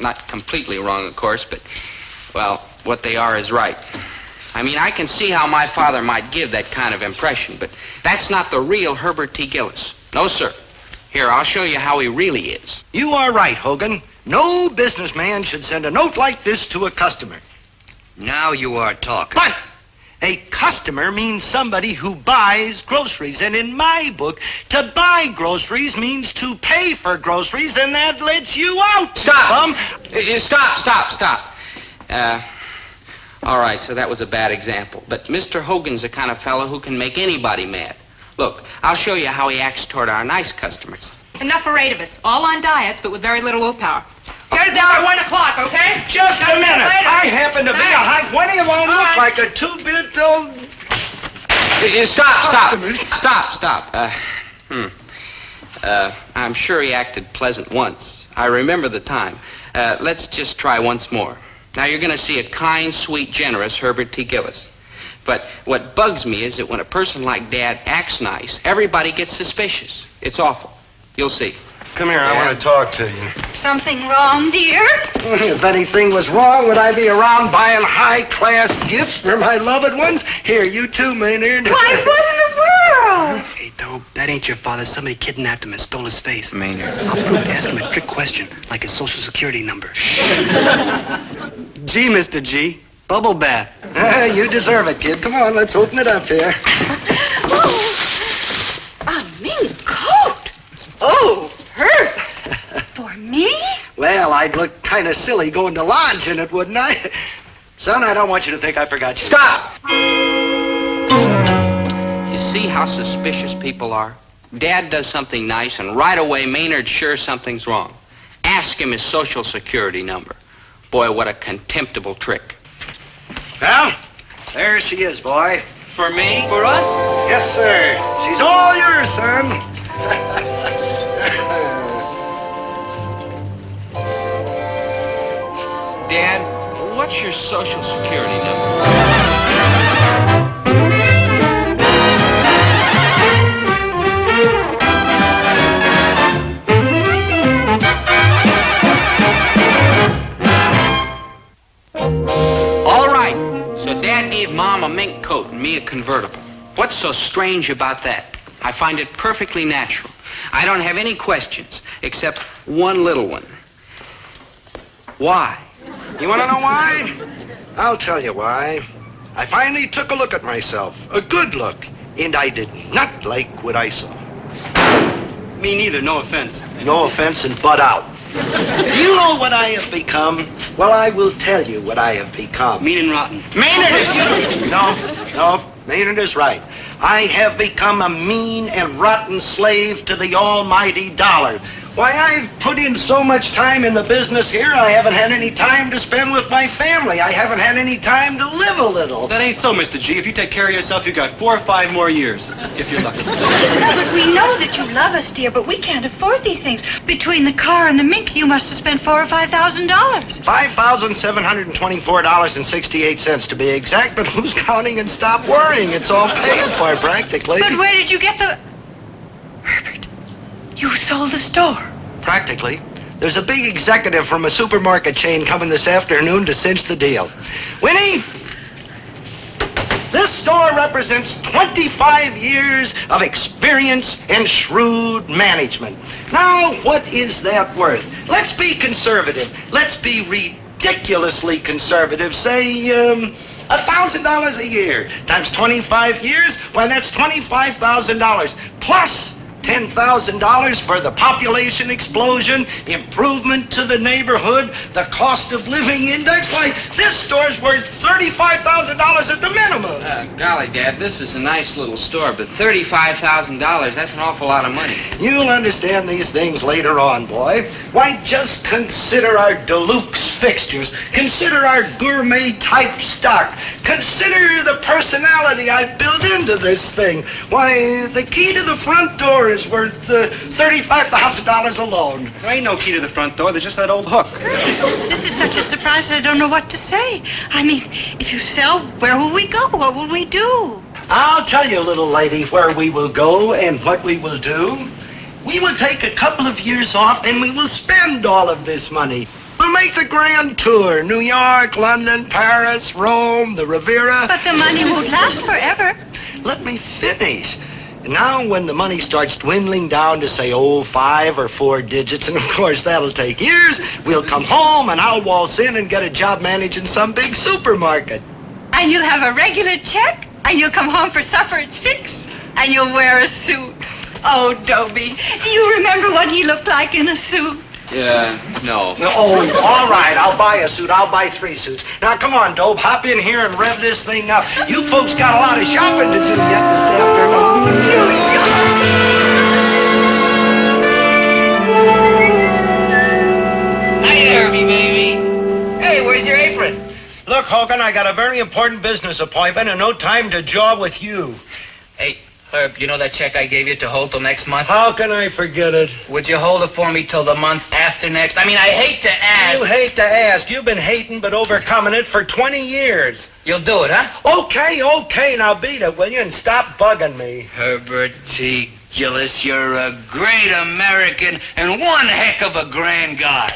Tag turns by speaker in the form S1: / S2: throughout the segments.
S1: Not completely wrong, of course, but, well, what they are is right. I mean, I can see how my father might give that kind of impression, but that's not the real Herbert T. Gillis. No, sir. Here, I'll show you how he really is.
S2: You are right, Hogan. No businessman should send a note like this to a customer.
S3: Now you are talking.
S2: But a customer means somebody who buys groceries. And in my book, to buy groceries means to pay for groceries, and that lets you out.
S1: Stop! Stop. All right, so that was a bad example. But Mr. Hogan's the kind of fellow who can make anybody mad. Look, I'll show you how he acts toward our nice customers.
S4: Enough for 8 of us, all on diets, but with very little willpower. Get it down by 1 o'clock, okay?
S2: Just a minute. I happen to be a high. What do you want to look like, a two-bit old...
S1: Stop. I'm sure he acted pleasant once. I remember the time. Let's just try once more. Now, you're going to see a kind, sweet, generous Herbert T. Gillis. But what bugs me is that when a person like Dad acts nice, everybody gets suspicious. It's awful. You'll see.
S2: Come here, I want to talk to you.
S5: Something wrong, dear?
S2: If anything was wrong, would I be around buying high-class gifts for my loved ones? Here, you too, Maynard.
S5: Why, what in the world?
S3: Hey, Dope, that ain't your father. Somebody kidnapped him and stole his face.
S1: Maynard.
S3: I'll prove it. Ask him a trick question, like his social security number.
S6: Gee, Mr. G, bubble bath.
S2: You deserve it, kid. Come on, let's open it up here.
S5: Oh, a mink coat. Oh, Herb. For me?
S2: Well, I'd look kind of silly going to lodge in it, wouldn't I? Son, I don't want you to think I forgot you.
S1: Stop! You see how suspicious people are? Dad does something nice, and right away Maynard's sure something's wrong. Ask him his social security number. Boy, what a contemptible trick.
S2: Well, there she is, boy.
S6: For me? For us?
S2: Yes, sir. She's all yours, son.
S1: Dad, what's your social security number? All right. So Dad gave Mom a mink coat and me a convertible. What's so strange about that? I find it perfectly natural. I don't have any questions except one little one. Why?
S2: You want to know why? I'll tell you why. I finally took a look at myself, a good look, and I did not like what I saw.
S6: Me neither, no offense.
S2: No offense and butt out. Do you know what I have become? Well, I will tell you what I have become.
S6: Mean and rotten.
S2: Maynard, if you don't... No, Maynard is right. I have become a mean and rotten slave to the almighty dollar. Why, I've put in so much time in the business here, I haven't had any time to spend with my family. I haven't had any time to live a little.
S6: That ain't so, Mr. G. If you take care of yourself, you got 4 or 5 more years, if you're lucky.
S5: But we know that you love us, dear, but we can't afford these things. Between the car and the mink, you must have spent $4,000 or $5,000.
S2: $5,724.68 to be exact, but who's counting and stop worrying? It's all paid for, practically.
S5: But where did you get the... Herbert, you sold the store.
S2: Practically. There's a big executive from a supermarket chain coming this afternoon to cinch the deal. Winnie, this store represents 25 years of experience and shrewd management. Now, what is that worth? Let's be conservative. Let's be ridiculously conservative. Say, $1,000 a year times 25 years. Why, that's $25,000 plus $10,000 for the population explosion, improvement to the neighborhood, the cost of living index. Why, this store's worth $35,000 at the minimum.
S1: Golly, Dad, this is a nice little store, but $35,000, that's an awful lot of money.
S2: You'll understand these things later on, boy. Why, just consider our deluxe fixtures. Consider our gourmet-type stock. Consider the personality I've built into this thing. Why, the key to the front door is worth $35,000 alone.
S6: There ain't no key to the front door. There's just that old hook.
S5: This is such a surprise that I don't know what to say. I mean, if you sell, where will we go? What will we do?
S2: I'll tell you, little lady, where we will go and what we will do. We will take a couple of years off and we will spend all of this money. We'll make the grand tour. New York, London, Paris, Rome, the Riviera.
S5: But the money won't last forever.
S2: Let me finish. Now, when the money starts dwindling down to, say, 5 or 4 digits, and of course that'll take years, we'll come home and I'll waltz in and get a job managing some big supermarket.
S5: And you'll have a regular check, and you'll come home for supper at 6, and you'll wear a suit. Oh, Dobie, do you remember what he looked like in a suit?
S1: No.
S2: Oh, all right, I'll buy a suit. I'll buy 3 suits. Now, come on, Dobe, hop in here and rev this thing up. You folks got a lot of shopping to do yet this afternoon.
S1: Hey, Herbie, baby. Hey, where's your apron?
S2: Look, Hogan, I got a very important business appointment and no time to jaw with you.
S1: Hey, Herb, you know that check I gave you to hold till next month?
S2: How can I forget it?
S1: Would you hold it for me till the month after next? I mean, I hate to ask.
S2: You hate to ask. You've been hating but overcoming it for 20 years.
S1: You'll do it, huh?
S2: Okay, now beat it, will you, and stop bugging me.
S1: Herbert T. Gillis, you're a great American and one heck of a grand guy.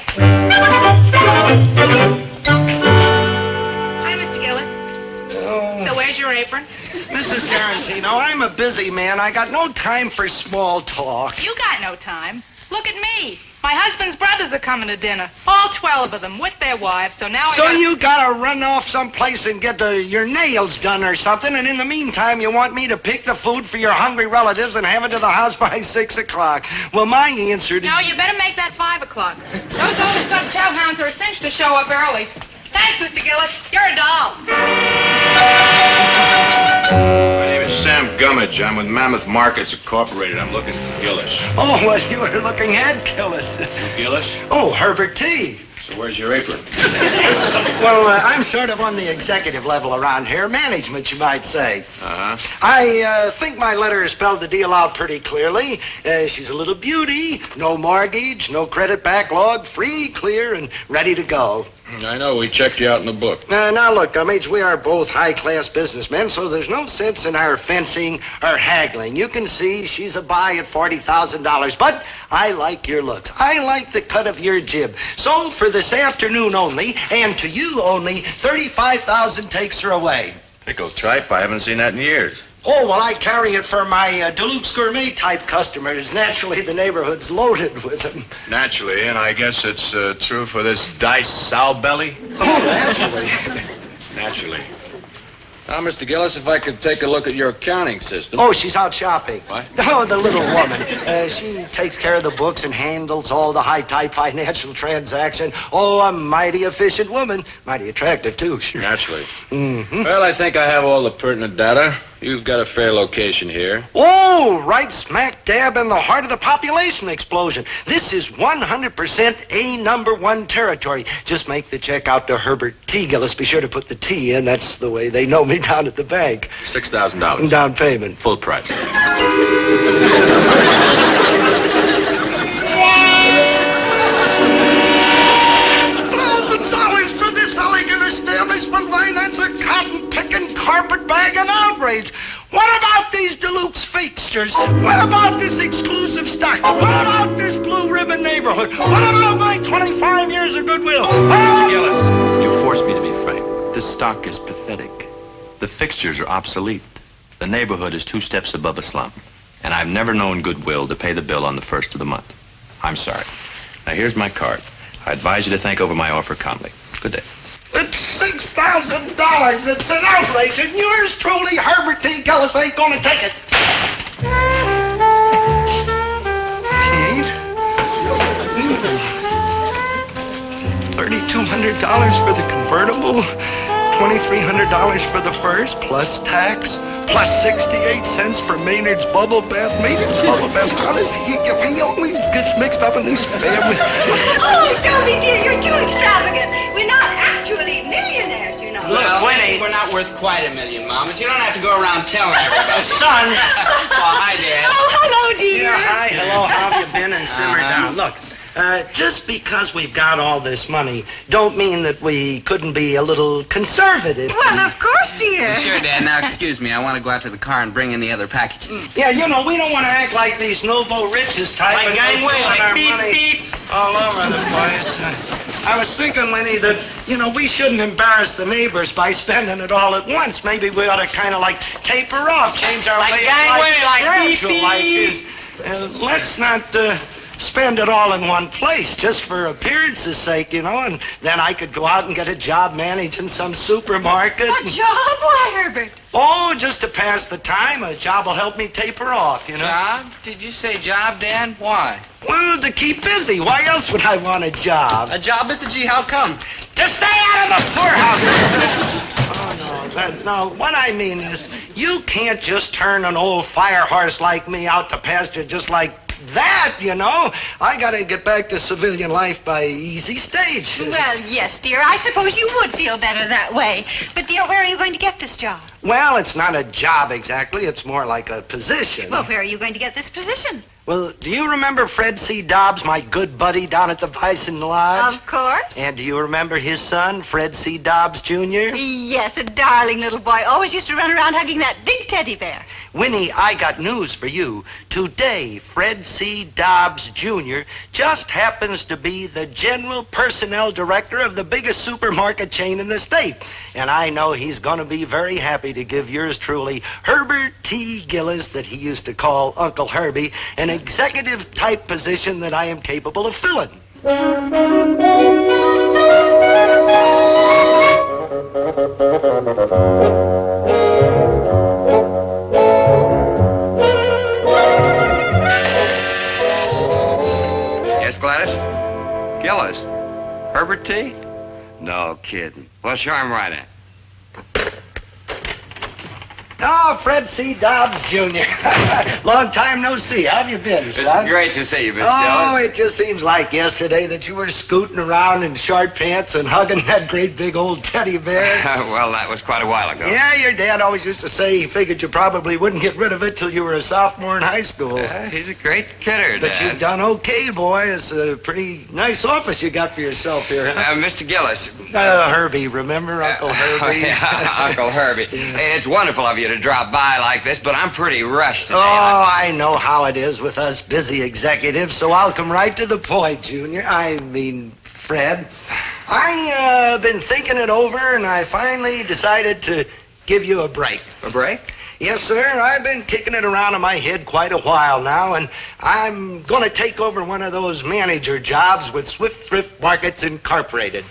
S4: Hi, Mr. Gillis.
S2: Oh.
S4: So where's your apron?
S2: Mrs. Tarantino, I'm a busy man. I got no time for small talk.
S4: You got no time. Look at me. My husband's brothers are coming to dinner. All 12 of them with their wives. So now
S2: You gotta run off someplace and get your nails done or something, and in the meantime, you want me to pick the food for your hungry relatives and have it to the house by 6 o'clock. Well, my answer to...
S4: No, you better make that 5 o'clock. Those old stuffed chow hounds are a cinch to show up early. Thanks, Mr. Gillis. You're a doll.
S7: My name is Sam Gummidge. I'm with Mammoth Markets Incorporated. I'm looking for Gillis.
S2: Oh, well, you were looking at Gillis.
S7: Gillis?
S2: Oh, Herbert T.
S7: So where's your apron?
S2: Well, I'm sort of on the executive level around here. Management, you might say.
S7: Uh-huh.
S2: I think my letter spelled the deal out pretty clearly. She's a little beauty, no mortgage, no credit backlog, free, clear, and ready to go.
S7: I know. We checked you out in the book.
S2: Now, look, Gummidge, we are both high-class businessmen, so there's no sense in our fencing or haggling. You can see she's a buy at $40,000, but I like your looks. I like the cut of your jib. So for this afternoon only, and to you only, $35,000 takes her away.
S7: Pickle tripe. I haven't seen that in years.
S2: Oh, well, I carry it for my Deluxe Gourmet-type customers. Naturally, the neighborhood's loaded with them.
S7: Naturally, and I guess it's true for this Dice sow belly?
S2: Oh, naturally.
S7: Naturally. Now, Mr. Gillis, if I could take a look at your accounting system.
S2: Oh, she's out shopping.
S7: What?
S2: Oh, the little woman. She takes care of the books and handles all the high-type financial transaction. Oh, a mighty efficient woman. Mighty attractive, too, sure.
S7: Naturally.
S2: Mm-hmm.
S7: Well, I think I have all the pertinent data. You've got a fair location here.
S2: Oh, right smack dab in the heart of the population explosion. This is 100% A #1 territory. Just make the check out to Herbert T. Gillis. Be sure to put the T in. That's the way they know me down at the bank.
S7: $6,000.
S2: Down payment.
S7: Full price.
S2: $1,000 for this elegant establishment? Why, that's a cotton-picking, carpet-bagging outrage. What about these deluxe fixtures? What about this exclusive stock? What about this blue ribbon neighborhood? What about my 25 years of goodwill?
S8: Gillis, you forced me to be frank. This stock is pathetic. The fixtures are obsolete. The neighborhood is 2 steps above a slum. And I've never known goodwill to pay the bill on the 1st of the month. I'm sorry. Now, here's my card. I advise you to think over my offer calmly. Good day.
S2: It's $6,000. It's an outrage, and yours truly, Herbert T. Gillis, ain't gonna take it. Pete? $3,200 for the convertible, $2,300 for the first, plus tax, plus 68 cents for Maynard's bubble bath. Maynard's bubble bath, how does he always gets mixed up in this family?
S5: Oh, Dobie, dear, you're too extravagant. We're not actually millionaires, you know.
S1: Well,
S2: Winnie.
S1: we're not worth quite $1 million, Mom, but you don't have to go around telling everybody.
S2: Son.
S1: Oh, hi, Dad.
S5: Oh, hello, dear.
S2: Yeah, hi, hello, how have you been? And simmer
S1: Uh-huh.
S2: down. Look, just because we've got all this money don't mean that we couldn't be a little conservative.
S5: Well, of course, dear.
S1: Sure, Dad. Now, excuse me. I want to go out to the car and bring in the other packages.
S2: Yeah, you know, we don't want to act like these nouveau riches type.
S1: Like
S2: and
S1: gangway,
S2: go throwing
S1: like
S2: our
S1: beep,
S2: money
S1: beep.
S2: all over the place. I was thinking, Winnie, that, we shouldn't embarrass the neighbors by spending it all at once. Maybe we ought to kind of like taper off, change our way of life, gradual like this. Let's not spend it all in one place, just for appearance's sake, and then I could go out and get a job managing some supermarket.
S5: A job? Why, Herbert?
S2: Oh, just to pass the time. A job will help me taper off,
S1: Job? Did you say job, Dan? Why?
S2: Well, to keep busy. Why else would I want a job?
S6: A job, Mr. G, how come?
S2: To stay out of the poorhouse. Oh, no, what I mean is, you can't just turn an old fire horse like me out to pasture just like that, I gotta get back to civilian life by easy stages.
S5: Well, yes, dear. I suppose you would feel better that way. But, dear, where are you going to get this job?
S2: Well, it's not a job exactly. It's more like a position.
S5: Well, where are you going to get this position?
S2: Well, do you remember Fred C. Dobbs, my good buddy down at the Bison Lodge?
S5: Of course.
S2: And do you remember his son, Fred C. Dobbs, Jr.?
S5: Yes, a darling little boy. Always used to run around hugging that big teddy bear.
S2: Winnie, I got news for you. Today, Fred C. Dobbs, Jr. just happens to be the general personnel director of the biggest supermarket chain in the state. And I know he's going to be very happy to give yours truly, Herbert T. Gillis, that he used to call Uncle Herbie, an executive type position that I am capable of filling.
S1: Yes, Gladys? Gillis? Herbert T? No kidding. Well, sure, I'm right in.
S2: Oh, Fred C. Dobbs, Jr. Long time no see. How have you been, son?
S1: It's great to see you, Mr.
S2: Oh,
S1: Gillis.
S2: it just seems like yesterday that you were scooting around in short pants and hugging that great big old teddy bear.
S1: Well, that was quite a while ago.
S2: Yeah, your dad always used to say he figured you probably wouldn't get rid of it till you were a sophomore in high school.
S1: He's a great kidder,
S2: But
S1: Dad.
S2: you've done okay, boy. It's a pretty nice office you got for yourself here, huh?
S1: Mr. Gillis.
S2: Herbie, remember Uncle Herbie?
S1: Yeah, Uncle Herbie. It's wonderful of you to drop by like this, but I'm pretty rushed today.
S2: Oh, I know how it is with us busy executives, so I'll come right to the point, Junior. I mean, Fred. I've been thinking it over, and I finally decided to give you a break.
S1: A break?
S2: Yes, sir. I've been kicking it around in my head quite a while now, and I'm going to take over one of those manager jobs with Swift Thrift Markets Incorporated.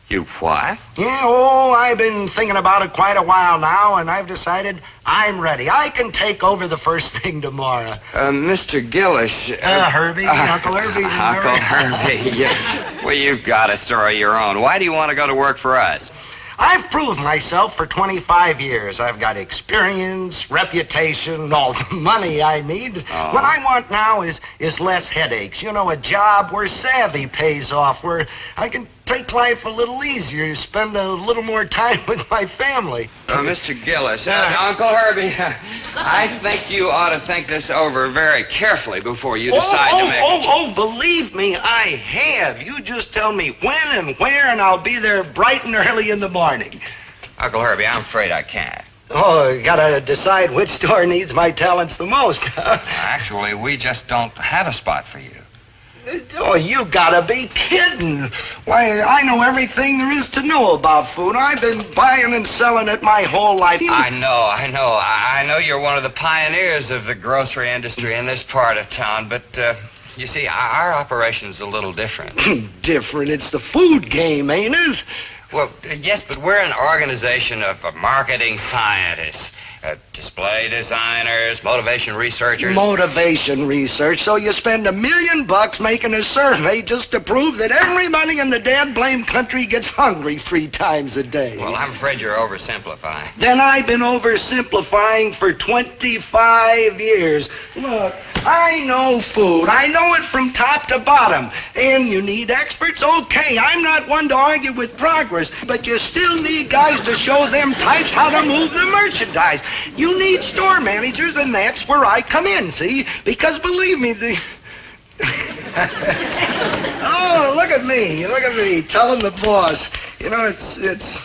S1: You what?
S2: Yeah, I've been thinking about it quite a while now, and I've decided I'm ready. I can take over the first thing tomorrow.
S1: Mr. Gillis.
S2: Herbie, Uncle Herbie. Remember?
S1: Uncle Herbie. Well, you've got a story of your own. Why do you want to go to work for us?
S2: I've proved myself for 25 years. I've got experience, reputation, all the money I need.
S1: Oh.
S2: What I want now is less headaches. A job where savvy pays off, where I can take life a little easier, spend a little more time with my family.
S1: Mr. Gillis, Uncle Herbie, I think you ought to think this over very carefully before you decide to make
S2: believe me, I have. You just tell me when and where, and I'll be there bright and early in the morning.
S1: Uncle Herbie, I'm afraid I can't.
S2: Oh, gotta decide which store needs my talents the most.
S1: Actually, we just don't have a spot for you.
S2: Oh, you gotta be kidding. Why, I know everything there is to know about food. I've been buying and selling it my whole life.
S1: I know. I know you're one of the pioneers of the grocery industry in this part of town, but, you see, our operation's a little different.
S2: Different? It's the food game, ain't it?
S1: Well, yes, but we're an organization of marketing scientists. Display designers, motivation researchers.
S2: Motivation research. So you spend $1 million making a survey just to prove that everybody in the dad blame country gets hungry 3 times a day.
S1: Well, I'm afraid you're oversimplifying.
S2: Then I've been oversimplifying for 25 years. Look, I know food. I know it from top to bottom. And you need experts? Okay, I'm not one to argue with progress, but you still need guys to show them types how to move the merchandise. You need store managers, and that's where I come in, see? Because believe me, Oh, look at me, telling the boss. It's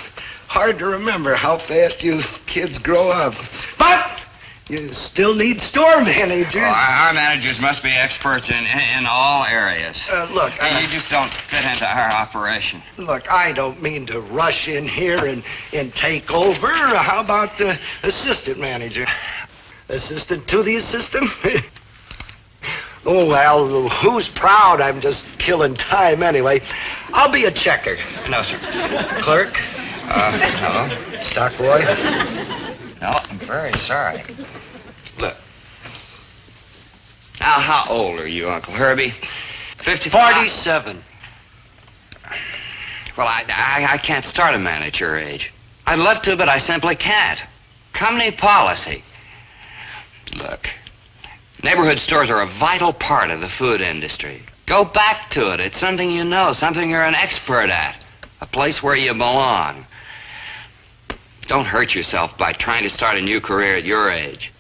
S2: hard to remember how fast you kids grow up. But You still need store managers.
S7: Our managers must be experts in all areas.
S2: Look,
S7: You just don't fit into our operation.
S2: Look, I don't mean to rush in here and take over. How about assistant manager? Assistant to the assistant? Oh, well, who's proud? I'm just killing time anyway. I'll be a checker.
S7: No, sir.
S2: Clerk?
S7: No.
S2: Stock boy?
S7: No, I'm very sorry.
S1: Look. Now, how old are you, Uncle Herbie? 55?
S2: 47.
S1: Well, I can't start a man at your age. I'd love to, but I simply can't. Company policy. Look, neighborhood stores are a vital part of the food industry. Go back to it. It's something you know, something you're an expert at. A place where you belong. Don't hurt yourself by trying to start a new career at your age.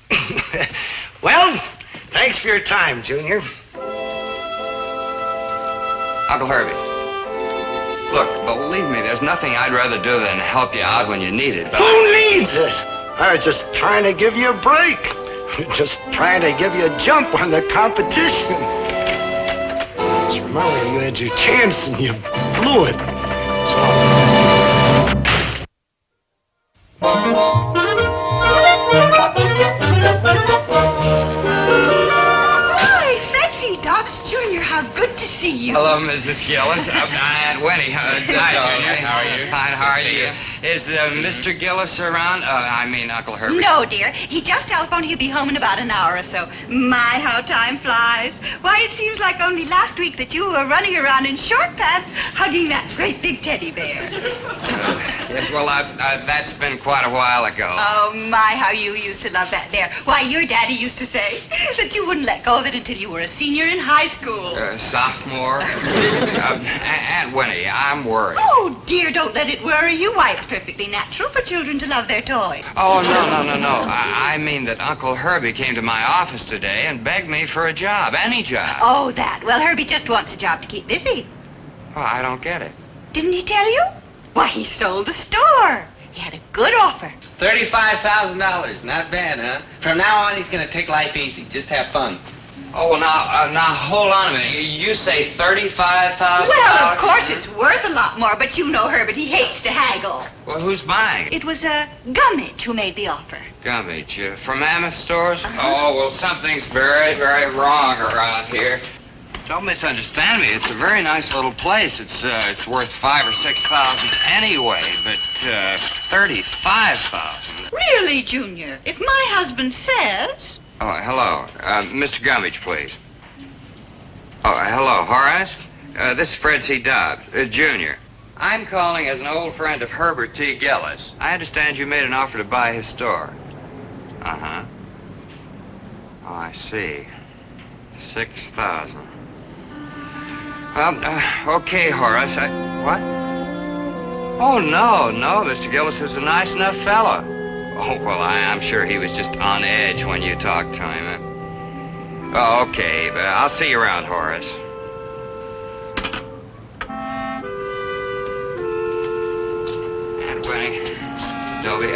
S2: Well, thanks for your time, Junior.
S1: Uncle Herbie, look, believe me, there's nothing I'd rather do than help you out when you need it. But
S2: Who needs it? I was just trying to give you a break. Just trying to give you a jump on the competition. Just remember, you had your chance and you blew it.
S5: Hi, Francie, Dobbs Jr., how good to see you.
S1: hello, Mrs. Gillis. Aunt Winnie. Hi, Junior. How are you? Fine, how are you? Is Mr. Gillis around? Uncle Herbie.
S5: No, dear. He just telephoned he'll be home in about an hour or so. My, how time flies. Why, it seems like only last week that you were running around in short pants hugging that great big teddy bear.
S1: Yes, well, that's been quite a while ago.
S5: Oh, my, how you used to love that bear. Why, your daddy used to say that you wouldn't let go of it until you were a senior in high school.
S1: Sophomore. Aunt Winnie, I'm worried.
S5: Oh, dear, don't let it worry you. Why, it's perfectly natural for children to love their toys.
S1: Oh, no. I mean that Uncle Herbie came to my office today and begged me for a job, any job.
S5: Oh, that. Well, Herbie just wants a job to keep busy.
S1: Well, I don't get it.
S5: Didn't he tell you? Why, he sold the store. He had a good offer.
S9: $35,000. Not bad, huh? From now on, he's going to take life easy. Just have fun.
S1: Oh, well, now, hold on a minute. You say $35,000?
S5: Well, of course, it's worth a lot more, but you know Herbert, he hates to haggle.
S1: Well, who's buying it?
S5: It was Gummidge who made the offer.
S1: Gummidge, from Mammoth Stores? Oh, well, something's very, very wrong around here. Don't misunderstand me. It's a very nice little place. It's worth $5,000 or $6,000 anyway, but $35,000.
S5: Really, Junior? If my husband says...
S1: Oh, hello. Mr. Gummidge, please. Oh, hello, Horace. This is Fred C. Dobbs, Jr. I'm calling as an old friend of Herbert T. Gillis. I understand you made an offer to buy his store. Uh-huh. Oh, I see. 6,000. Well, okay, Horace. What? Oh, no, Mr. Gillis is a nice enough fellow. Oh, well, I'm sure he was just on edge when you talked to him. Oh, okay, but I'll see you around, Horace. Aunt Winnie, Dobie,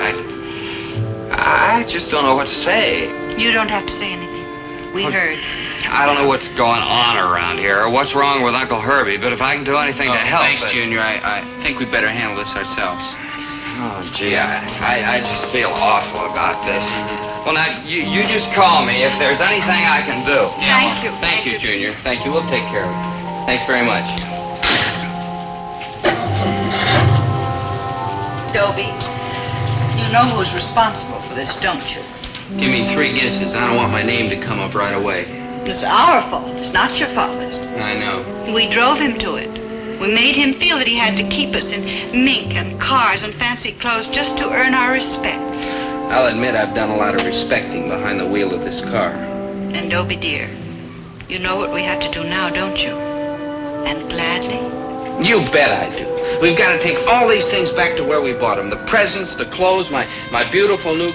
S1: I just don't know what to say.
S5: You don't have to say anything. We heard.
S1: I don't know what's going on around here or what's wrong with Uncle Herbie, but if I can do anything to help...
S9: Thanks, Junior. I think we'd better handle this ourselves.
S1: Oh, gee, I just feel awful about this. Well, now, you just call me if there's anything I can do.
S5: Thank you.
S9: Thank you, Junior. Thank you. We'll take care of it. Thanks very much.
S5: Dobie, you know who's responsible for this, don't you?
S9: Give me 3 guesses. I don't want my name to come up right away.
S5: It's our fault. It's not your father's.
S9: I know.
S5: We drove him to it. We made him feel that he had to keep us in mink and cars and fancy clothes just to earn our respect.
S9: I'll admit I've done a lot of respecting behind the wheel of this car.
S5: And Dobie, dear, you know what we have to do now, don't you? And gladly.
S9: You bet I do. We've got to take all these things back to where we bought them. The presents, the clothes, my beautiful new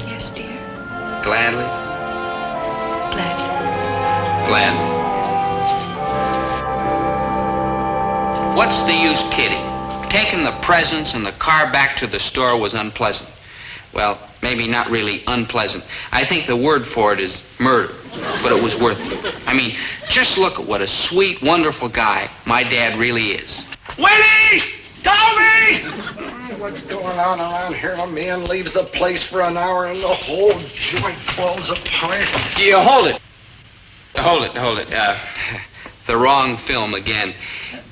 S5: Yes, dear.
S9: Gladly?
S5: Gladly.
S9: Gladly. What's the use kidding?
S1: taking the presents and the car back to the store was unpleasant. Well, maybe not really unpleasant. I think the word for it is murder, but it was worth it. I mean, just look at what a sweet, wonderful guy my dad really is.
S2: Winnie! Dobie! What's going on around here? A man leaves the place for an hour and the whole joint falls apart.
S1: You hold it. Hold it. The wrong film again.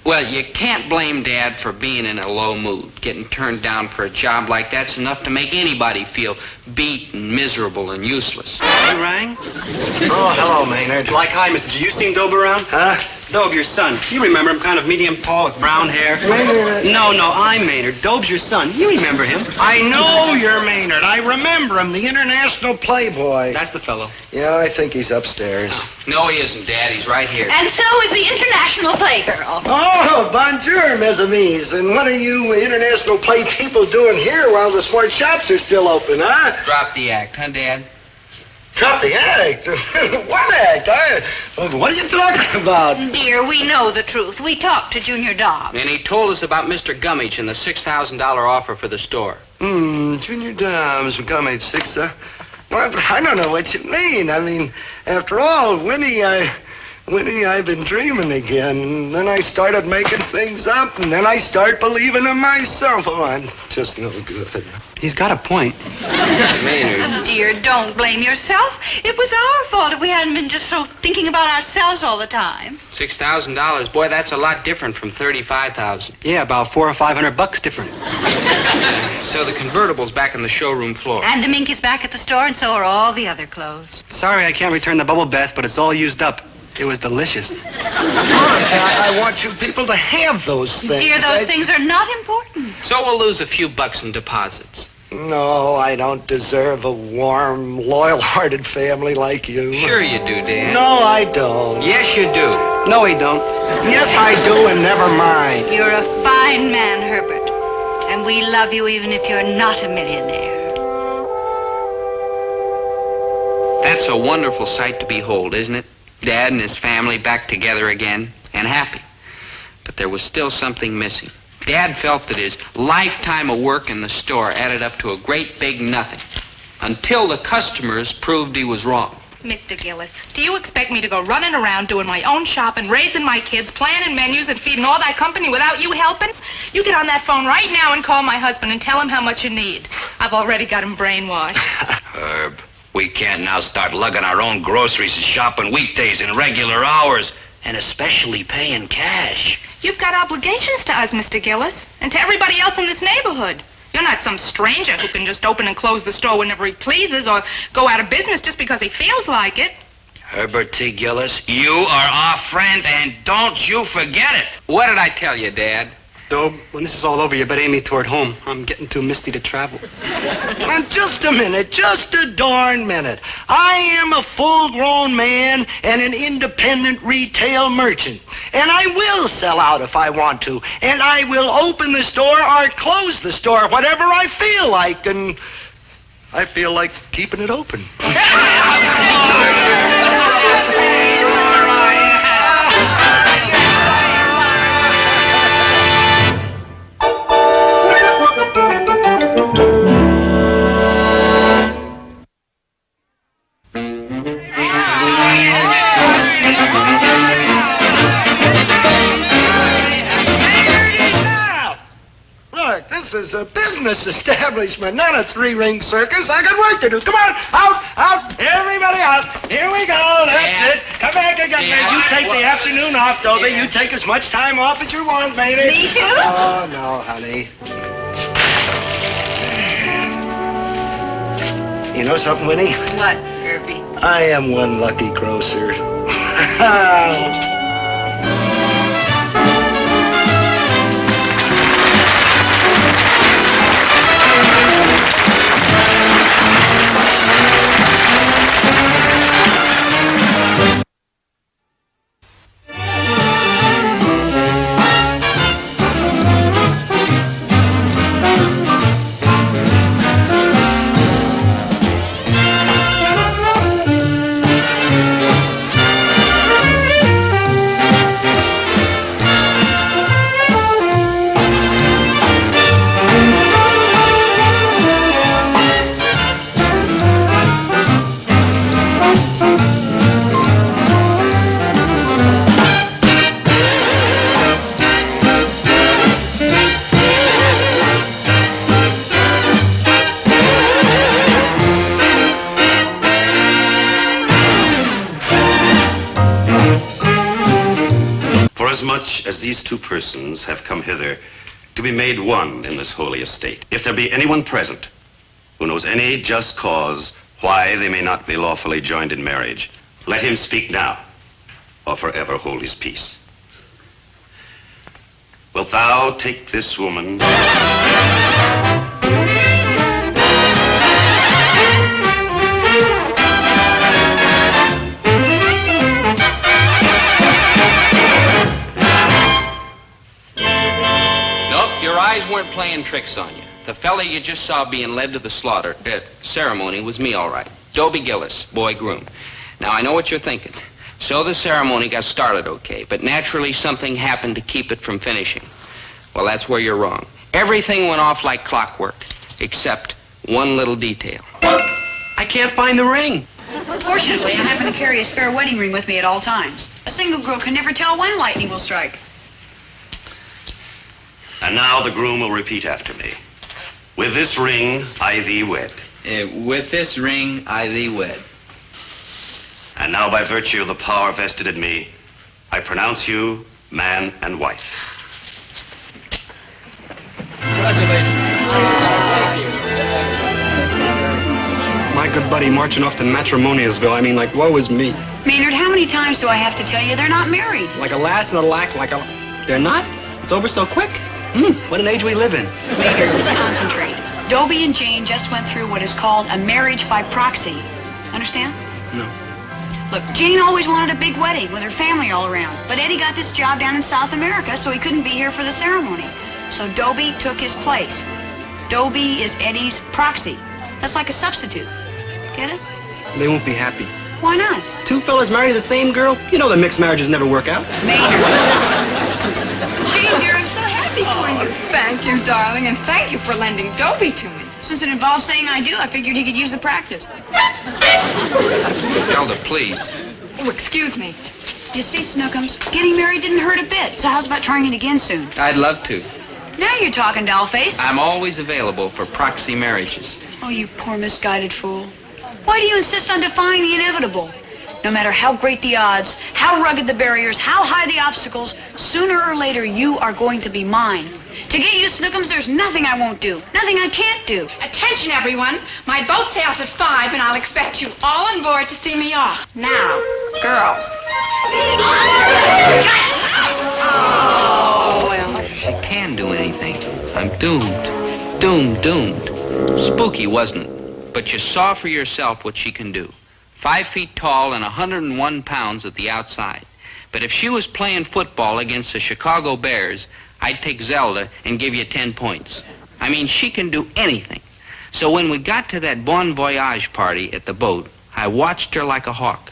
S1: Well, you can't blame Dad for being in a low mood. Getting turned down for a job like that's enough to make anybody feel beat and miserable and useless.
S6: You rang?
S2: Oh, hello, Maynard.
S6: Like, hi, Mr. G. You seen Dobe around?
S2: Huh?
S6: Dobe, your son. You remember him, kind of medium tall with brown hair?
S2: Maynard.
S6: No, I'm Maynard. Dobe's your son. You remember him.
S2: I know you're Maynard. I remember him, the international playboy.
S6: That's the fellow.
S2: Yeah, I think he's upstairs.
S1: No, he isn't, Dad. He's right here.
S5: And so is the international playgirl.
S2: Oh, bonjour, mes amis. And what are you international play people doing here while the sports shops are still open, huh?
S1: Drop the act, huh, Dad?
S2: Drop the act? What act? What are you talking about?
S5: Dear, we know the truth. We talked to Junior Dobbs.
S1: And he told us about Mr. Gummidge and the $6,000 offer for the store.
S2: Junior Dobbs, Gummidge, six, well, I don't know what you mean. I mean, after all, Winnie, I've been dreaming again. Then I started making things up, and then I start believing in myself. Oh, I'm just no good.
S3: He's got a point.
S1: Maynard.
S5: Dear, don't blame yourself. It was our fault if we hadn't been just so thinking about ourselves all the time.
S1: $6,000, boy, that's a lot different from $35,000.
S3: Yeah, about $400 or $500 different.
S1: So the convertible's back on the showroom floor.
S5: And the mink is back at the store, and so are all the other clothes.
S3: Sorry I can't return the bubble bath, but it's all used up. It was delicious.
S2: I want you people to have those things.
S5: Dear, those things are not important.
S1: So we'll lose a few bucks in deposits.
S2: No, I don't deserve a warm, loyal-hearted family like you.
S1: Sure you do, Dad.
S2: No, I don't.
S1: Yes, you do.
S3: No, he don't.
S2: Yes, I do, and never mind.
S5: You're a fine man, Herbert. And we love you even if you're not a millionaire.
S1: That's a wonderful sight to behold, isn't it? Dad and his family back together again, and happy. But there was still something missing. Dad felt that his lifetime of work in the store added up to a great big nothing, until the customers proved he was wrong.
S4: Mr. Gillis, do you expect me to go running around doing my own shopping, raising my kids, planning menus, and feeding all that company without you helping? You get on that phone right now and call my husband and tell him how much you need. I've already got him brainwashed.
S10: Herb, we can't now start lugging our own groceries and shopping weekdays in regular hours, and especially paying cash.
S4: You've got obligations to us, Mr. Gillis, and to everybody else in this neighborhood. You're not some stranger who can just open and close the store whenever he pleases or go out of business just because he feels like it.
S10: Herbert T. Gillis, you are our friend, and don't you forget it.
S1: What did I tell you, Dad?
S3: Dobe, when this is all over, you better aim me toward home. I'm getting too misty to travel.
S2: Now, just a minute, just a darn minute. I am a full-grown man and an independent retail merchant. And I will sell out if I want to. And I will open the store or close the store, whatever I feel like. And I feel like keeping it open. Look, this is a business establishment, not a three-ring circus. I got work to do. Come on, out, everybody out. Here we go, that's it. Come back again. You take the afternoon off, Dobie. You take as much time off as you want, baby.
S5: Me too?
S2: Oh, no, honey. You know something, Winnie?
S5: What, Herbie?
S2: I am one lucky grocer.
S11: Forasmuch as these two persons have come hither to be made one in this holy estate, if there be anyone present who knows any just cause why they may not be lawfully joined in marriage, let him speak now, or forever hold his peace. Wilt thou take this woman?
S1: Your eyes weren't playing tricks on you. The fella you just saw being led to the slaughter ceremony was me, all right. Dobie Gillis, boy groom. Now, I know what you're thinking. So the ceremony got started okay, but naturally something happened to keep it from finishing. Well, that's where you're wrong. Everything went off like clockwork, except one little detail.
S3: I can't find the ring.
S12: Fortunately, I happen to carry a spare wedding ring with me at all times. A single girl can never tell when lightning will strike.
S11: And now the groom will repeat after me. With this ring, I thee wed.
S1: With this ring, I thee wed.
S11: And now, by virtue of the power vested in me, I pronounce you man and wife.
S3: My good buddy marching off to Matrimonialsville. I mean, like, woe is me.
S12: Maynard, how many times do I have to tell you they're not married?
S3: Like a lass and a lack, like a... They're not? It's over so quick? What an age we live in.
S12: Maynard, concentrate. Dobie and Jane just went through what is called a marriage by proxy. Understand?
S3: No.
S12: Look, Jane always wanted a big wedding with her family all around. But Eddie got this job down in South America, so he couldn't be here for the ceremony. So Dobie took his place. Dobie is Eddie's proxy. That's like a substitute. Get it?
S3: They won't be happy.
S12: Why not?
S3: Two fellas married to the same girl? You know that mixed marriages never work out.
S12: Maynard. Jane, dear, I'm so happy for you.
S4: Thank you, darling, and thank you for lending Dobie to me.
S12: Since it involves saying I do, I figured he could use the practice.
S1: Zelda, please.
S4: Oh, excuse me.
S12: You see, Snookums, getting married didn't hurt a bit, so how's about trying it again soon?
S1: I'd love to.
S12: Now you're talking, dollface.
S1: I'm always available for proxy marriages.
S12: Oh, you poor misguided fool. Why do you insist on defying the inevitable? No matter how great the odds, how rugged the barriers, how high the obstacles, sooner or later you are going to be mine. To get you, Snookums, there's nothing I won't do. Nothing I can't do.
S4: Attention, everyone. My boat sails at 5, and I'll expect you all on board to see me off. Now, girls.
S1: Oh, well, she can do anything. I'm doomed. Doomed. Spooky, wasn't it? But you saw for yourself what she can do. 5 feet tall and 101 pounds at the outside. But if she was playing football against the Chicago Bears, I'd take Zelda and give you 10 points. I mean, she can do anything. So when we got to that bon voyage party at the boat, I watched her like a hawk.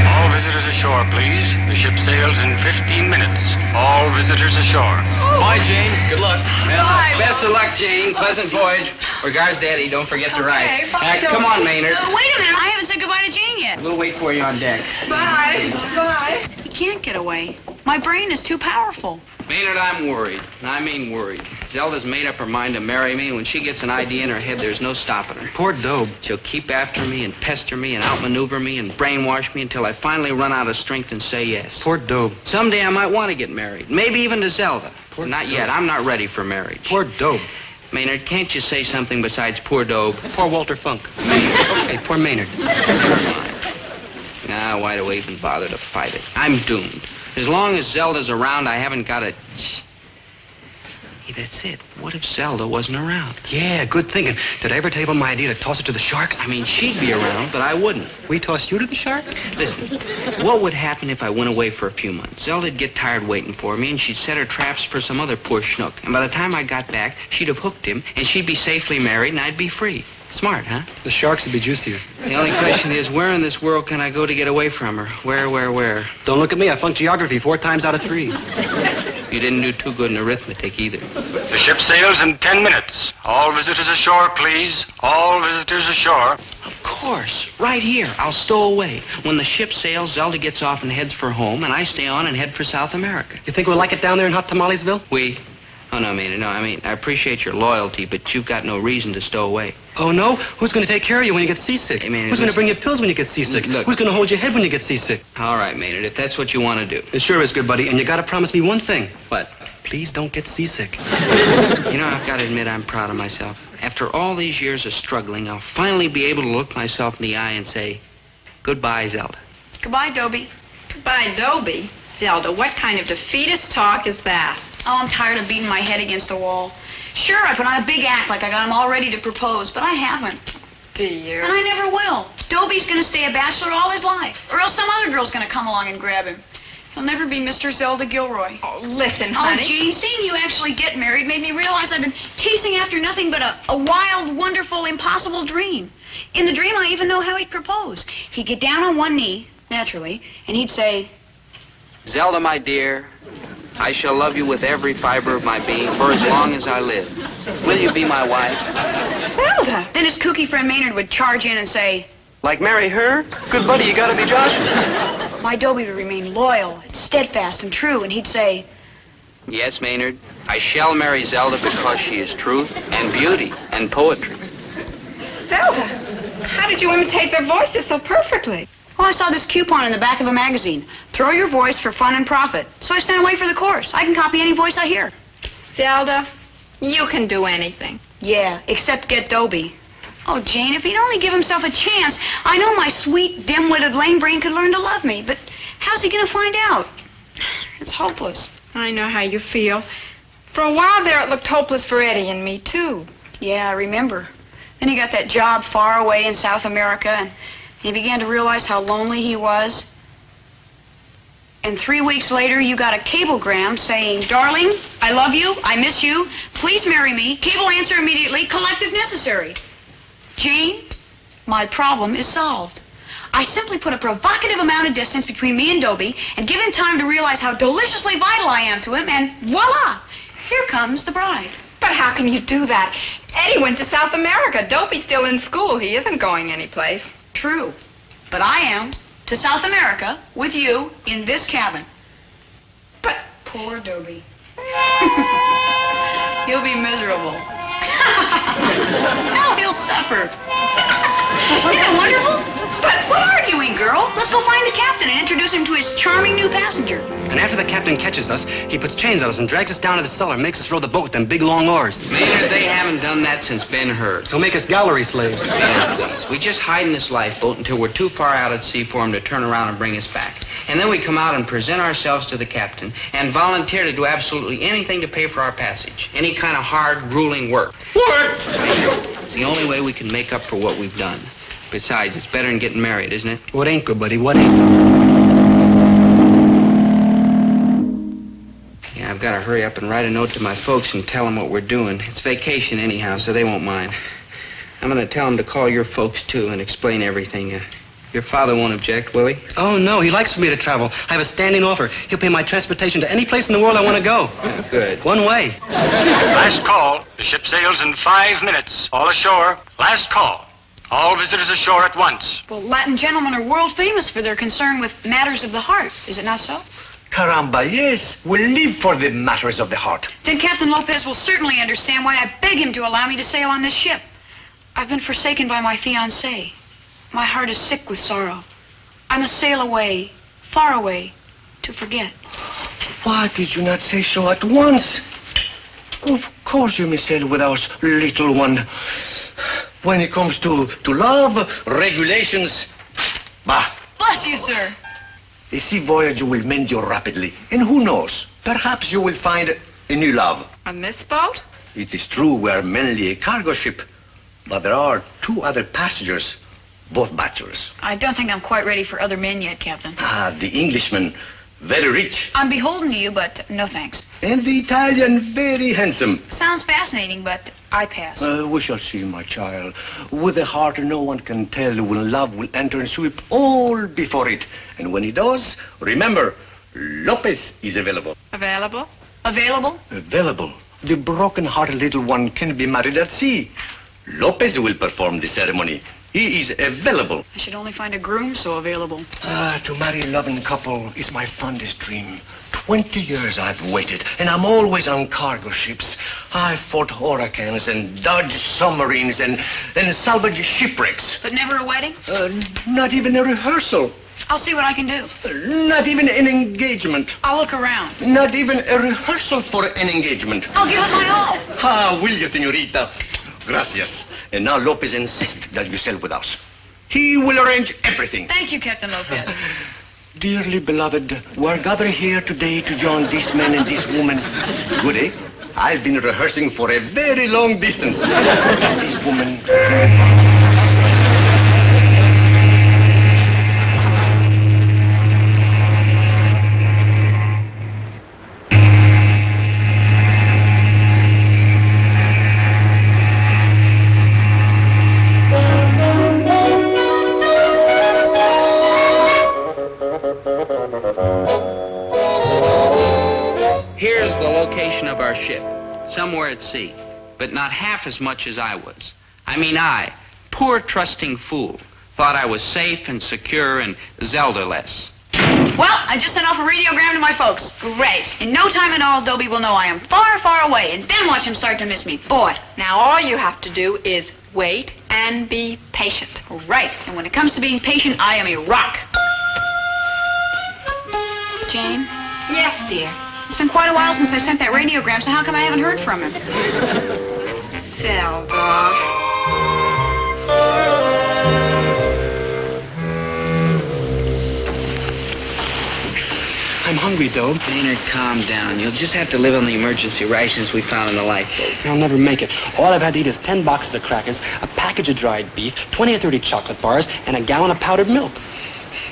S13: All visitors ashore, please. The ship sails in 15 minutes. All visitors ashore.
S1: Bye, Jane. Good luck. Well,
S4: Bye.
S1: best of luck, Jane. Pleasant voyage. Regards, Daddy. Don't forget to write. Come on, Maynard.
S12: Wait a minute. I haven't said goodbye to Jane yet.
S1: We'll wait for you on deck.
S4: Bye. Bye.
S12: You can't get away. My brain is too powerful.
S1: Maynard, I'm worried. I mean worried. Zelda's made up her mind to marry me. When she gets an idea in her head, there's no stopping her.
S3: Poor Dobe.
S1: She'll keep after me and pester me and outmaneuver me and brainwash me until I finally run out of strength and say yes.
S3: Poor Dobe.
S1: Someday I might want to get married. Maybe even to Zelda. Not yet. I'm not ready for marriage.
S3: Poor Dobe.
S1: Maynard, can't you say something besides poor Dobe?
S3: Poor Walter Funk. Okay, poor Maynard.
S1: Now, why do I even bother to fight it? I'm doomed. As long as Zelda's around, I haven't got a... Hey, that's it. What if Zelda wasn't around?
S3: Yeah, good thinking. Did I ever tell you about my idea to toss it to the sharks?
S1: I mean, she'd be around, but I wouldn't.
S3: We tossed you to the sharks?
S1: Listen, what would happen if I went away for a few months? Zelda'd get tired waiting for me, and she'd set her traps for some other poor schnook. And by the time I got back, she'd have hooked him, and she'd be safely married, and I'd be free. Smart, huh?
S3: The sharks would be juicier.
S1: The only question is, where in this world can I go to get away from her? Where?
S3: Don't look at me. I flunked geography 4 times out of 3.
S1: You didn't do too good in arithmetic either.
S13: The ship sails in 10 minutes. All visitors ashore, please. All visitors ashore.
S1: Of course. Right here. I'll stow away. When the ship sails, Zelda gets off and heads for home, and I stay on and head for South America.
S3: You think we'll like it down there in Hot Tamalesville?
S1: Oh, no, Maynard, no. I mean, I appreciate your loyalty, but you've got no reason to stow away.
S3: Oh, no? Who's going to take care of you when you get seasick?
S1: Hey, Maynard,
S3: Who's going to bring you pills when you get seasick?
S1: Look.
S3: Who's going to hold your head when you get seasick?
S1: All right, Maynard, if that's what you want to do.
S3: It sure is, good buddy. And you got to promise me one thing.
S1: What?
S3: Please don't get seasick.
S1: You know, I've got to admit I'm proud of myself. After all these years of struggling, I'll finally be able to look myself in the eye and say, goodbye, Zelda.
S12: Goodbye, Dobie.
S4: Goodbye, Dobie. Zelda, what kind of defeatist talk is that?
S12: Oh, I'm tired of beating my head against the wall. Sure, I put on a big act like I got him all ready to propose, but I haven't.
S4: Dear.
S12: And I never will. Dobie's going to stay a bachelor all his life, or else some other girl's going to come along and grab him. He'll never be Mr. Zelda Gilroy.
S4: Oh, listen, honey.
S12: Oh, Jean, seeing you actually get married made me realize I've been chasing after nothing but a wild, wonderful, impossible dream. In the dream, I even know how he'd propose. He'd get down on one knee, naturally, and he'd say,
S1: Zelda, my dear, I shall love you with every fiber of my being for as long as I live. Will you be my wife?
S12: Zelda! Then his kooky friend Maynard would charge in and say,
S2: Like marry her? Good buddy, you gotta be Joshua.
S12: my Dobie would remain loyal, steadfast, and true, and he'd say,
S1: Yes, Maynard, I shall marry Zelda because she is truth and beauty and poetry.
S4: Zelda, how did you imitate their voices so perfectly?
S12: oh, I saw this coupon in the back of a magazine. Throw your voice for fun and profit. So I sent away for the course. I can copy any voice I hear.
S4: Zelda, you can do anything.
S12: Yeah, except get Dobie. Oh, Jane, if he'd only give himself a chance, I know my sweet, dim-witted lame brain could learn to love me, but how's he gonna find out? It's hopeless.
S4: I know how you feel. For a while there, it looked hopeless for Eddie and me, too.
S12: Yeah, I remember. Then he got that job far away in South America, and he began to realize how lonely he was. And 3 weeks later, you got a cablegram saying, Darling, I love you, I miss you, please marry me, cable answer immediately, collective necessary. Jane, my problem is solved. I simply put a provocative amount of distance between me and Dobie and give him time to realize how deliciously vital I am to him, and voila, here comes the bride.
S4: But how can you do that? Eddie went to South America. Dobie's still in school. He isn't going anyplace.
S12: True, but I am to South America with you in this cabin. But poor Dobie. He'll be miserable. Now he'll suffer. Isn't it wonderful? But what arguing, girl? Let's go find the captain and introduce him to his charming new passenger.
S3: And after the captain catches us, he puts chains on us and drags us down to the cellar and makes us row the boat with them big long oars.
S1: Maynard, they haven't done that since Ben-Hur.
S3: He'll make us gallery slaves.
S1: Maynard, please. We just hide in this lifeboat until we're too far out at sea for him to turn around and bring us back. And then we come out and present ourselves to the captain and volunteer to do absolutely anything to pay for our passage. Any kind of hard, grueling work.
S3: Work!
S1: It's the only way we can make up for what we've done. Besides, it's better than getting married, isn't it?
S3: What ain't, good buddy? What ain't?
S1: Yeah, I've got to hurry up and write a note to my folks and tell them what we're doing. It's vacation anyhow, so they won't mind. I'm going to tell them to call your folks, too, and explain everything. Your father won't object, will he?
S3: Oh, no, he likes for me to travel. I have a standing offer. He'll pay my transportation to any place in the world I want to go.
S1: Oh, good.
S3: One way.
S13: Last call. The ship sails in 5 minutes. All ashore. Last call. All visitors ashore at once.
S12: Well, Latin gentlemen are world famous for their concern with matters of the heart. Is it not so?
S2: Caramba, yes. We'll live for the matters of the heart.
S12: Then Captain Lopez will certainly understand why I beg him to allow me to sail on this ship. I've been forsaken by my fiancé. My heart is sick with sorrow. I must sail away, far away, to forget.
S2: Why did you not say so at once? Of course you may sail with our little one. When it comes to love, regulations, bah.
S12: Bless you, sir.
S2: A sea voyage will mend you rapidly. And who knows, perhaps you will find a new love.
S4: On this boat?
S2: It is true we are mainly a cargo ship, but there are 2 other passengers, both bachelors.
S12: I don't think I'm quite ready for other men yet, Captain.
S2: Ah, the Englishman, very rich.
S12: I'm beholden to you, but no thanks.
S2: And the Italian, very handsome.
S12: Sounds fascinating, but I pass.
S2: We shall see, my child. With a heart no one can tell when love will enter and sweep all before it. And when it does, remember, Lopez is available.
S4: Available?
S12: Available?
S2: Available. The broken-hearted little one can be married at sea. Lopez will perform the ceremony. He is available.
S12: I should only find a groom so available.
S2: Ah, to marry a loving couple is my fondest dream. To
S14: 20 years I've waited, and I'm always on cargo ships. I fought hurricanes and dodged submarines and salvaged shipwrecks.
S12: But never a wedding?
S14: Not even a rehearsal.
S12: I'll see what I can do.
S14: Not even an engagement.
S12: I'll look around.
S14: Not even a rehearsal for an engagement.
S12: I'll give it my all.
S14: Ah, will you, señorita? Gracias. And now Lopez insists that you sail with us. He will arrange everything.
S12: Thank you, Captain Lopez.
S14: Dearly beloved, we're gathered here today to join this man and this woman. Good, eh? I've been rehearsing for a very long distance. This woman...
S1: Here's the location of our ship, somewhere at sea, but not half as much as I was. I mean, I, poor trusting fool, thought I was safe and secure and Zelda-less.
S12: Well, I just sent off a radiogram to my folks. Great. In no time at all, Dobie will know I am far, far away, and then watch him start to miss me. Boy.
S4: Now all you have to do is wait and be patient.
S12: Right. And when it comes to being patient, I am a rock. Jane?
S4: Yes, dear.
S12: It's been quite a while since I sent that radiogram, so how come I haven't heard from him?
S4: Zelda.
S3: I'm hungry, Dobe.
S1: Maynard, calm down. You'll just have to live on the emergency rations we found in the lifeboat.
S3: I'll never make it. All I've had to eat is 10 boxes of crackers, a package of dried beef, 20 or 30 chocolate bars, and a gallon of powdered milk.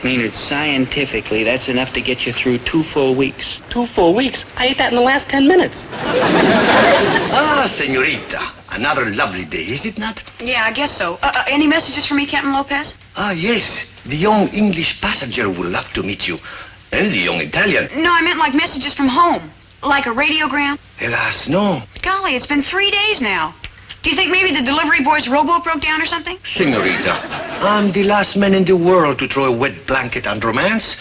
S1: Maynard, scientifically, that's enough to get you through 2 full weeks.
S3: 2 full weeks? I ate that in the last 10 minutes.
S14: Ah, señorita. Another lovely day, is it not?
S12: Yeah, I guess so. Any messages for me, Captain Lopez?
S14: Ah, yes. The young English passenger will love to meet you. And the young Italian.
S12: No, I meant like messages from home. Like a radiogram.
S14: Alas, no.
S12: Golly, it's been 3 days now. Do you think maybe the delivery boy's rowboat broke down or something?
S14: Señorita, I'm the last man in the world to throw a wet blanket on romance.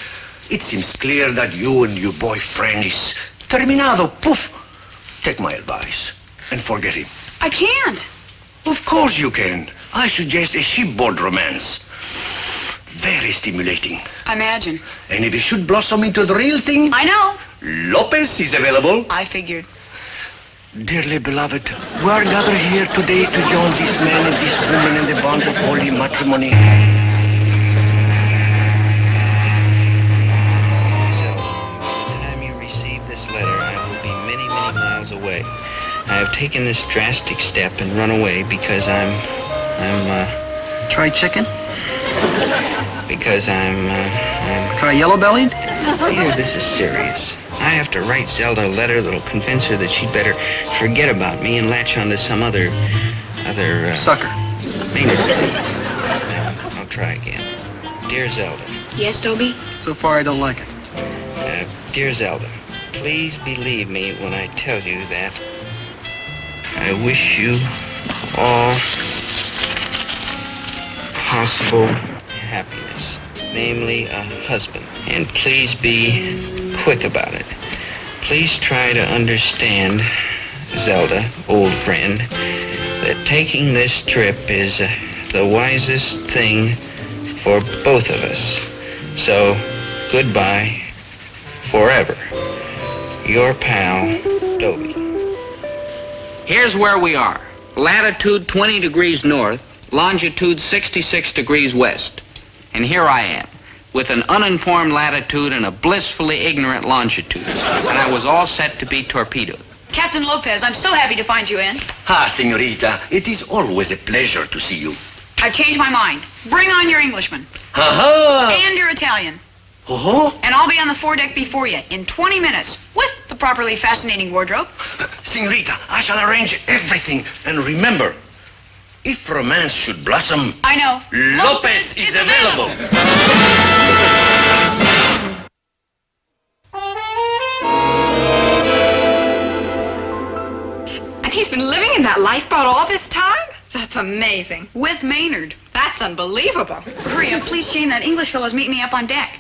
S14: It seems clear that you and your boyfriend is terminado. Poof. Take my advice and forget him.
S12: I can't.
S14: Of course you can. I suggest a shipboard romance. Very stimulating.
S12: I imagine.
S14: And if it should blossom into the real thing...
S12: I know.
S14: Lopez is available.
S12: I figured.
S14: Dearly beloved, we are gathered here today to join this man and this woman in the bonds of holy matrimony.
S1: So, by the time you receive this letter, I will be many, many miles away. I have taken this drastic step and run away because I'm
S3: Try chicken?
S1: Because I'm
S3: Try yellow-bellied?
S1: Here, this is serious. I have to write Zelda a letter that'll convince her that she'd better forget about me and latch onto some other...
S3: Sucker.
S1: Maynard, please. I'll try again. Dear Zelda.
S12: Yes, Dobie?
S3: So far, I don't like it.
S1: Dear Zelda, please believe me when I tell you that I wish you all possible happiness, namely a husband. And please be quick about it. Please try to understand, Zelda, old friend, that taking this trip is the wisest thing for both of us. So, goodbye forever. Your pal, Dobie. Here's where we are. Latitude 20 degrees north, longitude 66 degrees west. And here I am, with an uninformed latitude and a blissfully ignorant longitude. And I was all set to be torpedoed.
S12: Captain Lopez, I'm so happy to find you in.
S14: Ah, señorita, it is always a pleasure to see you.
S12: I've changed my mind. Bring on your Englishman.
S14: Ha-ha!
S12: And your Italian.
S14: Oh?
S12: And I'll be on the foredeck before you in 20 minutes with the properly fascinating wardrobe.
S14: Señorita, I shall arrange everything. And remember, if romance should blossom...
S12: I know.
S14: Lopez is available.
S4: And he's been living in that lifeboat all this time? That's amazing.
S12: With Maynard.
S4: That's unbelievable.
S12: Hurry up, please, Jane. That English fellow's meeting me up on deck.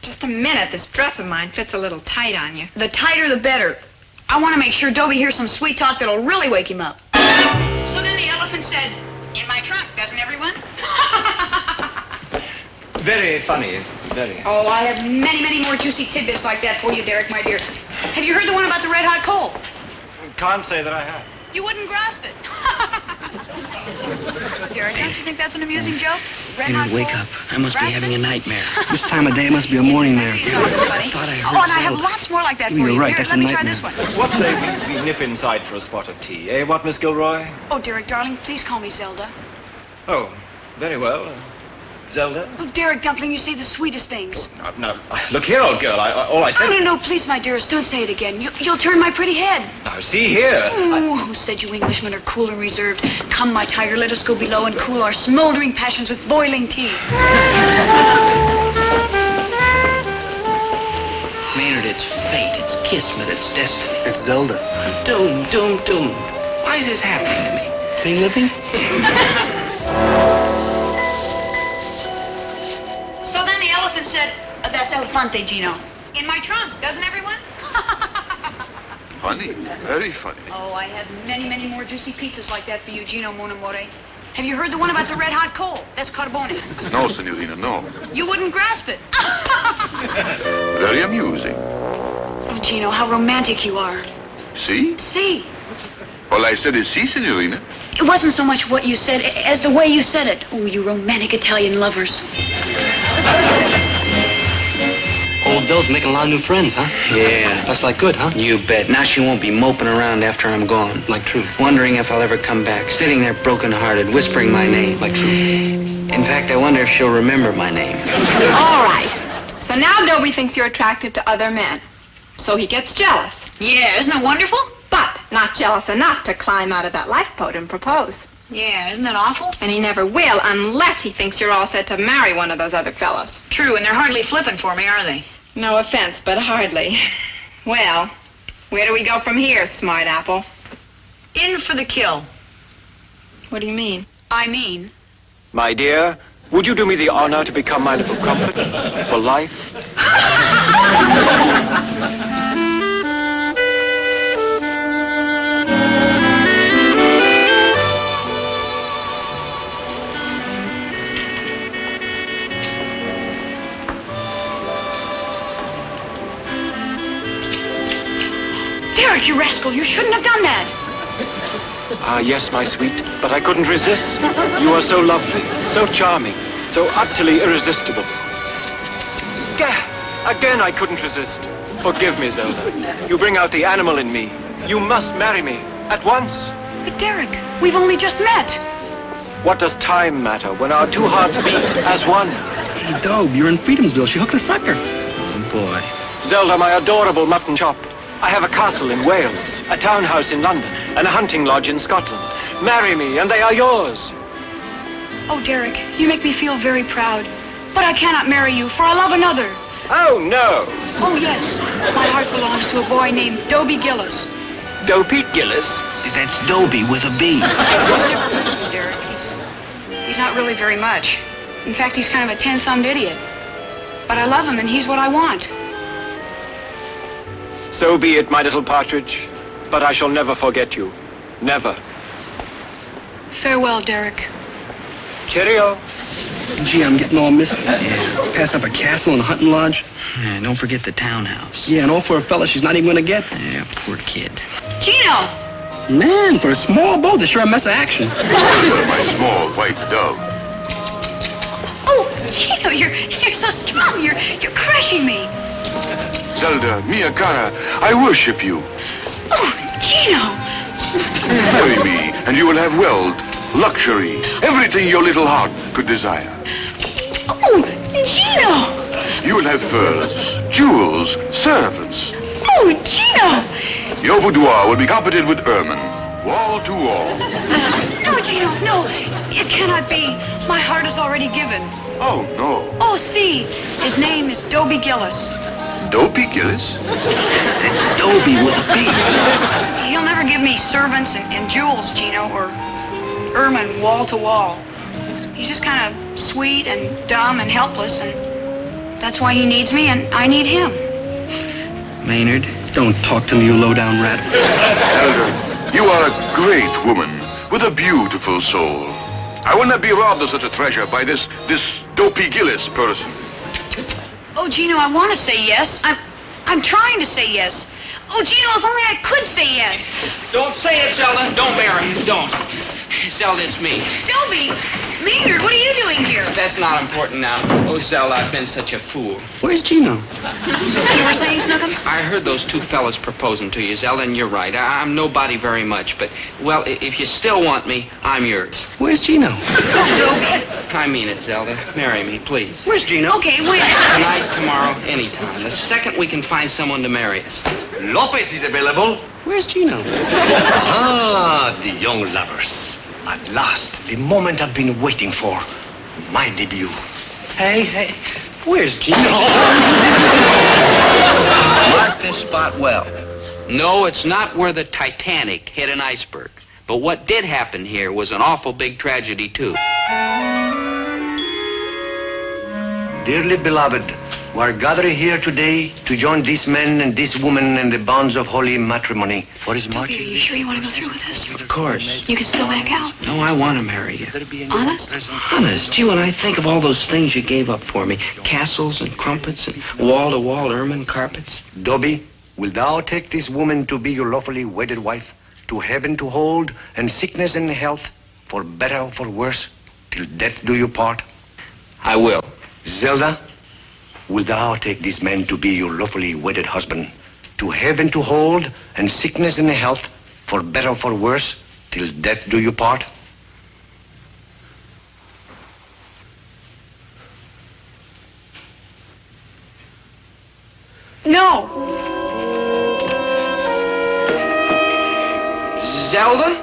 S4: Just a minute. This dress of mine fits a little tight on you.
S12: The tighter, the better. I want to make sure Dobie hears some sweet talk that'll really wake him up. So then the elephant said, in my trunk, doesn't everyone?
S6: Very funny. Very.
S12: Oh, I have many, many more juicy tidbits like that for you, Derek, my dear. Have you heard the one about the red-hot coal?
S6: Can't say that I have.
S12: You wouldn't grasp it. Derek, don't you think that's an amusing joke?
S2: Henry, wake up. I must be having a nightmare.
S3: This time of day must be a morning there.
S12: I
S2: thought I heard
S12: and I have lots more like that for
S3: You're
S12: you.
S3: right,
S12: Here,
S3: that's
S12: let
S3: a
S12: me try
S3: nightmare.
S12: this one.
S6: What say we nip inside for a spot of tea? Eh, what, Miss Gilroy?
S12: Oh, Derek, darling, please call me Zelda.
S6: Oh, very well. Zelda?
S12: Oh, Derek, Dumpling, you say the sweetest things.
S6: Now, look here, old girl. All I said...
S12: No, please, my dearest, don't say it again. You'll turn my pretty head.
S6: Now, see here.
S12: Ooh, who said you Englishmen are cool and reserved? Come, my tiger, let us go below and cool our smoldering passions with boiling tea.
S1: Maynard, it's fate, it's kismet, it's destiny.
S3: It's Zelda.
S1: Doomed. Why is this happening to me?
S3: Are you living?
S12: So then the elephant said, that's Elefante, Gino. In my trunk, doesn't everyone?
S15: Funny, very funny.
S12: Oh, I have many, many more juicy pizzas like that for you, Gino Mon Amore. Have you heard the one about the red-hot coal? That's carbone.
S15: No, Signorina, no.
S12: You wouldn't grasp it.
S15: Very amusing.
S12: Oh, Gino, how romantic you are.
S15: See?
S12: See?
S15: All I said is see, Signorina.
S12: It wasn't so much what you said as the way you said it. Oh, you romantic Italian lovers.
S3: Old Zelda's making a lot of new friends, huh?
S1: Yeah.
S3: That's like good, huh?
S1: You bet. Now she won't be moping around after I'm gone.
S3: Like true.
S1: Wondering if I'll ever come back. Sitting there broken-hearted, whispering my name.
S3: Like true.
S1: In fact, I wonder if she'll remember my name.
S4: All right. So now Dobie thinks you're attractive to other men. So he gets jealous.
S12: Yeah, isn't that wonderful?
S4: But not jealous enough to climb out of that lifeboat and propose.
S12: Yeah, isn't that awful?
S4: And he never will unless he thinks you're all set to marry one of those other fellows.
S12: True, and they're hardly flipping for me, are they?
S4: No offense, but hardly. Well, where do we go from here, smart apple?
S12: In for the kill.
S4: What do you mean?
S12: I mean...
S6: My dear, would you do me the honor to become my little comfort for life?
S12: Derek, you rascal, you shouldn't have done that.
S6: Ah, yes, my sweet, but I couldn't resist. You are so lovely, so charming, so utterly irresistible. Again, I couldn't resist. Forgive me, Zelda. You bring out the animal in me. You must marry me at once.
S12: But Derek, we've only just met.
S6: What does time matter when our two hearts beat as one?
S3: Hey, Dobe, you're in Freedomsville. She hooked a sucker.
S1: Oh, boy.
S6: Zelda, my adorable mutton chop. I have a castle in Wales, a townhouse in London, and a hunting lodge in Scotland. Marry me, and they are yours.
S12: Oh, Derek, you make me feel very proud. But I cannot marry you, for I love another.
S6: Oh, no.
S12: Oh, yes. My heart belongs to a boy named Dobie Gillis.
S6: Dobie Gillis?
S2: That's Dobie with a B.
S12: Derek, he's not really very much. In fact, he's kind of a 10-thumbed idiot. But I love him, and he's what I want.
S6: So be it, my little partridge. But I shall never forget you. Never.
S12: Farewell, Derek.
S6: Cheerio.
S3: Gee, I'm getting all misty. Pass up a castle and a hunting lodge.
S1: Yeah, don't forget the townhouse.
S3: Yeah, and all for a fella she's not even gonna get.
S1: Yeah, poor kid.
S12: Gino!
S3: Man, for a small boat, they're sure a mess of action.
S15: My small white dove.
S12: Oh, Gino, you're so strong. You're crushing me.
S15: Zelda, mia cara, I worship you.
S12: Oh, Gino!
S15: Marry me, and you will have wealth, luxury, everything your little heart could desire.
S12: Oh, Gino!
S15: You will have furs, jewels, servants.
S12: Oh, Gino!
S15: Your boudoir will be carpeted with ermine, wall to wall.
S12: No, Gino, no. It cannot be. My heart is already given.
S15: Oh, no.
S12: Oh, see. His name is Dobie Gillis.
S15: Dobie Gillis?
S2: That's Dobie with a B.
S12: He'll never give me servants and jewels, Gino, or ermine wall to wall. He's just kind of sweet and dumb and helpless, and That's why he needs me, and I need him.
S3: Maynard, don't talk to me, you low-down rat.
S15: Zelda, you are a great woman with a beautiful soul. I will not be robbed of such a treasure by this Dobie Gillis person.
S12: Oh, Gino, I want to say yes. I'm trying to say yes. Oh, Gino, if only I could say yes.
S1: Don't say it, Zelda. Don't, Mary. Don't. Zelda, it's me.
S12: Dobie! Maynard, what are you doing here?
S1: That's not important now. Oh, Zelda, I've been such a fool.
S3: Where's Gino?
S12: You were saying, Snookums?
S1: I heard those two fellas proposing to you, Zelda, and you're right. I'm nobody very much, but, well, if you still want me, I'm yours.
S3: Where's Gino?
S12: Dobie.
S1: I mean it, Zelda. Marry me, please.
S3: Where's Gino?
S12: Okay, when?
S1: Tonight, tomorrow, anytime. The second we can find someone to marry us.
S2: Lopez is available.
S3: Where's Gino?
S14: Ah, the young lovers. At last, the moment I've been waiting for. My debut.
S3: Hey, where's Gino?
S1: Mark this spot well. No, it's not where the Titanic hit an iceberg. But what did happen here was an awful big tragedy, too.
S14: Dearly beloved, we are gathering here today to join this man and this woman in the bonds of holy matrimony. What is
S12: Dobie, are you sure you want to go through with this?
S1: Of course.
S12: You can still back out.
S1: No, I want to marry you.
S12: Honest?
S1: Honest. Gee, when I think of all those things you gave up for me, castles and crumpets and wall-to-wall ermine carpets.
S14: Dobie, will thou take this woman to be your lawfully wedded wife, to heaven to hold, and sickness and health, for better or for worse, till death do you part?
S1: I will.
S14: Zelda, will thou take this man to be your lawfully wedded husband, to heaven to hold, and sickness and health, for better or for worse, till death do you part?
S12: No.
S1: Zelda?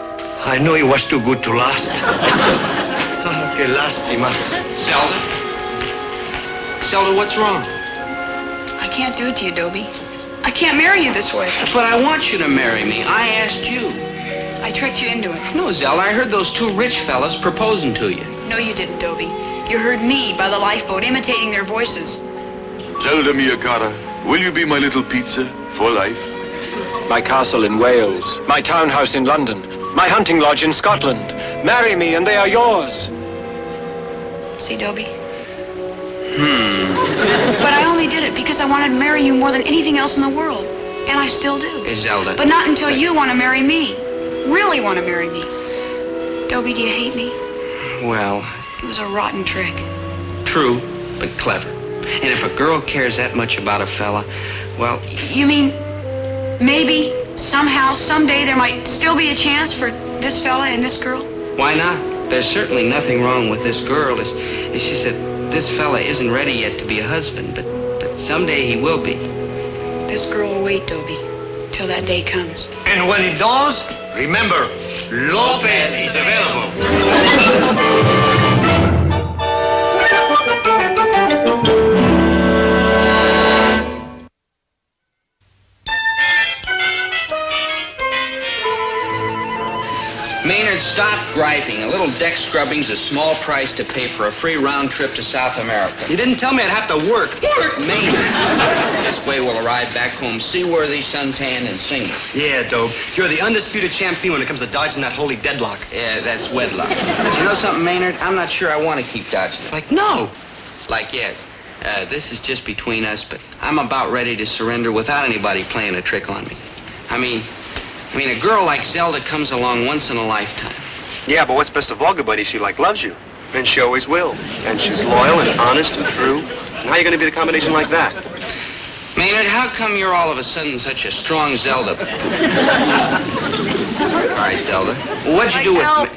S14: I knew it was too good to last. Ah, qué lástima.
S1: Zelda? Zelda, what's wrong?
S12: I can't do it to you, Dobie. I can't marry you this way.
S1: But I want you to marry me. I asked you.
S12: I tricked you into it.
S1: No, Zelda, I heard those two rich fellas proposing to you.
S12: No, you didn't, Dobie. You heard me by the lifeboat imitating their voices.
S15: Zelda, mia cara, will you be my little pizza for life?
S6: My castle in Wales, my townhouse in London, my hunting lodge in Scotland. Marry me and they are yours.
S12: See, Dobie? But I only did it because I wanted to marry you more than anything else in the world. And I still do.
S1: Zelda.
S12: But not until you want to marry me. Really want to marry me. Dobie, do you hate me?
S1: Well...
S12: It was a rotten trick.
S1: True, but clever. And if a girl cares that much about a fella, well...
S12: You mean maybe, somehow, someday there might still be a chance for this fella and this girl?
S1: Why not? There's certainly nothing wrong with this girl. It's just that this fella isn't ready yet to be a husband, but someday he will be.
S12: This girl will wait, Dobie, till that day comes.
S2: And when it does, remember, Lopez is available.
S1: Maynard, stop griping. A little deck scrubbing's a small price to pay for a free round trip to South America.
S3: You didn't tell me I'd have to work.
S1: Work, Maynard. This way we'll arrive back home seaworthy, suntanned, and single.
S3: Yeah, Dobe. You're the undisputed champion when it comes to dodging that holy deadlock.
S1: Yeah, that's wedlock. But you know something, Maynard? I'm not sure I want to keep dodging it.
S3: Like, no.
S1: Like, yes. This is just between us, but I'm about ready to surrender without anybody playing a trick on me. I mean, a girl like Zelda comes along once in a lifetime.
S3: Yeah, but what's best of all, good buddy, she loves you. And she always will. And she's loyal and honest and true. And how are you going to beat a combination like that?
S1: Maynard, how come you're all of a sudden such a strong Zelda? All right, Zelda. What'd you do with me?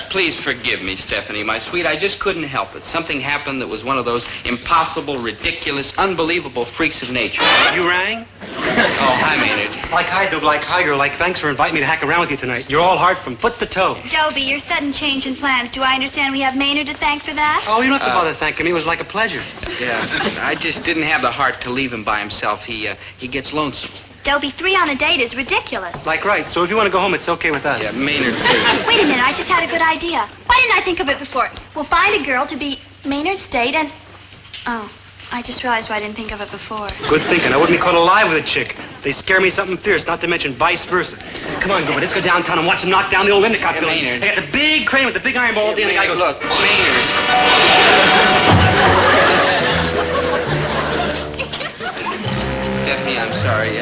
S1: Please forgive me, Stephanie, my sweet. I just couldn't help it. Something happened that was one of those impossible, ridiculous, unbelievable freaks of nature.
S16: You rang?
S1: Oh, hi, Maynard.
S16: Like I do, like Higer, like thanks for inviting me to hack around with you tonight. You're all heart from foot to toe.
S5: Dobie, your sudden change in plans. Do I understand we have Maynard to thank for that?
S16: Oh, you don't have to bother thanking me. It was like a pleasure.
S1: Yeah, I just didn't have the heart to leave him by himself. He gets lonesome.
S5: Dobie, 3 on a date is ridiculous.
S16: Like right. So if you want to go home, it's okay with us.
S1: Yeah, Maynard, please.
S5: Wait a minute, I just had a good idea. Why didn't I think of it before? We'll find a girl to be Maynard's date and... Oh, I just realized why I didn't think of it before.
S16: Good thinking. I wouldn't be caught alive with a chick. They scare me something fierce, not to mention vice versa. Come on, Gilbert, let's go downtown and watch them knock down the old Endicott building.
S1: Maynard.
S16: They got the big crane with the big iron ball at the end. The guy goes,
S1: Look, Maynard. Stephanie, I'm sorry.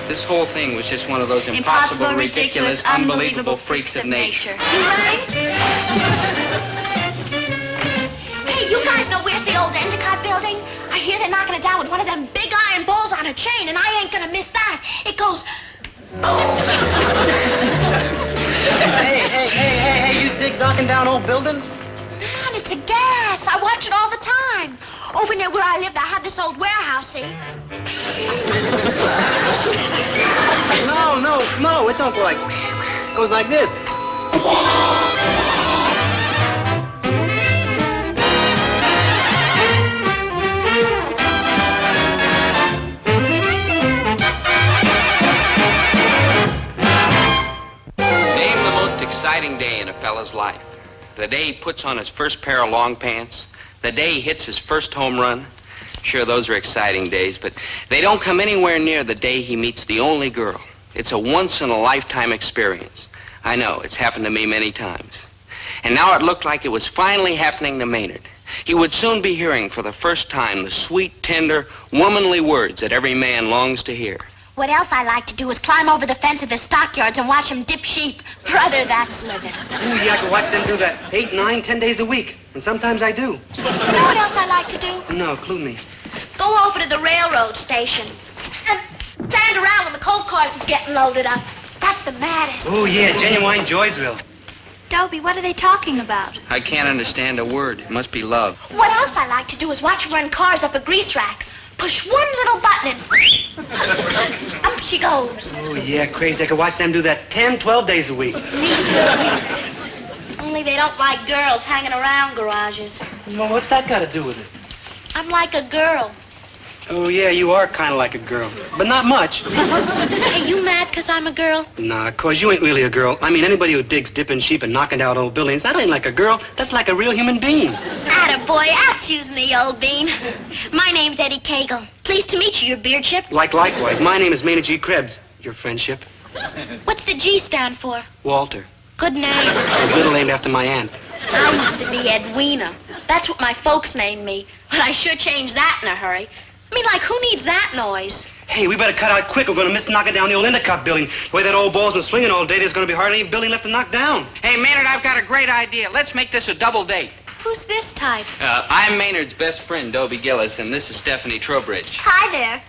S1: This whole thing was just one of those impossible, ridiculous, unbelievable freaks of nature.
S5: You rang?
S17: Hey, you guys know where's the old Endicott building? I hear they're knocking it down with one of them big iron balls on a chain, and I ain't gonna miss that. It goes...
S16: Hey, you dig knocking down old buildings?
S17: Man, it's a gas. I watch it all the time. Over near where I lived, I had this old warehouse, see?
S16: No, it don't go like... It goes like this.
S1: Name the most exciting day in a fella's life. The day he puts on his first pair of long pants. The day he hits his first home run. Sure, those are exciting days, but they don't come anywhere near the day he meets the only girl. It's a once-in-a-lifetime experience. I know, it's happened to me many times. And now it looked like it was finally happening to Maynard. He would soon be hearing for the first time the sweet, tender, womanly words that every man longs to hear.
S17: What else I like to do is climb over the fence of the stockyards and watch them dip sheep. Brother, that's living.
S16: Ooh, yeah, I can watch them do that 8, 9, 10 days a week. And sometimes I do.
S17: You know what else I like to do?
S16: No, clue me.
S17: Go over to the railroad station and stand around when the coal cars is getting loaded up. That's the maddest.
S16: Oh, yeah, genuine Joysville.
S5: Dobie, what are they talking about?
S1: I can't understand a word. It must be love.
S17: What else I like to do is watch them run cars up a grease rack. Push one little button and up she goes.
S16: Oh, yeah, crazy. I could watch them do that 10, 12 days a week.
S17: Me too. Only they don't like girls hanging around garages.
S16: Well, what's that got to do with it?
S17: I'm like a girl.
S16: Oh, yeah, you are kind of like a girl. But not much.
S17: Hey, you mad because I'm a girl?
S16: Nah, 'cause you ain't really a girl. I mean, anybody who digs dipping sheep and knocking down old buildings, that ain't like a girl. That's like a real human being.
S17: Attaboy, excuse me, old bean. My name's Eddie Cagle. Pleased to meet you, your beard chip.
S16: Likewise. My name is Maynard G. Krebs. Your friendship.
S17: What's the G stand for?
S16: Walter.
S17: Good name.
S16: I was little named after my aunt.
S17: I used to be Edwina. That's what my folks named me. But I sure changed that in a hurry. I mean, like, who needs that noise?
S16: Hey, we better cut out quick. We're going to miss knocking down the old Endicott building. The way that old ball's been swinging all day, there's going to be hardly any building left to knock down.
S1: Hey, Maynard, I've got a great idea. Let's make this a double date.
S17: Who's this type?
S1: I'm Maynard's best friend, Dobie Gillis, and this is Stephanie Trowbridge.
S5: Hi there.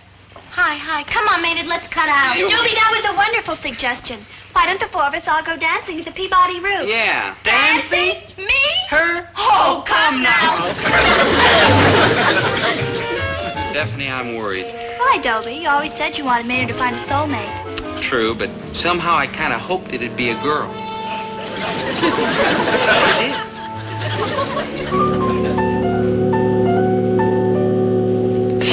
S17: Hi. Come on, Maynard, let's cut out.
S5: Dobie, that was a wonderful suggestion. Why don't the 4 of us all go dancing at the Peabody Roof?
S1: Yeah.
S17: Dancing? Me?
S16: Her?
S17: Oh, come now.
S1: Stephanie, I'm worried.
S5: Why, Dobie? You always said you wanted Maynard to find a soulmate.
S1: True, but somehow I kind of hoped it'd be a girl.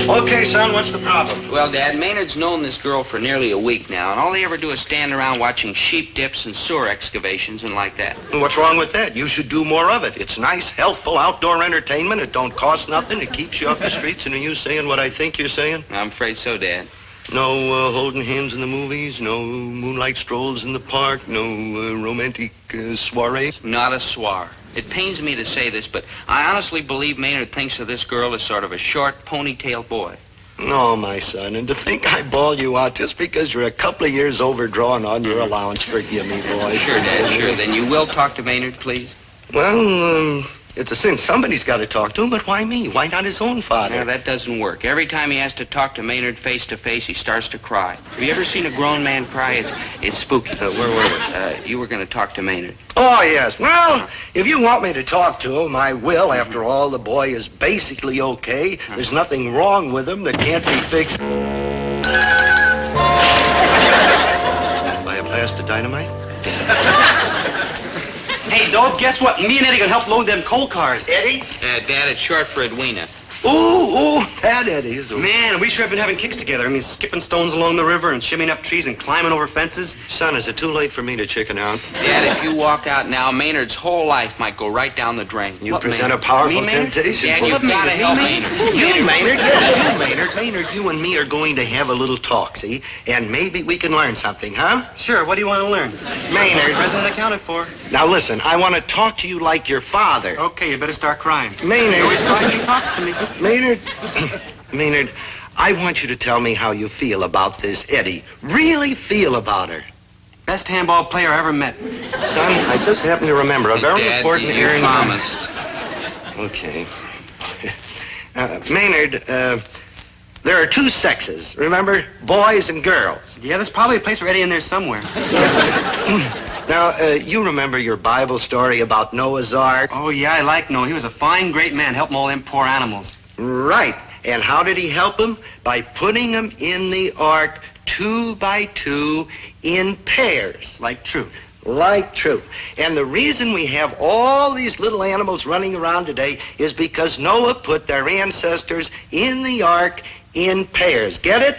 S6: Okay, son, what's the problem?
S1: Well, Dad, Maynard's known this girl for nearly a week now, and all they ever do is stand around watching sheep dips and sewer excavations and like that.
S2: What's wrong with that? You should do more of it. It's nice, healthful outdoor entertainment. It don't cost nothing. It keeps you off the streets. And are you saying what I think you're saying?
S1: I'm afraid so, Dad.
S2: No holding hands in the movies, no moonlight strolls in the park, no romantic soirees?
S1: Not a soir. It pains me to say this, but I honestly believe Maynard thinks of this girl as sort of a short, ponytail boy.
S2: No, my son, and to think I ball you out just because you're a couple of years overdrawn on your allowance, forgive me, boy.
S1: Sure, Dad, sure. Then you will talk to Maynard, please?
S2: Well, It's a sin. Somebody's got to talk to him, but why me? Why not his own father?
S1: No, that doesn't work. Every time he has to talk to Maynard face to face, he starts to cry. Have you ever seen a grown man cry? It's spooky.
S2: Where were we?
S1: You were going to talk to Maynard.
S2: Oh, yes. Well, if you want me to talk to him, I will. After all, the boy is basically okay. There's nothing wrong with him that can't be fixed. By a blast of dynamite?
S16: Hey, Dope, guess what? Me and Eddie gonna help load them coal cars.
S2: Eddie?
S1: Dad, it's short for Edwina.
S2: Ooh, that Eddie is a...
S16: Man, we sure have been having kicks together. I mean, skipping stones along the river and shimmying up trees and climbing over fences.
S2: Son, is it too late for me to chicken out?
S1: Dad, if you walk out now, Maynard's whole life might go right down the drain.
S2: You present a powerful temptation.
S1: Dad, you've got to help Maynard.
S2: You, Maynard? Yes, you, Maynard. Maynard, you and me are going to have a little talk, see? And maybe we can learn something, huh?
S16: Sure, what do you want to learn?
S2: Maynard.
S16: President accounted for.
S2: Now listen, I want to talk to you like your father.
S16: Okay, you better start crying.
S2: Maynard.
S16: He always cries when he talks to me.
S2: Maynard, Maynard, I want you to tell me how you feel about this Eddie. Really feel about her.
S16: Best handball player I ever met.
S2: Son, I just happen to remember a very
S1: Dad,
S2: important
S1: you
S2: hearing.
S1: promised.
S2: Okay. Maynard, there are two sexes, remember? Boys and girls.
S16: Yeah, there's probably a place for Eddie in there somewhere.
S2: Now, you remember your Bible story about Noah's Ark?
S16: Oh, yeah, I like Noah. He was a fine, great man, helping all them poor animals.
S2: Right. And how did he help them? By putting them in the ark 2 by 2 in pairs.
S16: Like true.
S2: Like true. And the reason we have all these little animals running around today is because Noah put their ancestors in the ark in pairs. Get it?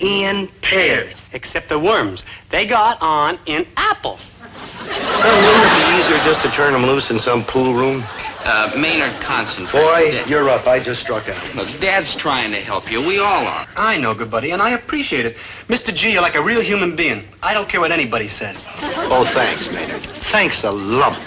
S2: In pairs.
S16: Except the worms. They got on in apples.
S2: So wouldn't it be easier just to turn them loose in some pool room?
S1: Maynard, concentrate.
S2: Boy, you're up. I just struck out.
S1: Look, Dad's trying to help you. We all are.
S16: I know, good buddy, and I appreciate it. Mr. G, you're like a real human being. I don't care what anybody says.
S2: Oh, thanks, Maynard. Thanks a lump.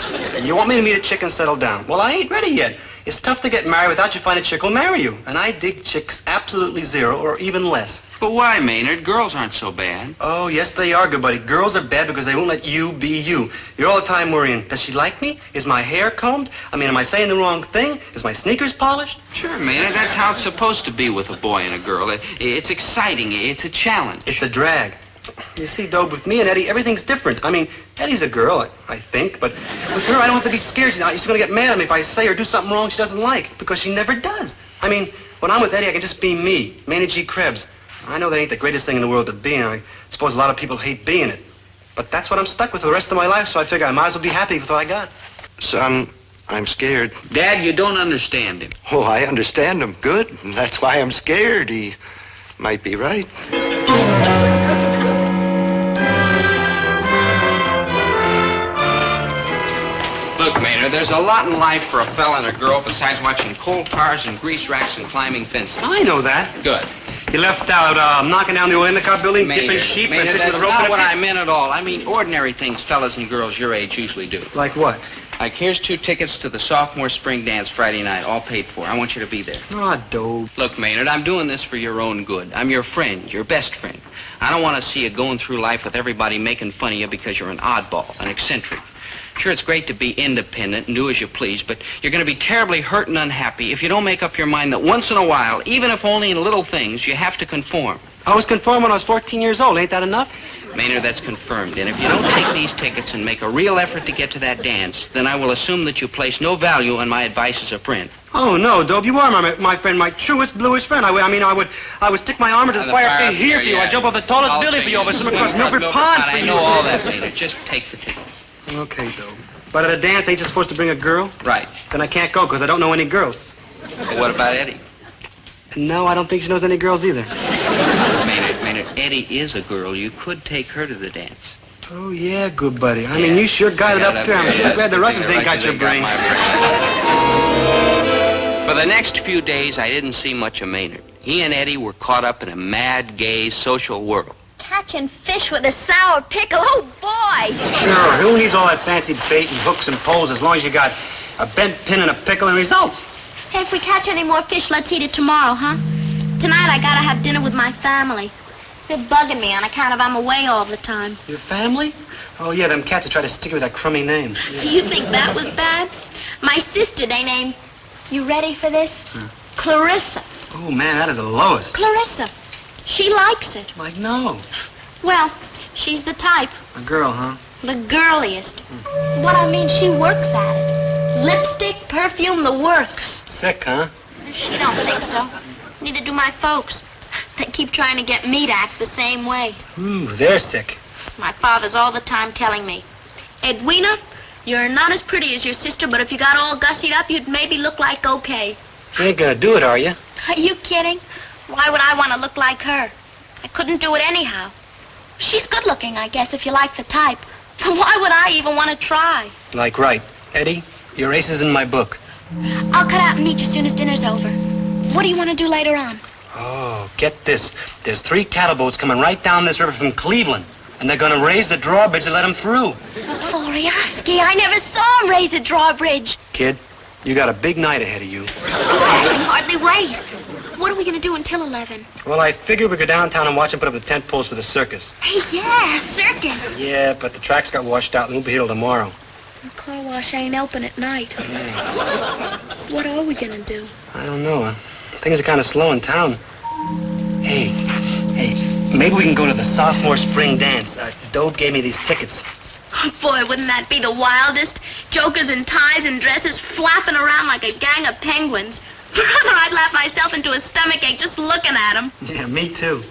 S16: You want me to meet a chick and settle down? Well, I ain't ready yet. It's tough to get married without you find a chick who'll marry you. And I dig chicks absolutely zero or even less.
S1: But why, Maynard? Girls aren't so bad.
S16: Oh, yes, they are, good buddy. Girls are bad because they won't let you be you. You're all the time worrying. Does she like me? Is my hair combed? I mean, am I saying the wrong thing? Is my sneakers polished?
S1: Sure, Maynard. That's how it's supposed to be with a boy and a girl. It's exciting. It's a challenge.
S16: It's a drag. You see, Dobe, with me and Eddie, everything's different. I mean, Eddie's a girl, I think, but with her, I don't have to be scared. She's going to get mad at me if I say or do something wrong she doesn't like, because she never does. I mean, when I'm with Eddie, I can just be me, Maynard G. Krebs. I know that ain't the greatest thing in the world to be, and I suppose a lot of people hate being it. But that's what I'm stuck with the rest of my life, so I figure I might as well be happy with what I got.
S2: Son, I'm scared.
S1: Dad, you don't understand him.
S2: Oh, I understand him. Good. And that's why I'm scared. He might be right.
S1: Look, Maynard, there's a lot in life for a fella and a girl besides watching coal cars and grease racks and climbing fences.
S16: I know that.
S1: Good.
S16: You left out knocking down the old Endicott building, dipping sheep, and fishing
S1: that's
S16: with a rope
S1: not
S16: in a
S1: what
S16: pit?
S1: I meant at all. I mean ordinary things fellas and girls your age usually do.
S16: Like what?
S1: Like, here's 2 tickets to the sophomore spring dance Friday night, all paid for. I want you to be there.
S16: Ah, Dobe.
S1: Look, Maynard, I'm doing this for your own good. I'm your friend, your best friend. I don't want to see you going through life with everybody making fun of you because you're an oddball, an eccentric. Sure, it's great to be independent and do as you please, but you're going to be terribly hurt and unhappy if you don't make up your mind that once in a while, even if only in little things, you have to conform.
S16: I was conformed when I was 14 years old. Ain't that enough?
S1: Maynard, that's confirmed. And if you don't take these tickets and make a real effort to get to that dance, then I will assume that you place no value on my advice as a friend.
S16: Oh, no, Dobe, you are my friend, my truest, bluest friend. I would stick my arm into the fire pit here for you. I'd jump off the tallest building for you, over swim across Milford Pond for you.
S1: I know all that, Maynard. Just take the tickets.
S16: Okay, Dobe. But at a dance, ain't you supposed to bring a girl?
S1: Right.
S16: Then I can't go, because I don't know any girls.
S1: But what about Eddie?
S16: No, I don't think she knows any girls either.
S1: Maynard, Eddie is a girl. You could take her to the dance.
S16: Oh, yeah, good buddy. I mean, you sure got it up there. I'm so glad the Russians ain't got your brain.
S1: For the next few days, I didn't see much of Maynard. He and Eddie were caught up in a mad, gay, social world.
S17: Catching fish with a sour pickle, oh boy!
S16: Sure, who needs all that fancy bait and hooks and poles as long as you got a bent pin and a pickle and results?
S17: Hey, if we catch any more fish, let's eat it tomorrow, huh? Tonight I gotta have dinner with my family. They're bugging me on account of I'm away all the time.
S16: Your family? Oh, yeah, them cats that try to stick you with that crummy name.
S17: You think that was bad? My sister, they named... You ready for this? Clarissa.
S16: Oh, man, that is the lowest.
S17: Clarissa. She likes it.
S16: Like, no.
S17: Well, she's the type.
S16: A girl, huh?
S17: The girliest. What I mean, she works at it. Lipstick, perfume, the works.
S16: Sick, huh?
S17: She don't think so. Neither do my folks. They keep trying to get me to act the same way.
S16: Ooh, they're sick.
S17: My father's all the time telling me, Edwina, you're not as pretty as your sister, but if you got all gussied up, you'd maybe look like okay.
S16: You ain't gonna do it, are you?
S17: Are you kidding? Why would I want to look like her? I couldn't do it anyhow. She's good looking, I guess, if you like the type. But why would I even want to try?
S16: Like, right. Eddie, your ace is in my book.
S17: I'll cut out and meet you as soon as dinner's over. What do you want to do later on?
S16: Oh, get this. There's 3 cattle boats coming right down this river from Cleveland. And they're gonna raise the drawbridge to let them through.
S17: Florioski, I never saw him raise a drawbridge.
S16: Kid, you got a big night ahead of you.
S17: I can hardly wait. What are we gonna do until 11?
S16: Well, I figured we'd go downtown and watch them put up the tent poles for the circus.
S17: Hey, yeah, circus.
S16: Yeah, but the tracks got washed out and won't be here till tomorrow.
S17: The car wash ain't open at night.
S16: Yeah.
S17: What are we gonna do?
S16: I don't know. Things are kind of slow in town. Hey, maybe we can go to the sophomore spring dance. Dobe gave me these tickets.
S17: Boy, wouldn't that be the wildest? Jokers in ties and dresses flapping around like a gang of penguins. Brother, I'd laugh myself into a stomachache just looking at them.
S16: Yeah, me too.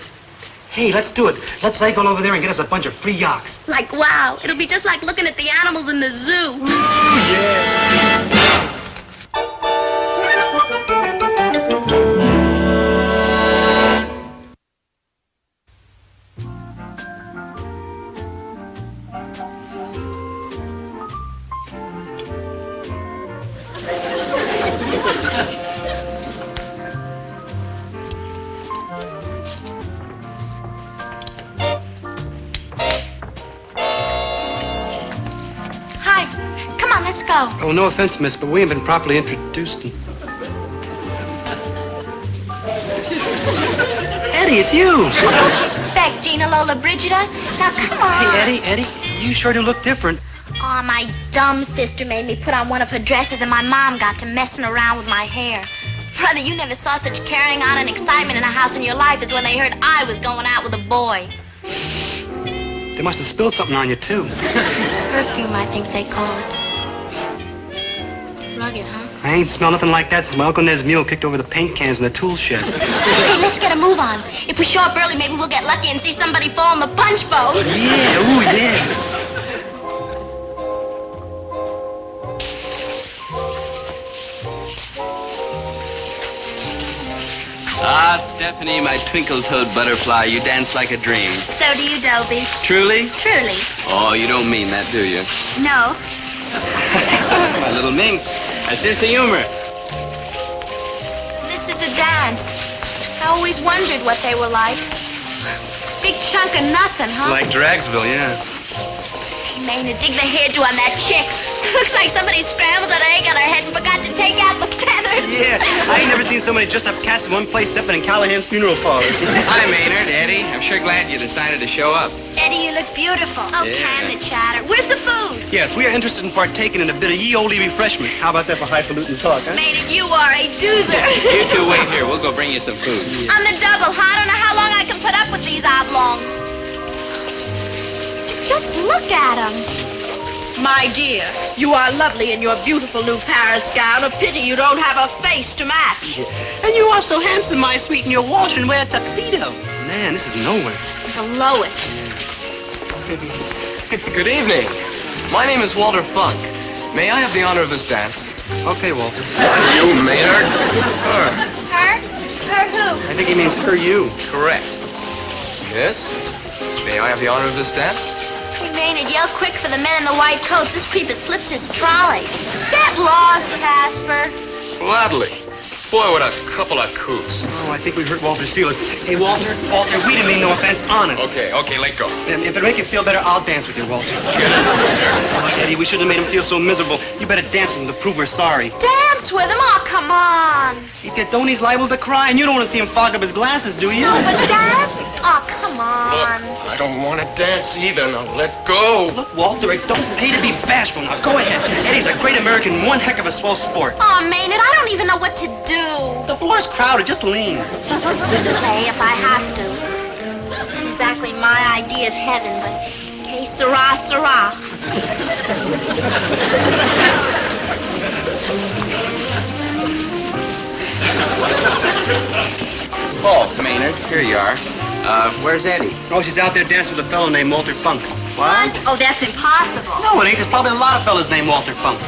S16: Hey, let's do it. Let's cycle over there and get us a bunch of free yaks.
S17: Like, wow, it'll be just like looking at the animals in the zoo.
S16: Yeah.
S17: Let's go.
S16: Oh, no offense, miss, but we haven't been properly introduced. Eddie, it's you.
S17: What did you expect, Gina Lola Brigida? Now, come on.
S16: Hey, Eddie, you sure do look different.
S17: Oh, my dumb sister made me put on one of her dresses, and my mom got to messing around with my hair. Brother, you never saw such carrying on and excitement in a house in your life as when they heard I was going out with a boy.
S16: They must have spilled something on you, too.
S17: Perfume, I think they call it. Rugged, huh?
S16: I ain't smelled nothing like that since my Uncle Ned's mule kicked over the paint cans in the tool shed.
S17: Hey, let's get a move on. If we show up early, maybe we'll get lucky and see somebody fall in the punch bowl.
S16: Yeah, ooh, yeah.
S1: Ah, Stephanie, my twinkle-toed butterfly, you dance like a dream.
S17: So do you, Dobie.
S1: Truly?
S17: Truly.
S1: Oh, you don't mean that, do you?
S17: No.
S1: My little minx. A sense of humor.
S17: So this is a dance. I always wondered what they were like. Big chunk of nothing, huh?
S16: Like Dragsville, yeah.
S17: Hey, Maynard, dig the hairdo on that chick. Looks like somebody scrambled an egg on her head and forgot to take out the feathers.
S16: Yeah, I ain't never seen so many dressed-up cats in one place except in Callahan's funeral parlor.
S1: Hi, Maynard, Eddie. I'm sure glad you decided to show up.
S17: Eddie, you look beautiful. Oh,
S1: Yeah.
S17: can the chatter. Where's the food?
S16: Yes, we are interested in partaking in a bit of ye olde refreshment. How about that for highfalutin talk, huh?
S17: Maynard, you are a doozer.
S1: You two wait here. We'll go bring you some food.
S17: On the double, huh? I don't know how long I can put up with these oblongs. Just look at them.
S4: My dear, you are lovely in your beautiful new Paris gown. A pity you don't have a face to match.
S16: And you are so handsome, my sweet, in your Washington wear tuxedo. Man, this is nowhere.
S17: The lowest.
S18: Good evening. My name is Walter Funk. May I have the honor of this dance?
S16: Okay, Walter.
S18: You, Maynard?
S17: Her? Her who?
S16: I think he means her you.
S18: Correct. Yes? May I have the honor of this dance?
S17: Hey, Maynard, yell quick for the men in the white coats. This creep has slipped his trolley. Get lost, Casper.
S18: Gladly. boy with a couple of kooks.
S16: Oh, I think we hurt Walter's feelings. Hey, Walter, we didn't mean no offense, honest.
S18: Okay, let go.
S16: And if it make you feel better, I'll dance with you, Walter. Oh, Eddie, we shouldn't have made him feel so miserable. You better dance with him to prove we're sorry.
S17: Dance with him? Oh, come on.
S16: Tony's liable to cry, and you don't want to see him fog up his glasses, do you?
S17: No, but dance? Oh, come on.
S18: Look, I don't want to dance either. Now, let go.
S16: Look, Walter, it don't pay to be bashful. Now, go ahead. Eddie's a great American, one heck of a swell sport.
S17: Oh, Maynard, I don't even know what to do.
S16: The floor's crowded. Just lean.
S17: Play if I have to. Not exactly my idea of heaven, but hey, sirrah, sirrah.
S1: Oh, Maynard, here you are. Where's Eddie?
S16: Oh, she's out there dancing with a fellow named Walter Funk.
S17: What? Oh, that's impossible.
S16: No, it ain't. There's probably a lot of fellas named Walter Funk.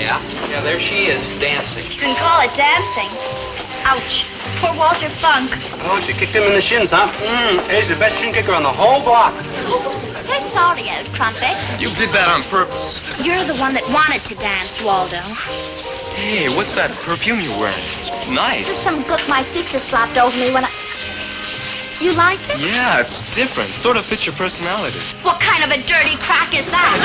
S1: Yeah, there she is, dancing.
S5: You can call it dancing. Ouch. Poor Walter Funk.
S16: Oh, she kicked him in the shins, huh? Eddie's the best shin kicker on the whole block.
S17: Oh, so sorry, old crumpet.
S18: You did that on purpose.
S17: You're the one that wanted to dance, Waldo.
S18: Hey, what's that perfume you're wearing? It's nice.
S17: Just some gook my sister slopped over me when I... You liked it?
S18: Yeah, it's different. Sort of fits your personality.
S17: What kind of a dirty crack is that?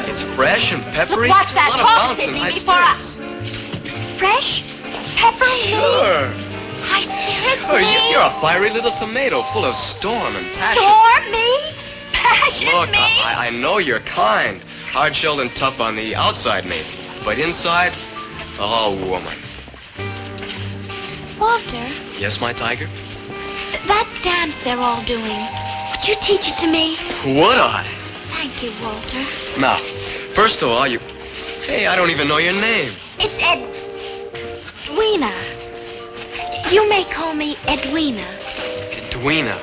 S18: It's fresh and peppery.
S17: Look, watch that
S18: a lot
S17: talk,
S18: of bounce
S17: Sidney,
S18: and high
S17: before I...
S18: spirits.
S17: Fresh? Peppery?
S18: Sure.
S17: High spirits,
S18: Oh,
S17: me?
S18: you're a fiery little tomato full of storm and passion.
S17: Storm, me? Passion,
S18: Look,
S17: me?
S18: I know you're kind. Hard-shelled and tough on the outside, maybe. But inside, all woman.
S17: Walter,
S18: Yes, my tiger?
S17: that dance they're all doing, would you teach it to me?
S18: Would I?
S17: Thank you, Walter.
S18: Now, first of all, you... Hey, I don't even know your name.
S17: It's Edwina. You may call me Edwina.
S18: Edwina.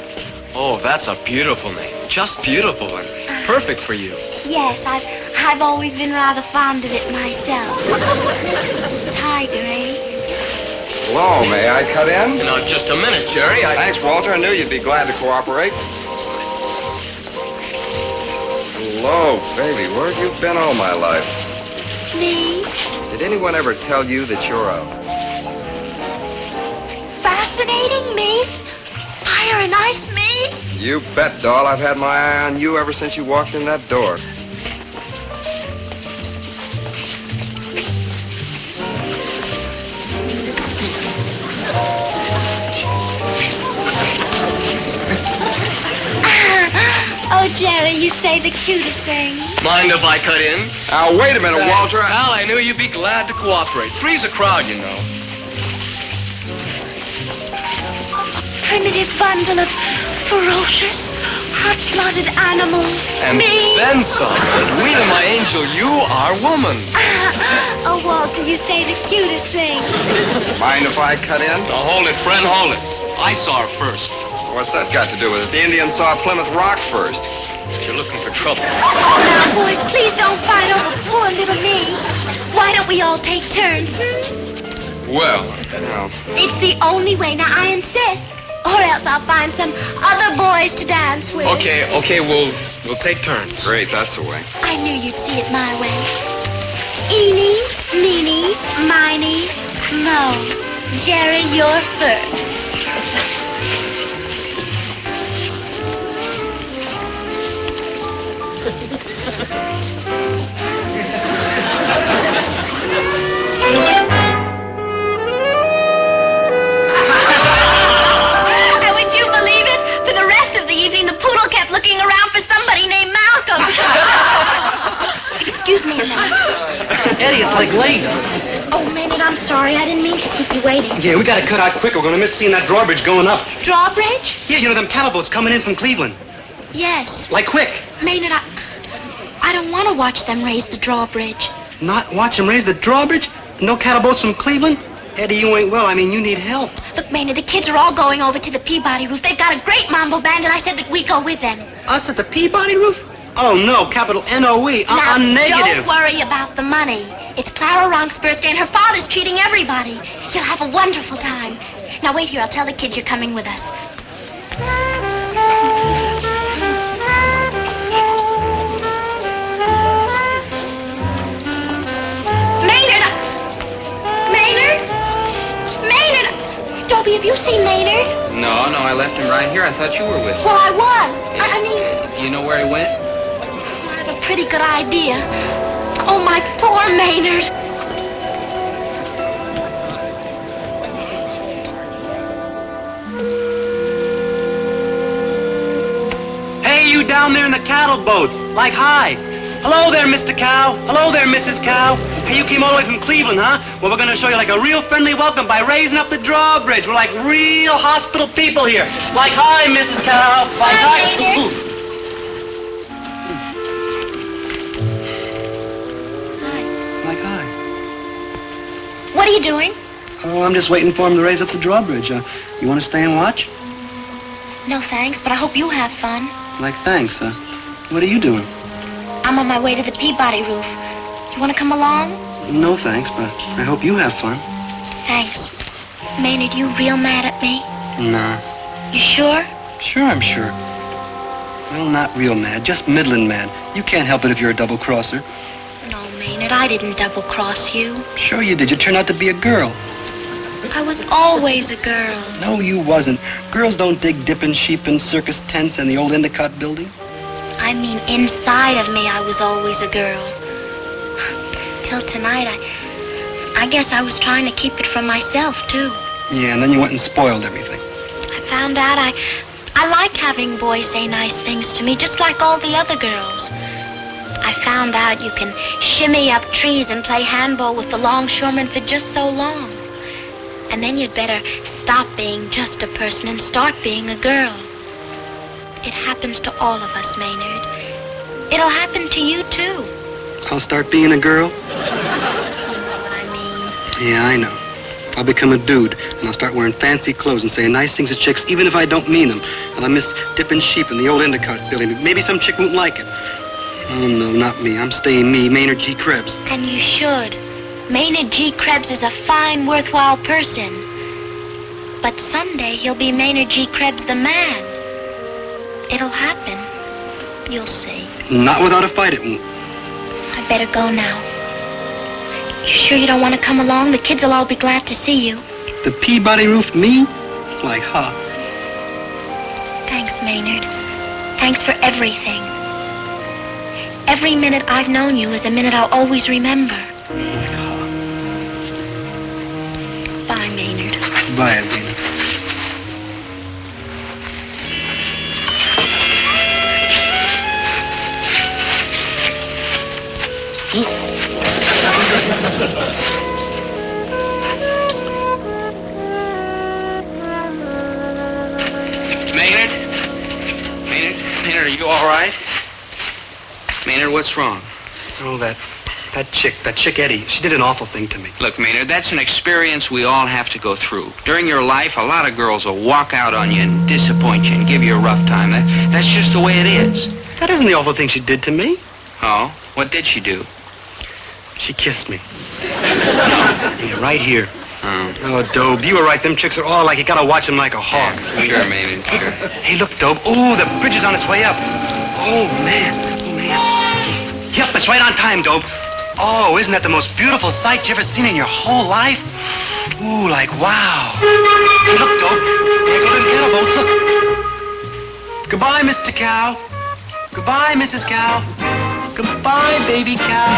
S18: Oh, that's a beautiful name. Just beautiful and perfect for you.
S17: Yes, I've always been rather fond of it myself. Tiger, eh?
S3: Hello, may I cut in?
S18: Now, just a minute, Jerry.
S3: Thanks, Walter. I knew you'd be glad to cooperate. Hello, baby. Where have you been all my life?
S17: Me?
S3: Did anyone ever tell you that you're a...
S17: Fascinating me? Fire and ice me?
S3: You bet, doll. I've had my eye on you ever since you walked in that door.
S17: Oh, Jerry, you say the cutest things.
S18: Mind if I cut in?
S3: Now, wait a minute,
S18: Thanks,
S3: Walter.
S18: pal, I knew you'd be glad to cooperate. Three's a crowd, you know.
S17: Primitive bundle of ferocious, hot-blooded animals.
S18: And
S17: me?
S18: then some. Edwina, my angel, you are woman.
S17: Oh, Walter, you say the cutest things.
S3: Mind if I cut in?
S18: Now, hold it, friend, hold it. I saw her first.
S3: What's that got to do with it? The Indians saw Plymouth Rock first.
S18: You're looking for trouble.
S17: Oh, now, boys, please don't fight over poor little me. Why don't we all take turns,
S18: Well,
S17: It's the only way. Now, I insist. Or else I'll find some other boys to dance with.
S18: okay, we'll take turns.
S3: Great, that's the way.
S17: I knew you'd see it my way. Eeny, meeny, miny, mo. Jerry, you're first. Would you believe it? For the rest of the evening, the poodle kept looking around for somebody named Malcolm. Excuse me a minute.
S16: Eddie, it's like late.
S17: Oh, Maynard, I'm sorry. I didn't mean to keep you waiting.
S16: Yeah, we gotta cut out quick. We're gonna miss seeing that drawbridge going up.
S17: Drawbridge?
S16: Yeah, you know them cattle boats coming in from Cleveland.
S17: Yes.
S16: Like quick.
S17: Maynard, I don't want to watch them raise the drawbridge.
S16: Not watch them raise the drawbridge? No cattle boats from Cleveland? Eddie, you ain't well. I mean, you need help.
S17: Look, Maynard, the kids are all going over to the Peabody roof. They've got a great mambo band, and I said that we go with them.
S16: Us at the Peabody roof? Oh, no, capital N-O-E.
S17: Now,
S16: negative.
S17: don't worry about the money. It's Clara Ronk's birthday, and her father's treating everybody. You'll have a wonderful time. Now, wait here. I'll tell the kids you're coming with us. see Maynard?
S1: No, I left him right here. I thought you were with him.
S17: Well, I was. I mean...
S1: Do you know where he went?
S17: I have a pretty good idea. Oh, my poor Maynard.
S16: Hey, you down there in the cattle boats. Like, hi. Hello there, Mr. Cow. Hello there, Mrs. Cow. Hey, you came all the way from Cleveland, huh? Well, we're going to show you like a real friendly welcome by raising up the drawbridge. We're like real hospital people here. Like, hi, Mrs. Cow. Like, hi. Like, hi.
S17: What are you doing?
S16: Oh, I'm just waiting for him to raise up the drawbridge. You want to stay and watch?
S17: No, thanks, but I hope you have fun.
S16: Like, thanks. What are you doing?
S17: I'm on my way to the Peabody roof. You want to come along?
S16: No, thanks, but I hope you have fun.
S17: Thanks. Maynard, you real mad at me?
S16: Nah.
S17: You sure?
S16: Sure, I'm sure. Well, not real mad, just middling mad. You can't help it if you're a double-crosser.
S17: No, Maynard, I didn't double-cross you.
S16: Sure you did. You turned out to be a girl.
S17: I was always a girl.
S16: No, you wasn't. Girls don't dig dipping sheep in circus tents and the old Endicott building.
S17: I mean, inside of me, I was always a girl. Till tonight, I guess I was trying to keep it from myself, too.
S16: Yeah, and then you went and spoiled everything.
S17: I found out I like having boys say nice things to me, just like all the other girls. I found out you can shimmy up trees and play handball with the longshoremen for just so long. And then you'd better stop being just a person and start being a girl. It happens to all of us, Maynard. It'll happen to you, too.
S16: I'll start being a girl?
S17: You know what I mean.
S16: Yeah, I know. I'll become a dude, and I'll start wearing fancy clothes and saying nice things to chicks, even if I don't mean them. And I'll miss dipping sheep in the old Endicott building. Maybe some chick won't like it. Oh, no, not me. I'm staying me, Maynard G. Krebs.
S17: And you should. Maynard G. Krebs is a fine, worthwhile person. But someday he'll be Maynard G. Krebs the man. It'll happen. You'll see.
S16: Not without a fight, it won't.
S17: I better go now. You sure you don't want to come along? The kids will all be glad to see you.
S16: The Peabody roof, me? Like, huh?
S17: Thanks, Maynard. Thanks for everything. Every minute I've known you is a minute I'll always remember.
S16: Like, huh?
S17: Bye, Maynard.
S16: Bye, Edwina.
S1: Maynard, are you all right? Maynard, what's wrong?
S16: Oh, that chick Eddie, she did an awful thing to me.
S1: Look, Maynard, that's an experience we all have to go through. During your life, a lot of girls will walk out on you and disappoint you and give you a rough time. That's just the way it is.
S16: That isn't the awful thing she did to me.
S1: Oh? What did she do?
S16: She kissed me. Yeah, right here. Oh, Dobe, you were right. Them chicks are all like, you gotta watch them like a hawk.
S1: Sure, Maynard, sure.
S16: Hey, look, Dobe. Oh, the bridge is on its way up. Oh, man. Yep, it's right on time, Dobe. Oh, isn't that the most beautiful sight you ever seen in your whole life? Ooh, like, wow. Hey, look, Dobe. There go them cattle boats, look. Goodbye, Mr. Cow. Goodbye, Mrs. Cow. Goodbye, baby cow.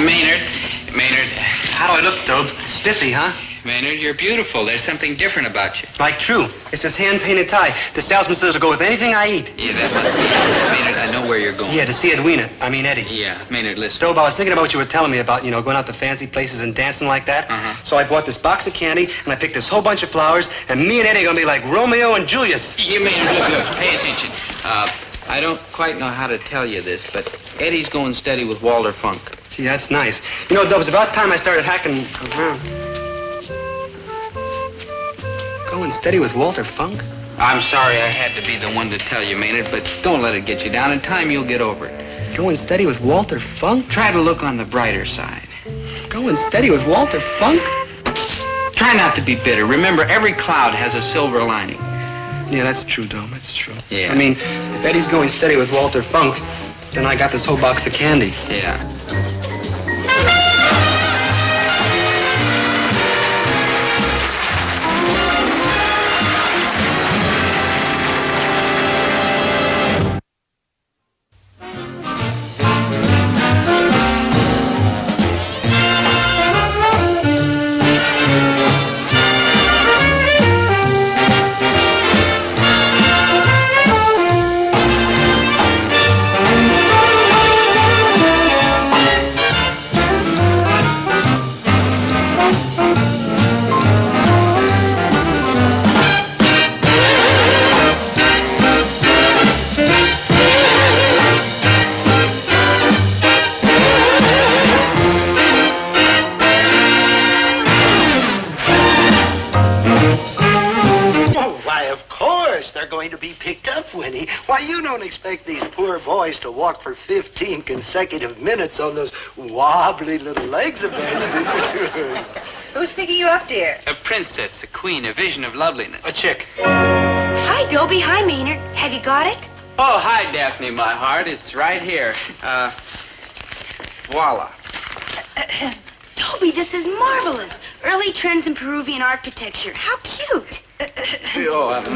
S1: Maynard.
S16: How do I look, Dobe? Spiffy, huh?
S1: Maynard, you're beautiful. There's something different about you.
S16: Like true. It's this hand-painted tie. The salesman says it'll go with anything I eat.
S1: Yeah, that must be it. Maynard, I know where you're going.
S16: Yeah, to see Edwina. I mean, Eddie.
S1: Yeah, Maynard, listen.
S16: Dobe, I was thinking about what you were telling me about, going out to fancy places and dancing like that. So I bought this box of candy, and I picked this whole bunch of flowers, and me and Eddie are going to be like Romeo and Julius.
S1: Yeah, Maynard, look, pay attention. I don't quite know how to tell you this, but Eddie's going steady with Walter Funk.
S16: See, that's nice. Dobe, it's about time I started hacking around. Going steady with Walter Funk?
S1: I'm sorry I had to be the one to tell you, Maynard, but don't let it get you down. In time, you'll get over it.
S16: Going steady with Walter Funk?
S1: Try to look on the brighter side.
S16: Going steady with Walter Funk?
S1: Try not to be bitter. Remember, every cloud has a silver lining.
S16: Yeah, that's true, Dome. That's true.
S1: Yeah.
S16: I mean, if Eddie's going steady with Walter Funk, then I got this whole box of candy.
S1: Yeah.
S2: you don't expect these poor boys to walk for 15 consecutive minutes on those wobbly little legs of theirs, do you?
S5: Who's picking you up, dear?
S1: A princess, a queen, a vision of loveliness.
S16: A chick.
S19: Hi, Dobie. Hi, Maynard. Have you got it?
S1: Oh, hi, Daphne, my heart. It's right here. Voila.
S19: Dobie, this is marvelous. Early trends in Peruvian architecture. How cute.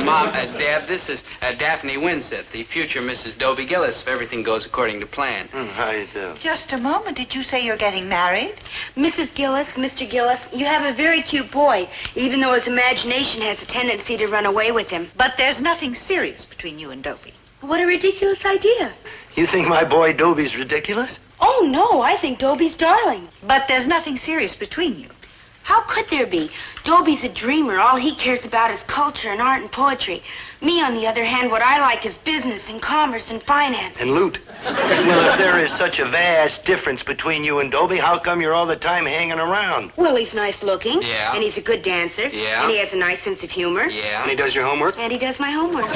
S1: Mom, Dad, this is Daphne Winsett, the future Mrs. Dobie Gillis, if everything goes according to plan.
S2: How you do?
S5: Just a moment. Did you say you're getting married?
S19: Mrs. Gillis, Mr. Gillis, you have a very cute boy, even though his imagination has a tendency to run away with him.
S5: But there's nothing serious between you and Dobie.
S19: What a ridiculous idea.
S2: You think my boy Dobie's ridiculous?
S19: Oh, no, I think Dobie's darling.
S5: But there's nothing serious between you.
S19: How could there be? Dobie's a dreamer. All he cares about is culture and art and poetry. Me, on the other hand, what I like is business and commerce and finance.
S2: And loot. Well, if there is such a vast difference between you and Dobie, how come you're all the time hanging around?
S19: Well, he's nice looking.
S1: Yeah.
S19: And he's a good dancer.
S1: Yeah.
S19: And he has a nice sense of humor.
S1: Yeah.
S2: And he does your homework?
S19: And he does my homework.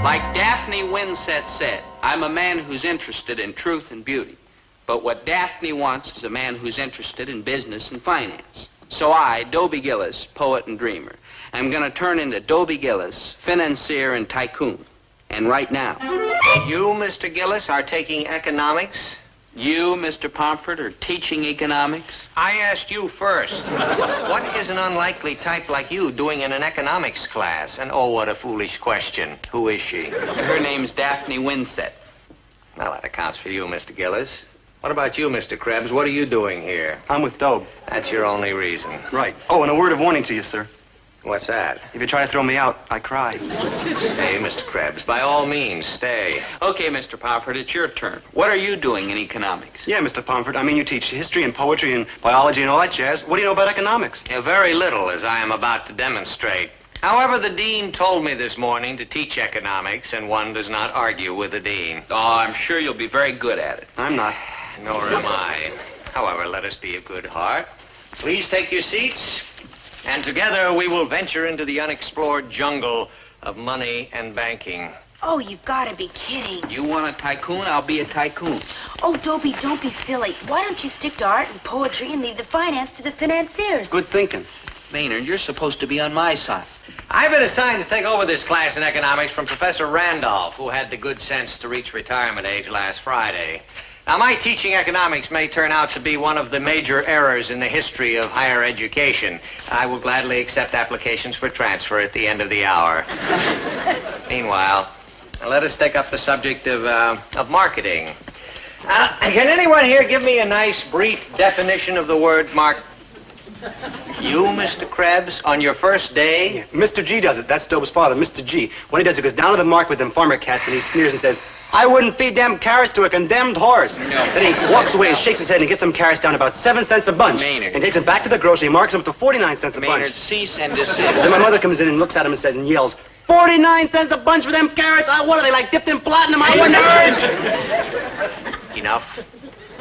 S1: Like Daphne Winsett said, I'm a man who's interested in truth and beauty. But what Daphne wants is a man who's interested in business and finance. So I, Dobie Gillis, poet and dreamer, am going to turn into Dobie Gillis, financier and tycoon. And right now.
S14: You, Mr. Gillis, are taking economics?
S1: You, Mr. Pomfret, are teaching economics?
S14: I asked you first. What is an unlikely type like you doing in an economics class? And oh, what a foolish question. Who is she?
S1: Her name's Daphne Winsett.
S14: Well, that accounts for you, Mr. Gillis. What about you, Mr. Krebs? What are you doing here?
S16: I'm with Dobe.
S14: That's your only reason.
S16: Right. Oh, and a word of warning to you, sir.
S14: What's that?
S16: If you try to throw me out, I cry.
S14: Stay, Mr. Krebs. By all means, stay.
S1: Okay, Mr. Pomfret, it's your turn. What are you doing in economics?
S16: Yeah, Mr. Pomfret. I mean, you teach history and poetry and biology and all that jazz. What do you know about economics?
S14: Very little, as I am about to demonstrate. However, the dean told me this morning to teach economics, and one does not argue with the dean.
S1: Oh, I'm sure you'll be very good at it.
S16: I'm not.
S14: Nor am I. However, let us be of good heart. Please take your seats, and together we will venture into the unexplored jungle of money and banking.
S19: Oh, you've got to be kidding.
S1: You want a tycoon? I'll be a tycoon.
S19: Oh, Dobie, don't be silly. Why don't you stick to art and poetry and leave the finance to the financiers?
S16: Good thinking.
S1: Maynard, you're supposed to be on my side.
S14: I've been assigned to take over this class in economics from Professor Randolph, who had the good sense to reach retirement age last Friday. Now, my teaching economics may turn out to be one of the major errors in the history of higher education. I will gladly accept applications for transfer at the end of the hour. Meanwhile, let us take up the subject of marketing. Can anyone here give me a nice, brief definition of the word You, Mr. Krebs, on your first day?
S16: Yeah, Mr. G does it. That's Dobe's father, Mr. G. What he does, he goes down to the market with them farmer cats and he sneers and says, I wouldn't feed them carrots to a condemned horse. No. Then he walks away and shakes his head and gets some carrots down about 7 cents a bunch.
S1: Maynard.
S16: And takes them back to the grocery and marks them up to 49 cents a bunch.
S1: Maynard, cease and desist.
S16: Then my mother comes in and looks at him and says and yells, 49 cents a bunch for them carrots? What are they, like dipped in platinum? I wouldn't.
S14: Enough.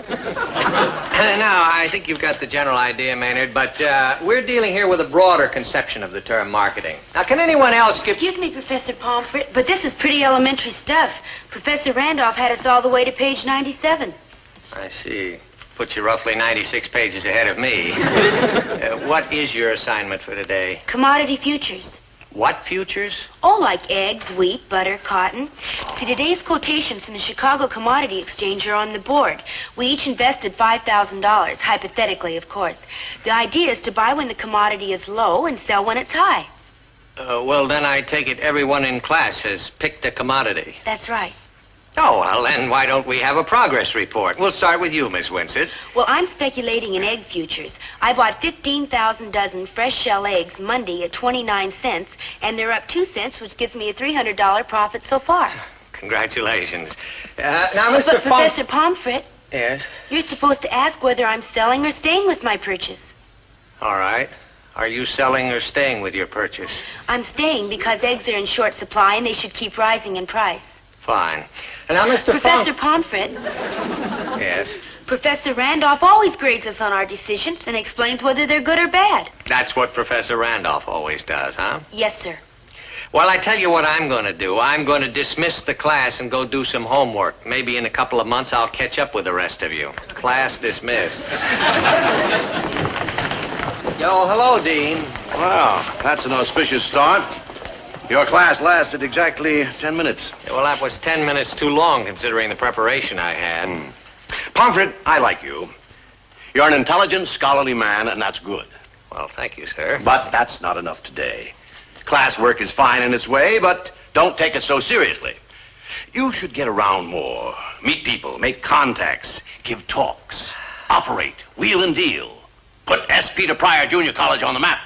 S14: Now, I think you've got the general idea, Maynard, but we're dealing here with a broader conception of the term marketing. Now, can anyone else give...
S19: Excuse me, Professor Pomfret, but this is pretty elementary stuff. Professor Randolph had us all the way to page 97.
S14: I see. Puts you roughly 96 pages ahead of me. What is your assignment for today?
S19: Commodity futures.
S14: What futures?
S19: Oh, like eggs, wheat, butter, cotton. See, today's quotations from the Chicago Commodity Exchange are on the board. We each invested $5,000, hypothetically, of course. The idea is to buy when the commodity is low and sell when it's high.
S14: Well, then I take it everyone in class has picked a commodity.
S19: That's right.
S14: Oh, well, then why don't we have a progress report? We'll start with you, Miss Winsett.
S19: Well, I'm speculating in egg futures. I bought 15,000 dozen fresh shell eggs Monday at 29 cents, and they're up 2 cents, which gives me a $300 profit so far.
S14: Congratulations. Now, Mr.
S19: Professor Pomfret.
S14: Yes?
S19: You're supposed to ask whether I'm selling or staying with my purchase.
S14: All right.
S20: Are you selling or staying with your purchase?
S19: I'm staying because eggs are in short supply and they should keep rising in price.
S20: Fine. And now, Mr.
S19: Professor Pomfret.
S20: Yes?
S19: Professor Randolph always grades us on our decisions and explains whether they're good or bad.
S20: That's what Professor Randolph always does, huh?
S19: Yes, sir.
S20: Well, I tell you what I'm going to do. I'm going to dismiss the class and go do some homework. Maybe in a couple of months I'll catch up with the rest of you. Class dismissed.
S7: Yo, hello, Dean. Well, that's an auspicious start. Your class lasted exactly 10 minutes.
S20: Yeah, well, that was 10 minutes too long, considering the preparation I had.
S7: Pomfret, I like you. You're an intelligent, scholarly man, and that's good.
S20: Well, thank you, sir.
S7: But that's not enough today. Classwork is fine in its way, but don't take it so seriously. You should get around more, meet people, make contacts, give talks, operate, wheel and deal. Put S. Peter Pryor Junior College on the map.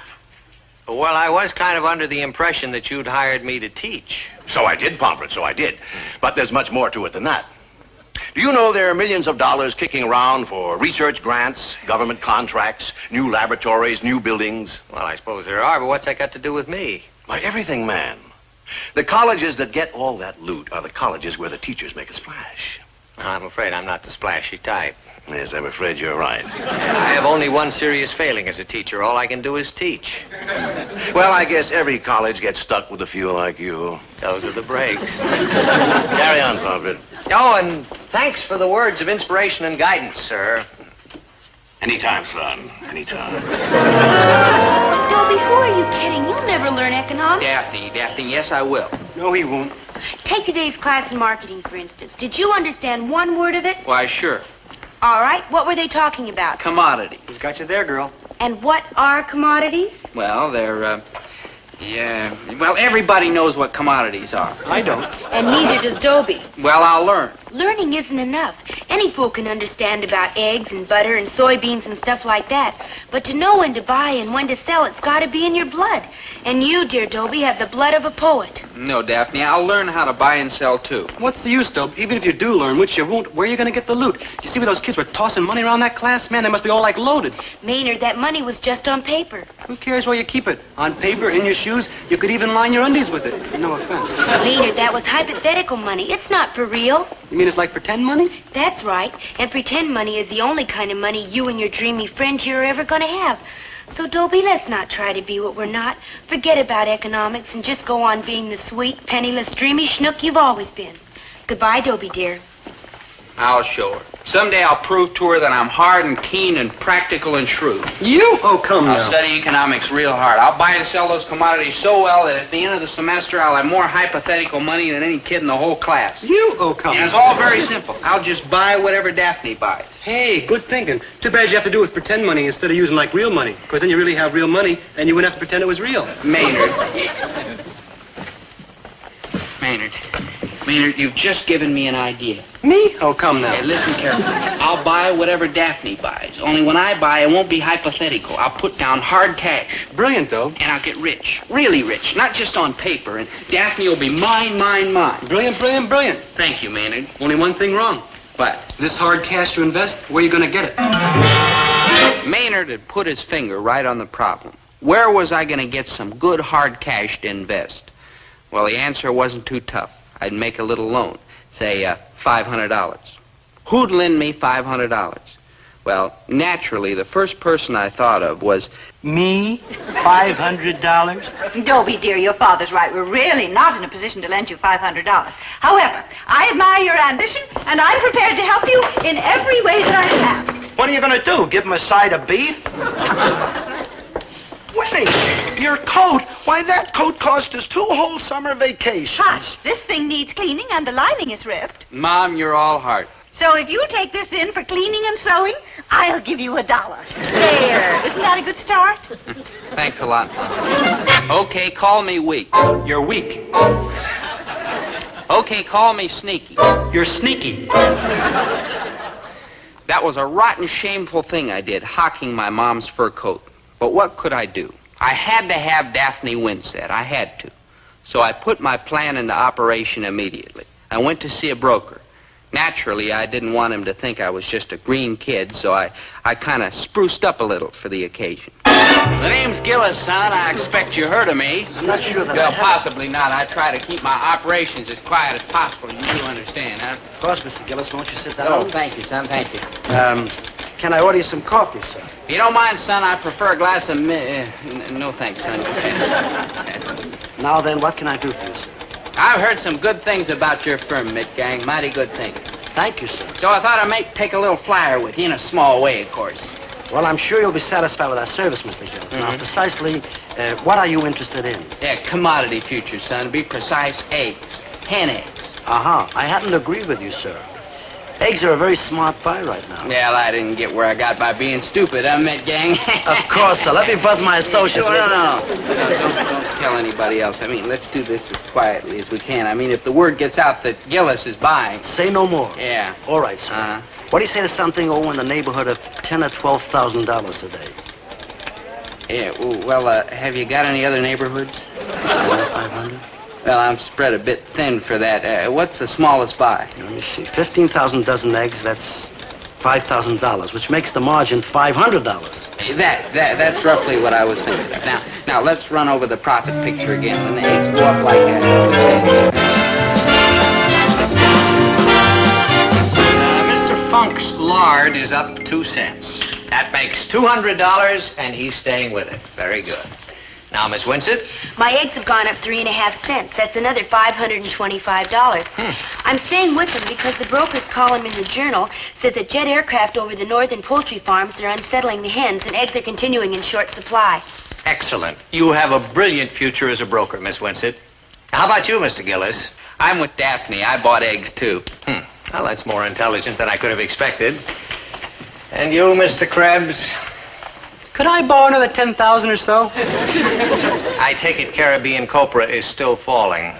S20: Well, I was kind of under the impression that you'd hired me to teach.
S7: So I did, Pomfret, so I did. But there's much more to it than that. Do you know there are millions of dollars kicking around for research grants, government contracts, new laboratories, new buildings?
S20: Well, I suppose there are, but what's that got to do with me?
S7: Why, everything, man. The colleges that get all that loot are the colleges where the teachers make a splash.
S20: I'm afraid I'm not the splashy type.
S7: Yes, I'm afraid you're right.
S20: I have only one serious failing as a teacher. All I can do is teach.
S7: Well, I guess every college gets stuck with a few like you.
S20: Those are the breaks.
S7: Carry on, Pomfret.
S20: Oh, and thanks for the words of inspiration and guidance, sir.
S7: Anytime, son. Anytime.
S19: Dobie, who are you kidding? You'll never learn economics.
S1: Daphne, yes, I will.
S16: No, he won't.
S19: Take today's class in marketing, for instance. Did you understand one word of it?
S1: Why, sure.
S19: All right. What were they talking about?
S1: Commodity.
S16: He's got you there, girl.
S19: And what are commodities?
S1: Well, well, everybody knows what commodities are.
S16: I don't.
S19: And neither does Dobie.
S1: Well, I'll learn.
S19: Learning isn't enough. Any fool can understand about eggs and butter and soybeans and stuff like that. But to know when to buy and when to sell, it's got to be in your blood. And you, dear Dobie, have the blood of a poet.
S1: No, Daphne, I'll learn how to buy and sell, too.
S16: What's the use, Dobie? Even if you do learn, which you won't, where are you going to get the loot? You see where those kids were tossing money around that class? Man, they must be all like loaded.
S19: Maynard, that money was just on paper.
S16: Who cares where you keep it? On paper, in your shoes? You could even line your undies with it. No offense.
S19: Maynard, that was hypothetical money. It's not for real.
S16: You mean it's like pretend money?
S19: That's right. And pretend money is the only kind of money you and your dreamy friend here are ever going to have. So, Dobie, let's not try to be what we're not. Forget about economics and just go on being the sweet, penniless, dreamy schnook you've always been. Goodbye, Dobie, dear.
S1: I'll show her. Someday I'll prove to her that I'm hard and keen and practical and shrewd.
S16: You? Oh, come
S1: I'll
S16: now.
S1: study economics real hard. I'll buy and sell those commodities so well that at the end of the semester I'll have more hypothetical money than any kid in the whole class.
S16: You? Oh, come
S1: And it's
S16: now.
S1: all very simple. I'll just buy whatever Daphne buys.
S16: Hey, good thinking. Too bad you have to do it with pretend money instead of using like real money. Because then you really have real money and you wouldn't have to pretend it was real.
S1: Maynard, you've just given me an idea.
S16: Me? Oh, come now.
S1: Hey, listen carefully. I'll buy whatever Daphne buys. Only when I buy, it won't be hypothetical. I'll put down hard cash.
S16: Brilliant, though.
S1: And I'll get rich. Really rich. Not just on paper. And Daphne will be mine.
S16: Brilliant, brilliant, brilliant.
S1: Thank you, Maynard.
S16: Only one thing wrong.
S1: What?
S16: This hard cash to invest, where are you going to get it?
S1: Maynard had put his finger right on the problem. Where was I going to get some good hard cash to invest? Well, the answer wasn't too tough. I'd make a little loan, say $500. Who'd lend me $500? Well, naturally, the first person I thought of was
S2: me. $500?
S5: Dobie, dear, your father's right. We're really not in a position to lend you $500. However, I admire your ambition, and I'm prepared to help you in every way that I can.
S2: What are you going to do? Give him a side of beef? Winnie, your coat. Why, that coat cost us 2 whole summer vacations.
S5: Hush, this thing needs cleaning, and the lining is ripped.
S1: Mom, you're all heart.
S5: So if you take this in for cleaning and sewing, I'll give you $1. There. Isn't that a good start?
S1: Thanks a lot. Okay, call me weak.
S16: You're weak.
S1: Okay, call me sneaky.
S16: You're sneaky.
S1: That was a rotten, shameful thing I did, hocking my mom's fur coat. But what could I do? I had to have Daphne Winsett. I had to. So I put my plan into operation immediately. I went to see a broker. Naturally, I didn't want him to think I was just a green kid, so I kind of spruced up a little for the occasion. The name's Gillis, son. I expect you heard of me.
S2: I'm not sure that
S1: Well,
S2: I have.
S1: possibly not. I try to keep my operations as quiet as possible. You do understand, huh?
S2: Of course, Mr. Gillis. Won't you sit
S1: Oh,
S2: down?
S1: thank you, son. Thank you.
S2: Can I order you some coffee, sir?
S1: If you don't mind, son, I prefer a glass of no, thanks, son.
S2: Now then, what can I do for you, sir?
S1: I've heard some good things about your firm, Mitt Gang. Mighty good things.
S2: Thank you, sir.
S1: So I thought I'd take a little flyer with you in a small way, of course.
S2: Well, I'm sure you'll be satisfied with our service, Mr. Gillis. Now, precisely, what are you interested in?
S1: Yeah, commodity futures, son. Be precise, eggs. Hen eggs.
S2: Uh-huh. I happen to agree with you, sir. Eggs are a very smart buy right now.
S1: Well, I didn't get where I got by being stupid, huh, Mitt Gang?
S2: Of course, sir. Let me buzz my associates.
S1: No. Don't tell anybody else. I mean, let's do this as quietly as we can. I mean, if the word gets out that Gillis is buying...
S2: Say no more.
S1: Yeah.
S2: All right, sir. What do you say to something in the neighborhood of $10,000 or $12,000 a day?
S1: Yeah, well, have you got any other neighborhoods?
S2: 7,500?
S1: Well, I'm spread a bit thin for that. What's the smallest buy?
S2: Let me see. 15,000 dozen eggs, that's $5,000, which makes the margin $500.
S1: That's roughly what I was thinking. Now let's run over the profit picture again. When the eggs go up like that,
S20: Mr. Funk's lard is up 2 cents. That makes $200, and he's staying with it. Very good. Now, Miss Winsett?
S19: My eggs have gone up 3.5 cents. That's another $525. I'm staying with them because the broker's column in the Journal says that jet aircraft over the northern poultry farms are unsettling the hens, and eggs are continuing in short supply.
S20: Excellent. You have a brilliant future as a broker, Miss Winsett. How about you, Mr. Gillis?
S1: I'm with Daphne. I bought eggs, too.
S20: Well, that's more intelligent than I could have expected. And you, Mr. Krebs?
S16: Could I borrow another 10,000 or so?
S20: I take it Caribbean copra is still falling.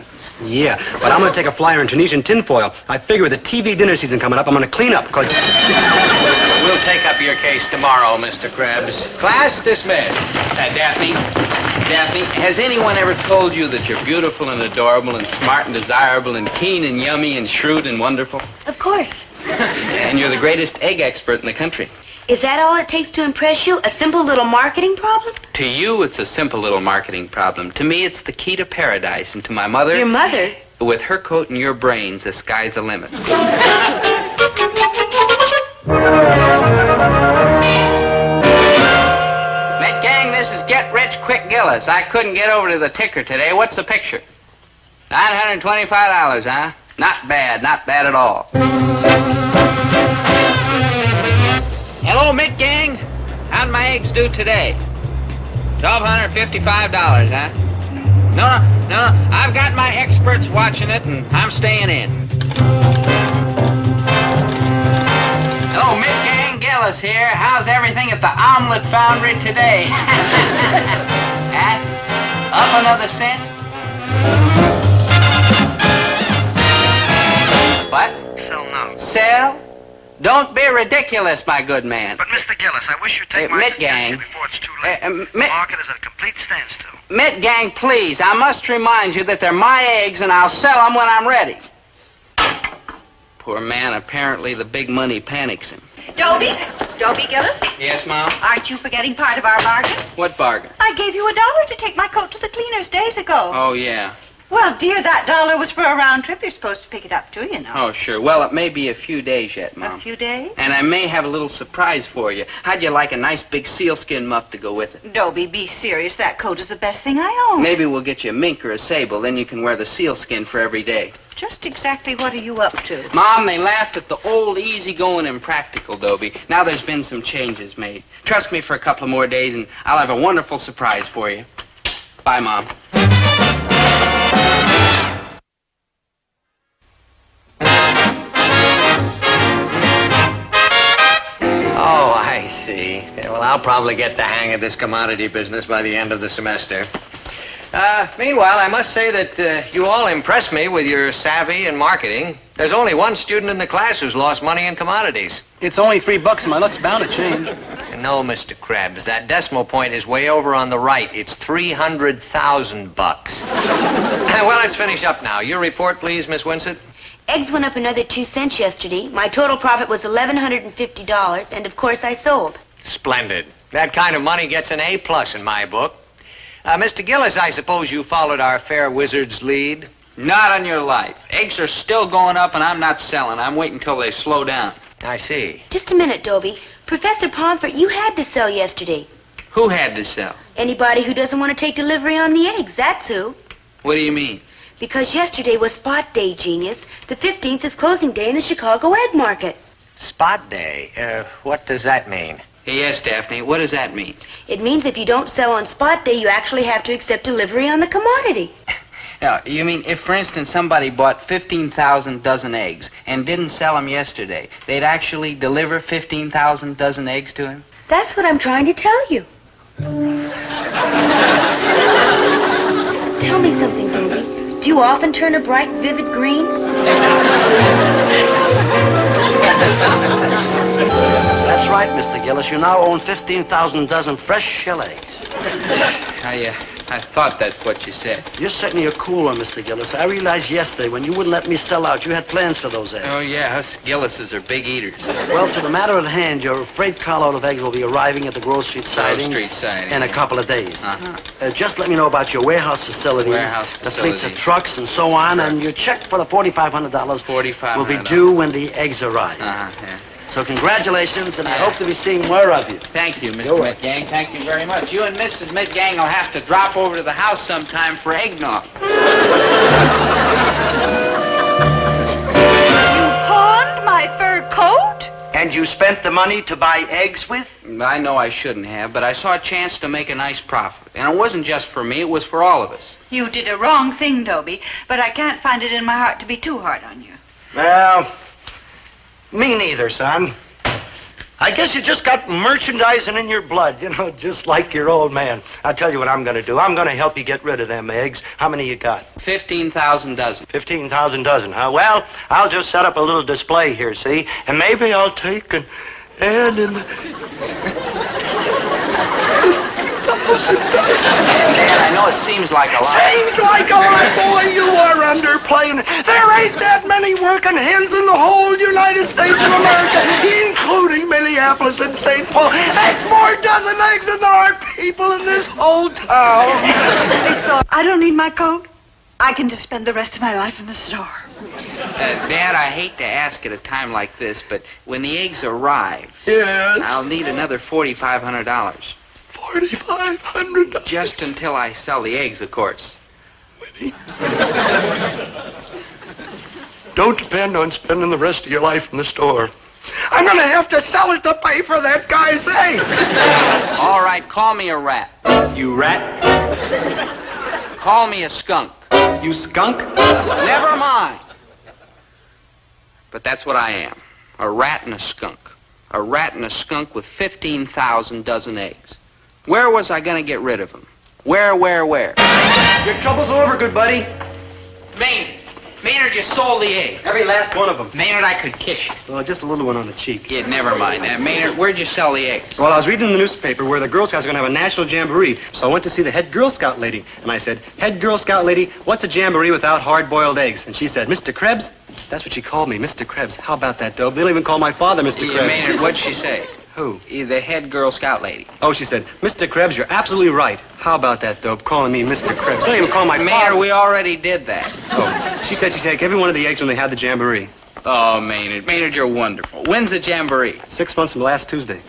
S16: Yeah, but I'm going to take a flyer in Tunisian tinfoil. I figure with the TV dinner season coming up, I'm going to clean up, because...
S20: We'll take up your case tomorrow, Mr. Krebs. Class dismissed.
S1: Daphne, has anyone ever told you that you're beautiful and adorable and smart and desirable and keen and yummy and shrewd and wonderful?
S19: Of course.
S1: And you're the greatest egg expert in the country.
S19: Is that all it takes to impress you? A simple little marketing problem?
S1: To you, it's a simple little marketing problem. To me, it's the key to paradise. And to my mother...
S19: Your mother?
S1: With her coat and your brains, the sky's the limit. Met Gang, this is Get Rich Quick Gillis. I couldn't get over to the ticker today. What's the picture? $925, huh? Not bad at all. Hello, Mitt Gang. How'd my eggs do today? $1,255, huh? No. I've got my experts watching it, and I'm staying in. Hello, Mitt Gang. Gillis here. How's everything at the Omelet Foundry today? Up another cent? What?
S2: Sell now.
S1: Sell? Don't be ridiculous, my good man.
S2: But, Mr. Gillis, I wish you'd take my
S1: Mitt Gang.
S2: before it's too late. The market is at a complete standstill.
S1: Mitt Gang, please, I must remind you that they're my eggs and I'll sell them when I'm ready. Poor man, apparently the big money panics him.
S5: Dobie Gillis?
S1: Yes, Mom?
S5: Aren't you forgetting part of our bargain?
S1: What bargain?
S5: I gave you $1 to take my coat to the cleaners days ago.
S1: Oh, yeah.
S5: Well, dear, that $1 was for a round trip. You're supposed to pick it up, too, you know.
S1: Oh, sure. Well, it may be a few days yet, Mom.
S5: A few days?
S1: And I may have a little surprise for you. How'd you like a nice big sealskin muff to go with it?
S5: Dobie, be serious. That coat is the best thing I own.
S1: Maybe we'll get you a mink or a sable. Then you can wear the sealskin for every day.
S5: Just exactly what are you up to?
S1: Mom, they laughed at the old easygoing impractical Dobie. Now there's been some changes made. Trust me for a couple of more days, and I'll have a wonderful surprise for you. Bye, Mom.
S20: Oh, I see. Well, I'll probably get the hang of this commodity business by the end of the semester. Meanwhile, I must say that you all impress me with your savvy in marketing. There's only one student in the class who's lost money in commodities.
S16: It's only $3, and my luck's bound to change.
S20: No, Mr. Krebs, that decimal point is way over on the right. It's $300,000. Well, let's finish up now. Your report, please, Miss Winsett.
S19: Eggs went up another 2 cents yesterday. My total profit was $1,150, and of course I sold.
S20: Splendid. That kind of money gets an A+ in my book. Mr. Gillis, I suppose you followed our fair wizard's lead?
S1: Not on your life. Eggs are still going up, and I'm not selling. I'm waiting until they slow down.
S20: I see.
S19: Just a minute, Dobie. Professor Pomfret, you had to sell yesterday.
S1: Who had to sell?
S19: Anybody who doesn't want to take delivery on the eggs, that's who.
S1: What do you mean?
S19: Because yesterday was Spot Day, genius. The 15th is closing day in the Chicago egg market.
S20: Spot Day? What does that mean?
S1: Yes, Daphne, what does that mean?
S19: It means if you don't sell on Spot Day, you actually have to accept delivery on the commodity.
S1: You mean if, for instance, somebody bought 15,000 dozen eggs and didn't sell them yesterday, they'd actually deliver 15,000 dozen eggs to him?
S19: That's what I'm trying to tell you. Tell me something, Dobie. Do you often turn a bright, vivid green?
S2: That's right, Mr. Gillis. You now own 15,000 dozen fresh shell eggs.
S1: I thought that's what you said.
S2: You're certainly a cool one, Mr. Gillis. I realized yesterday when you wouldn't let me sell out, you had plans for those eggs.
S1: Oh, yeah, us Gillises are big eaters.
S2: Well, to the matter at hand, your freight carload of eggs will be arriving at the Grove Street siding in a couple of days. Just let me know about your warehouse facilities, the fleets of trucks, and so on, and your check for the $4,500 will be due when the eggs arrive.
S1: Yeah.
S2: So congratulations, and I hope to be seeing more of you.
S1: Thank you, Mr. Midgang. Thank you very much. You and Mrs. Midgang will have to drop over to the house sometime for eggnog.
S5: You pawned my fur coat?
S2: And you spent the money to buy eggs with?
S1: I know I shouldn't have, but I saw a chance to make a nice profit. And it wasn't just for me, it was for all of us.
S5: You did a wrong thing, Dobie, but I can't find it in my heart to be too hard on you.
S2: Well, me neither, son. I guess you just got merchandising in your blood, just like your old man. I'll tell you what I'm going to do. I'm going to help you get rid of them eggs. How many you got?
S1: 15,000 dozen.
S2: 15,000 dozen, huh? Well, I'll just set up a little display here, see? And maybe I'll take and add in the...
S1: Dad, I know it seems like a lot.
S2: Seems like a lot, boy. You are underplaying. There ain't that many working hens in the whole United States of America, including Minneapolis and St. Paul. That's more dozen eggs than there are people in this whole town.
S5: I don't need my coat. I can just spend the rest of my life in the store.
S1: Dad, I hate to ask at a time like this, but when the eggs arrive,
S2: yes,
S1: I'll need another $4,500.
S2: $4,500.
S1: Just until I sell the eggs, of course.
S2: Don't depend on spending the rest of your life in the store. I'm going to have to sell it to pay for that guy's eggs.
S1: All right, call me a rat.
S16: You rat?
S1: Call me a skunk.
S16: You skunk?
S1: Never mind. But that's what I am. A rat and a skunk. A rat and a skunk with 15,000 dozen eggs. Where was I going to get rid of them? Where?
S16: Your trouble's over, good buddy.
S1: Maynard, you sold the eggs.
S16: Every last one of them.
S1: Maynard, I could kiss you.
S16: Well, just a little one on the cheek.
S1: Yeah, never mind. Maynard, where'd you sell the eggs?
S16: Well, I was reading in the newspaper where the Girl Scouts are going to have a national jamboree, so I went to see the head Girl Scout lady. And I said, "Head Girl Scout lady, what's a jamboree without hard-boiled eggs?" And she said, "Mr. Krebs?" That's what she called me, Mr. Krebs. How about that, Dobe? They don't even call my father Mr. Krebs.
S1: Maynard, what'd she say?
S16: Who?
S1: The head Girl Scout lady.
S16: Oh, she said, "Mr. Krebs, you're absolutely right." How about that, Dope? Calling me Mr. Krebs. They don't even call my
S1: Maynard,
S16: father.
S1: we already did that.
S16: Oh, she said she'd take every one of the eggs when they had the jamboree.
S1: Oh, Maynard. Maynard, you're wonderful. When's the jamboree?
S16: 6 months from last Tuesday.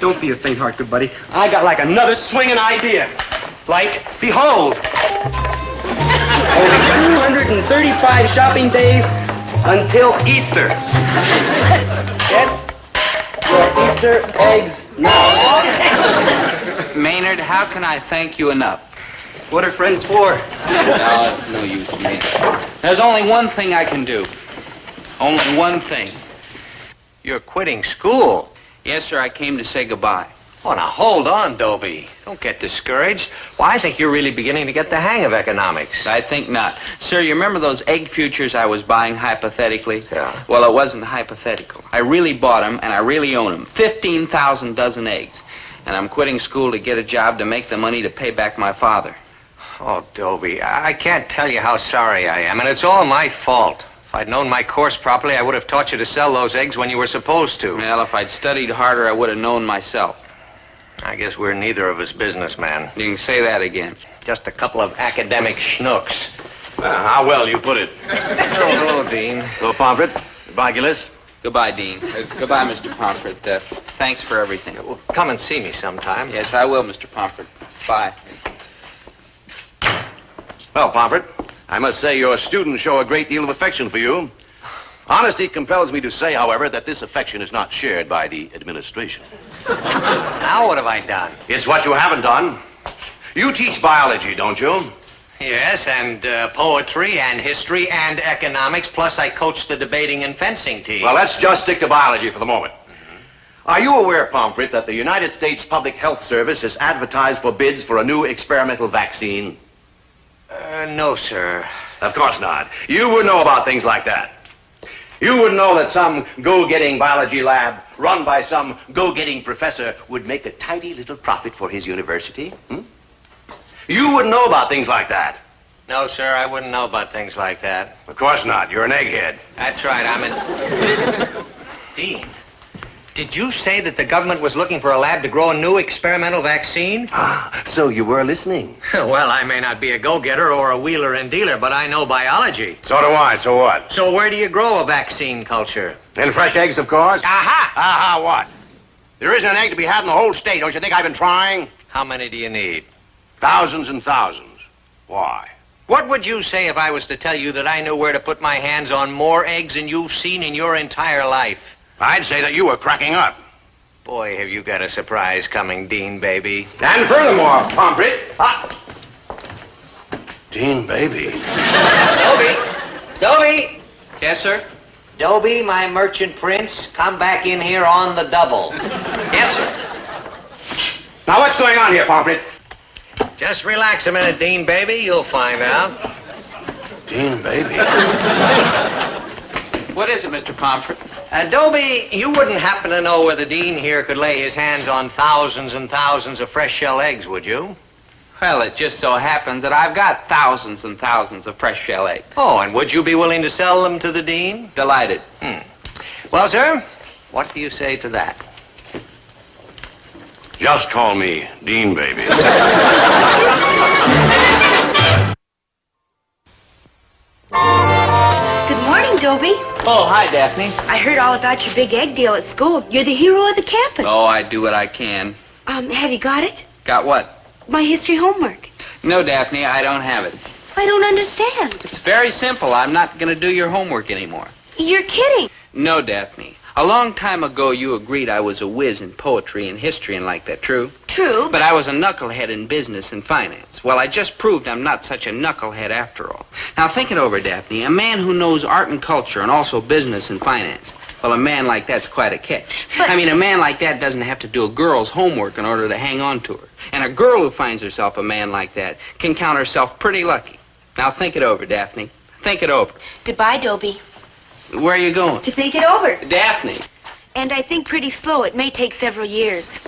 S16: Don't be a faint heart, good buddy. I got like another swinging idea. Like, behold, only 235 shopping days until Easter. Get your Easter eggs now.
S1: Maynard, how can I thank you enough?
S16: What are friends for?
S1: No, it's no use to me. There's only one thing I can do. Only one thing.
S20: You're quitting school.
S1: Yes, sir, I came to say goodbye.
S20: Oh, now hold on, Dobie. Don't get discouraged. Well, I think you're really beginning to get the hang of economics.
S1: I think not. Sir, you remember those egg futures I was buying hypothetically?
S20: Yeah.
S1: Well, it wasn't hypothetical. I really bought them, and I really own them. 15,000 dozen eggs. And I'm quitting school to get a job to make the money to pay back my father.
S20: Oh, Dobie, I can't tell you how sorry I am, and it's all my fault. If I'd known my course properly, I would have taught you to sell those eggs when you were supposed to.
S1: Well, if I'd studied harder, I would have known myself.
S20: I guess we're neither of us businessmen.
S1: You can say that again.
S20: Just a couple of academic schnooks.
S7: How well you put it.
S20: Hello, Dean.
S7: Hello, Pomfret. Goodbye, Gillis.
S1: Goodbye, Dean. Goodbye, Mr. Pomfret. Thanks for everything.
S20: Come and see me sometime.
S1: Yes, I will, Mr. Pomfret. Bye.
S7: Well, Pomfret, I must say your students show a great deal of affection for you. Honesty compels me to say, however, that this affection is not shared by the administration.
S20: Now what have I done?
S7: It's what you haven't done. You teach biology, don't you?
S20: Yes, and poetry and history and economics, plus I coach the debating and fencing team.
S7: Well, let's just stick to biology for the moment. Are you aware, Pomfret, that the United States Public Health Service has advertised for bids for a new experimental vaccine?
S20: No, sir.
S7: Of course not. You would know about things like that. You would know that some go-getting biology lab run by some go-getting professor would make a tidy little profit for his university. You wouldn't know about things like that.
S20: No, sir, I wouldn't know about things like that.
S7: Of course not. You're an egghead.
S20: That's right, I'm an... Dean, did you say that the government was looking for a lab to grow a new experimental vaccine?
S7: So you were listening.
S20: Well, I may not be a go-getter or a wheeler and dealer, but I know biology.
S7: So do I. So what?
S20: So where do you grow a vaccine culture?
S7: In fresh eggs, of course.
S20: Aha!
S7: Aha, what? There isn't an egg to be had in the whole state. Don't you think I've been trying?
S20: How many do you need?
S7: Thousands and thousands. Why?
S20: What would you say if I was to tell you that I knew where to put my hands on more eggs than you've seen in your entire life?
S7: I'd say that you were cracking up.
S20: Boy, have you got a surprise coming, Dean baby.
S7: And furthermore, Pomfret... Dean baby.
S20: Dobie!
S1: Yes, sir?
S20: Dobie, my merchant prince, come back in here on the double.
S1: Yes, sir.
S7: Now, what's going on here, Pomfret?
S20: Just relax a minute, Dean baby. You'll find out.
S7: Dean baby.
S1: What is it, Mr. Pomfret?
S20: Dobie, you wouldn't happen to know where the dean here could lay his hands on thousands and thousands of fresh shell eggs, would you?
S1: Well, it just so happens that I've got thousands and thousands of fresh shell eggs.
S20: Oh, and would you be willing to sell them to the dean?
S1: Delighted.
S20: Well, sir, what do you say to that?
S7: Just call me Dean baby.
S19: Good morning, Dobie.
S1: Oh, hi, Daphne.
S19: I heard all about your big egg deal at school. You're the hero of the campus.
S1: Oh, I do what I can.
S19: Have you got it?
S1: Got what?
S19: My history homework.
S1: No, Daphne, I don't have it.
S19: I don't understand.
S1: It's very simple. I'm not going to do your homework anymore.
S19: You're kidding.
S1: No, Daphne. A long time ago, you agreed I was a whiz in poetry and history and like that, true?
S19: True.
S1: But I was a knucklehead in business and finance. Well, I just proved I'm not such a knucklehead after all. Now, think it over, Daphne. A man who knows art and culture and also business and finance. Well, a man like that's quite a catch.
S19: But...
S1: I mean, a man like that doesn't have to do a girl's homework in order to hang on to her. And a girl who finds herself a man like that can count herself pretty lucky. Now, think it over, Daphne. Think it over.
S19: Goodbye, Dobie.
S1: Where are you going?
S19: To think it over.
S1: Daphne.
S19: And I think pretty slow. It may take several years.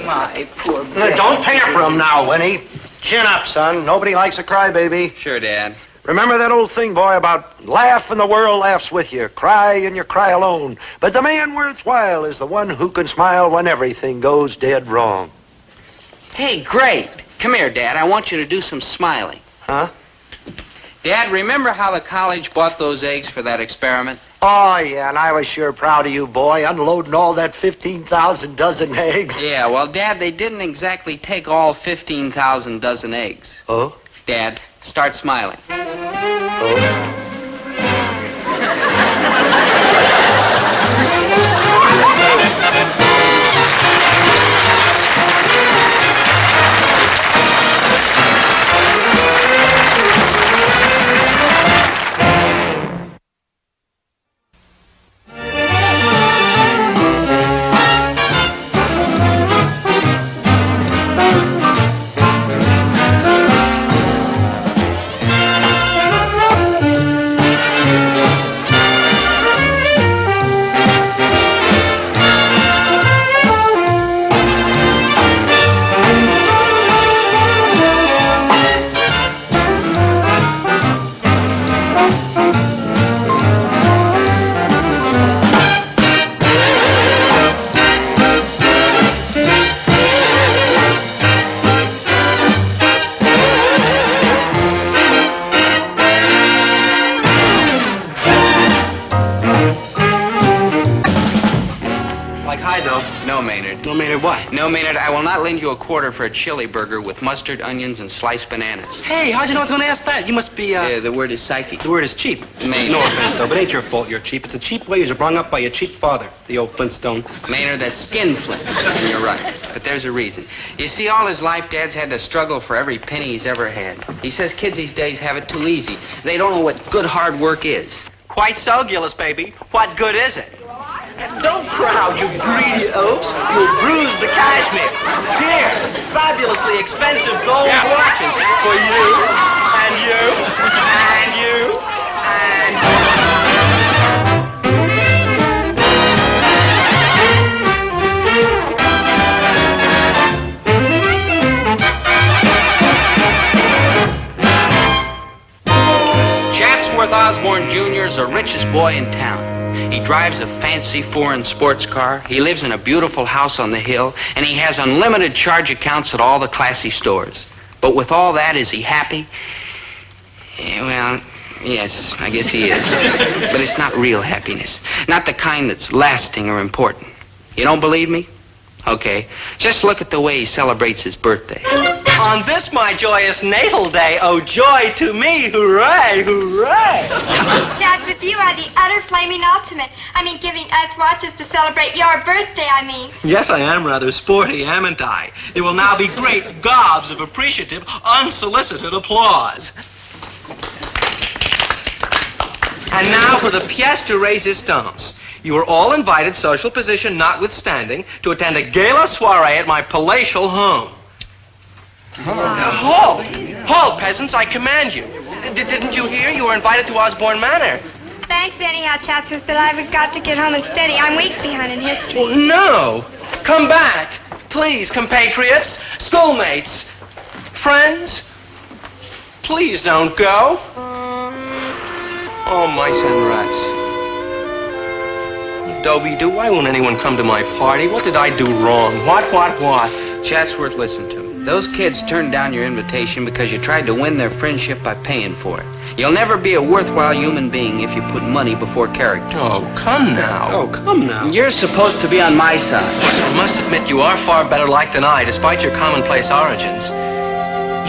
S1: My poor
S2: Now, don't tantrum now, Winnie. Chin up, son. Nobody likes a crybaby.
S1: Sure, Dad.
S2: Remember that old thing, boy, about laugh and the world laughs with you. Cry and you cry alone. But the man worthwhile is the one who can smile when everything goes dead wrong.
S1: Hey, great. Come here, Dad. I want you to do some smiling.
S2: Huh?
S1: Dad, remember how the college bought those eggs for that experiment?
S2: Oh, yeah, and I was sure proud of you, boy, unloading all that 15,000 dozen eggs.
S1: Yeah, well, Dad, they didn't exactly take all 15,000 dozen eggs.
S2: Oh?
S1: Dad, start smiling.
S2: Oh?
S16: No, Maynard, what?
S1: No, Maynard, I will not lend you a quarter for a chili burger with mustard, onions, and sliced bananas.
S16: Hey, how'd you know I was going to ask that? You must be,
S1: The word is psychic.
S16: The word is cheap.
S1: Maynard.
S16: No offense, though, but ain't your fault you're cheap. It's a cheap way you're brung up by your cheap father, the old Flintstone.
S1: Maynard, that's skin flint, and you're right. But there's a reason. You see, all his life, Dad's had to struggle for every penny he's ever had. He says kids these days have it too easy. They don't know what good hard work is.
S6: Quite so, Gillis, baby. What good is it? Don't crowd, you greedy oafs. You'll bruise the cashmere. Here, fabulously expensive gold watches for you, and you, and you, and
S1: Chatsworth Osborne Jr. is the richest boy in town. He drives a fancy foreign sports car. He lives in a beautiful house on the hill, and he has unlimited charge accounts at all the classy stores. But with all that, is he happy? Well, yes, I guess he is. But it's not real happiness. Not the kind that's lasting or important. You don't believe me? Okay. Just look at the way he celebrates his birthday.
S6: on this my joyous natal day, oh joy to me, hooray, hooray!
S17: Chatsworth, you are the utter flaming ultimate. I mean, giving us watches to celebrate your birthday, I mean.
S6: Yes, I am rather sporty, amn't I? There will now be great gobs of appreciative, unsolicited applause. And now for the pièce de résistance. You are all invited, social position notwithstanding, to attend a gala soiree at my palatial home. Halt! Halt, peasants, I command you. Didn't you hear? You were invited to Osborne Manor.
S17: Thanks anyhow, Chatsworth, but I've got to get home and study. I'm weeks behind in history.
S6: Well, no! Come back. Please, compatriots, schoolmates, friends. Please don't go. Oh, mice and rats. Dobie, why won't anyone come to my party? What did I do wrong? What?
S1: Chatsworth, listen to me. Those kids turned down your invitation because you tried to win their friendship by paying for it. You'll never be a worthwhile human being if you put money before character.
S6: Oh, come now.
S1: You're supposed to be on my side.
S6: I must admit you are far better liked than I, despite your commonplace origins.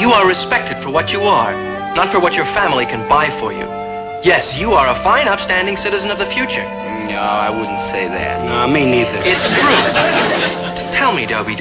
S6: You are respected for what you are, not for what your family can buy for you. Yes, you are a fine, upstanding citizen of the future.
S1: No, I wouldn't say that.
S16: No, me neither.
S6: It's true. Tell me, Dobie,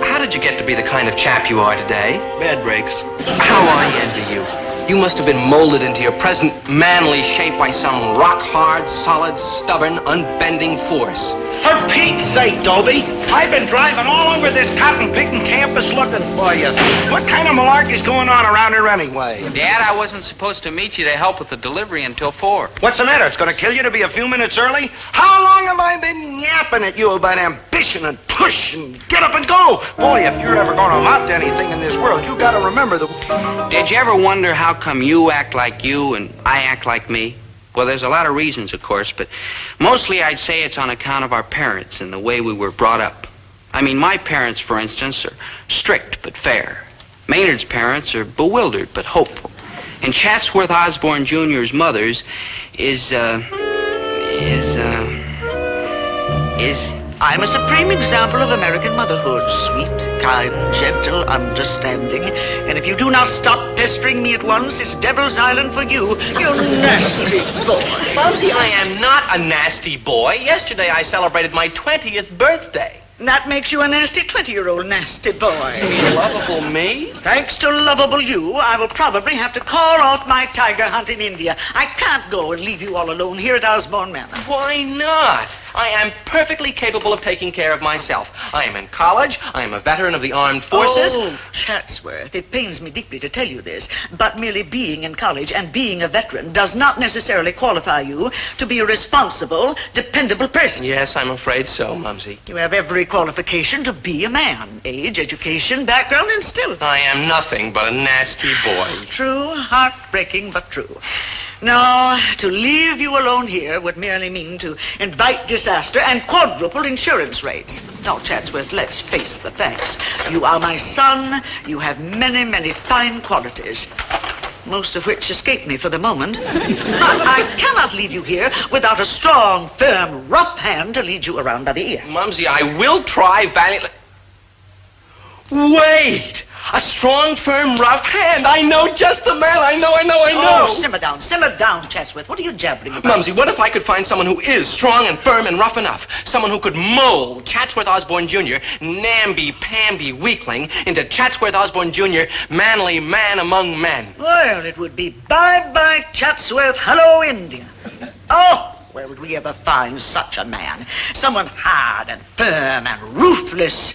S6: how did you get to be the kind of chap you are today?
S16: Bad breaks.
S6: How I envy you. You must have been molded into your present manly shape by some rock-hard, solid, stubborn, unbending force.
S2: For Pete's sake, Dobie, I've been driving all over this cotton-picking campus looking for you. What kind of malarkey's going on around here anyway?
S1: Dad, I wasn't supposed to meet you to help with the delivery until 4.
S2: What's the matter? It's going to kill you to be a few minutes early? How long have I been yapping at you about ambition and push and get up and go? Boy, if you're ever going to amount to anything in this world, you got to remember the...
S1: Did you ever wonder how come you act like you and I act like me? Well, there's a lot of reasons, of course, but mostly I'd say it's on account of our parents and the way we were brought up. I mean, my parents, for instance, are strict but fair. Maynard's parents are bewildered but hopeful. And Chatsworth Osborne Jr.'s mother's is
S21: I'm a supreme example of American motherhood. Sweet, kind, gentle, understanding. And if you do not stop pestering me at once, it's Devil's Island for you, you nasty boy.
S6: Mumsy, I am not a nasty boy. Yesterday I celebrated my 20th birthday.
S21: That makes you a nasty 20-year-old nasty boy.
S6: Lovable me?
S21: Thanks to lovable you, I will probably have to call off my tiger hunt in India. I can't go and leave you all alone here at Osborne Manor.
S6: Why not? I am perfectly capable of taking care of myself. I am in college. I am a veteran of the armed forces.
S21: Oh, Chatsworth, it pains me deeply to tell you this, but merely being in college and being a veteran does not necessarily qualify you to be a responsible, dependable person.
S6: Yes, I'm afraid so, Mumsy.
S21: You have every qualification to be a man. Age, education, background, and still.
S6: I am nothing but a nasty boy.
S21: True, heartbreaking, but true. Now, to leave you alone here would merely mean to invite disaster and quadruple insurance rates. Now, Chatsworth, let's face the facts. You are my son. You have many, many fine qualities. most of which escape me for the moment. But I cannot leave you here without a strong, firm, rough hand to lead you around by the ear.
S6: Mumsy, I will try valiantly. Wait! A strong, firm, rough hand. I know just the man. I know.
S21: Oh, simmer down, Chatsworth. What are you jabbering about?
S6: Mumsy, what if I could find someone who is strong and firm and rough enough? Someone who could mold Chatsworth Osborne Jr., namby-pamby weakling, into Chatsworth Osborne Jr., manly man among men.
S21: Well, it would be bye-bye Chatsworth, hello India. Oh, where would we ever find such a man? Someone hard and firm and ruthless.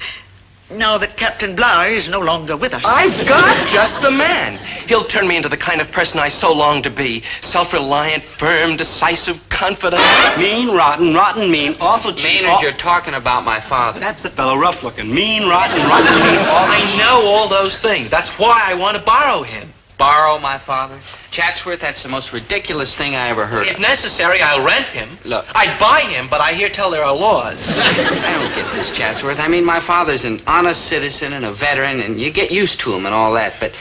S21: Now that Captain Bligh is no longer with us.
S6: I've got just the man. He'll turn me into the kind of person I so long to be. Self-reliant, firm, decisive, confident.
S16: Mean, rotten, mean, also cheap.
S1: Maynard, you're talking about my father.
S16: That's the fellow, rough-looking. Mean, rotten, mean, also
S6: I know all those things. That's why I want to borrow him.
S1: Borrow my father? Chatsworth, that's the most ridiculous thing I ever heard.
S6: If necessary, I'll rent him.
S1: Look.
S6: I'd buy him, but I hear tell there are laws.
S1: I don't get this, Chatsworth. I mean, my father's an honest citizen and a veteran, and you get used to him and all that, but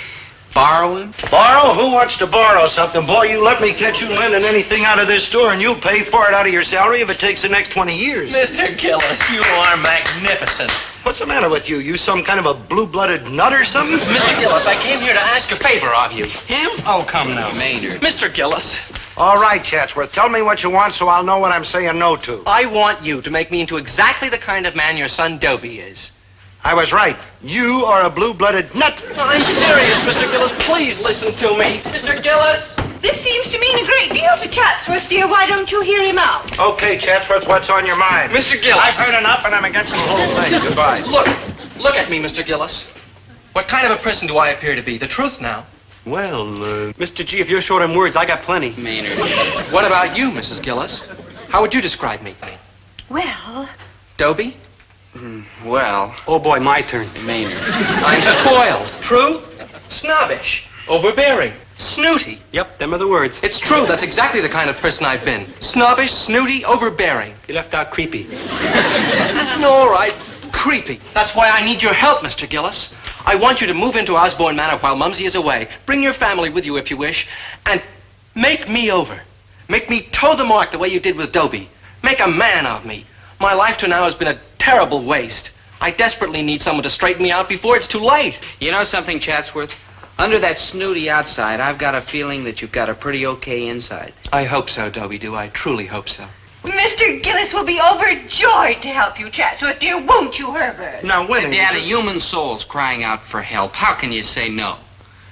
S1: borrow him?
S2: Borrow? Who wants to borrow something? Boy, you let me catch you lending anything out of this store, and you'll pay for it out of your salary if it takes the next 20 years.
S6: Mr. Gillis, you are magnificent.
S2: What's the matter with you? You some kind of a blue-blooded nut or something?
S6: Mr. Gillis, I came here to ask a favor of you.
S2: Him? Oh, come now.
S1: Maynard.
S6: Mr. Gillis.
S2: All right, Chatsworth. Tell me what you want so I'll know what I'm saying no to.
S6: I want you to make me into exactly the kind of man your son Dobie is.
S2: I was right. You are a blue-blooded nut.
S6: No, I'm serious, Mr. Gillis. Please listen to me. Mr. Gillis!
S5: This seems to mean a great deal to Chatsworth, dear. Why don't you hear him out?
S2: Okay, Chatsworth, what's on your mind?
S6: Mr. Gillis!
S2: I've heard enough, and I'm against the whole thing. Goodbye.
S6: Look at me, Mr. Gillis. What kind of a person do I appear to be? The truth now.
S16: Well, Mr. G, if you're short on words, I got plenty.
S1: Maynard.
S6: What about you, Mrs. Gillis? How would you describe me?
S5: Well...
S6: Dobie?
S1: Well...
S16: Oh, boy, my turn.
S1: Maynard.
S6: I'm spoiled. True? Snobbish. Overbearing. Snooty.
S16: Yep, them are the words.
S6: It's true. That's exactly the kind of person I've been. Snobbish, snooty, overbearing.
S16: You left out creepy.
S6: All right. Creepy. That's why I need your help, Mr. Gillis. I want you to move into Osborne Manor while Mumsy is away. Bring your family with you if you wish. And make me over. Make me toe the mark the way you did with Dobie. Make a man of me. My life to now has been a terrible waste. I desperately need someone to straighten me out before it's too late.
S1: You know something, Chatsworth? Under that snooty outside, I've got a feeling that you've got a pretty okay inside.
S6: I hope so, Dobie, do I truly hope so.
S5: Mr. Gillis will be overjoyed to help you, Chatsworth, dear, won't you, Herbert?
S2: Now, Winnie...
S1: Dad, a human soul's crying out for help. How can you say no?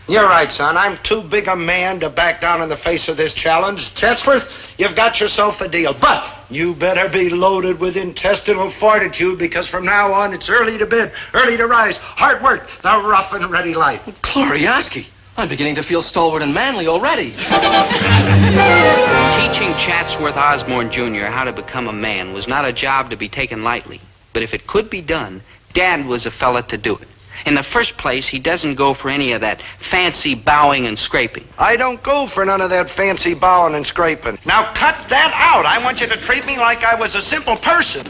S2: You're right, son. I'm too big a man to back down in the face of this challenge. Chatsworth, you've got yourself a deal. But you better be loaded with intestinal fortitude, because from now on, it's early to bed, early to rise, hard work, the rough and ready life.
S6: Glorioski, I'm beginning to feel stalwart and manly already.
S1: Teaching Chatsworth Osborne Jr. how to become a man was not a job to be taken lightly. But if it could be done, Dad was a fella to do it. In the first place, he doesn't go for any of that fancy bowing and scraping.
S2: I don't go for none of that fancy bowing and scraping. Now cut that out. I want you to treat me like I was a simple person.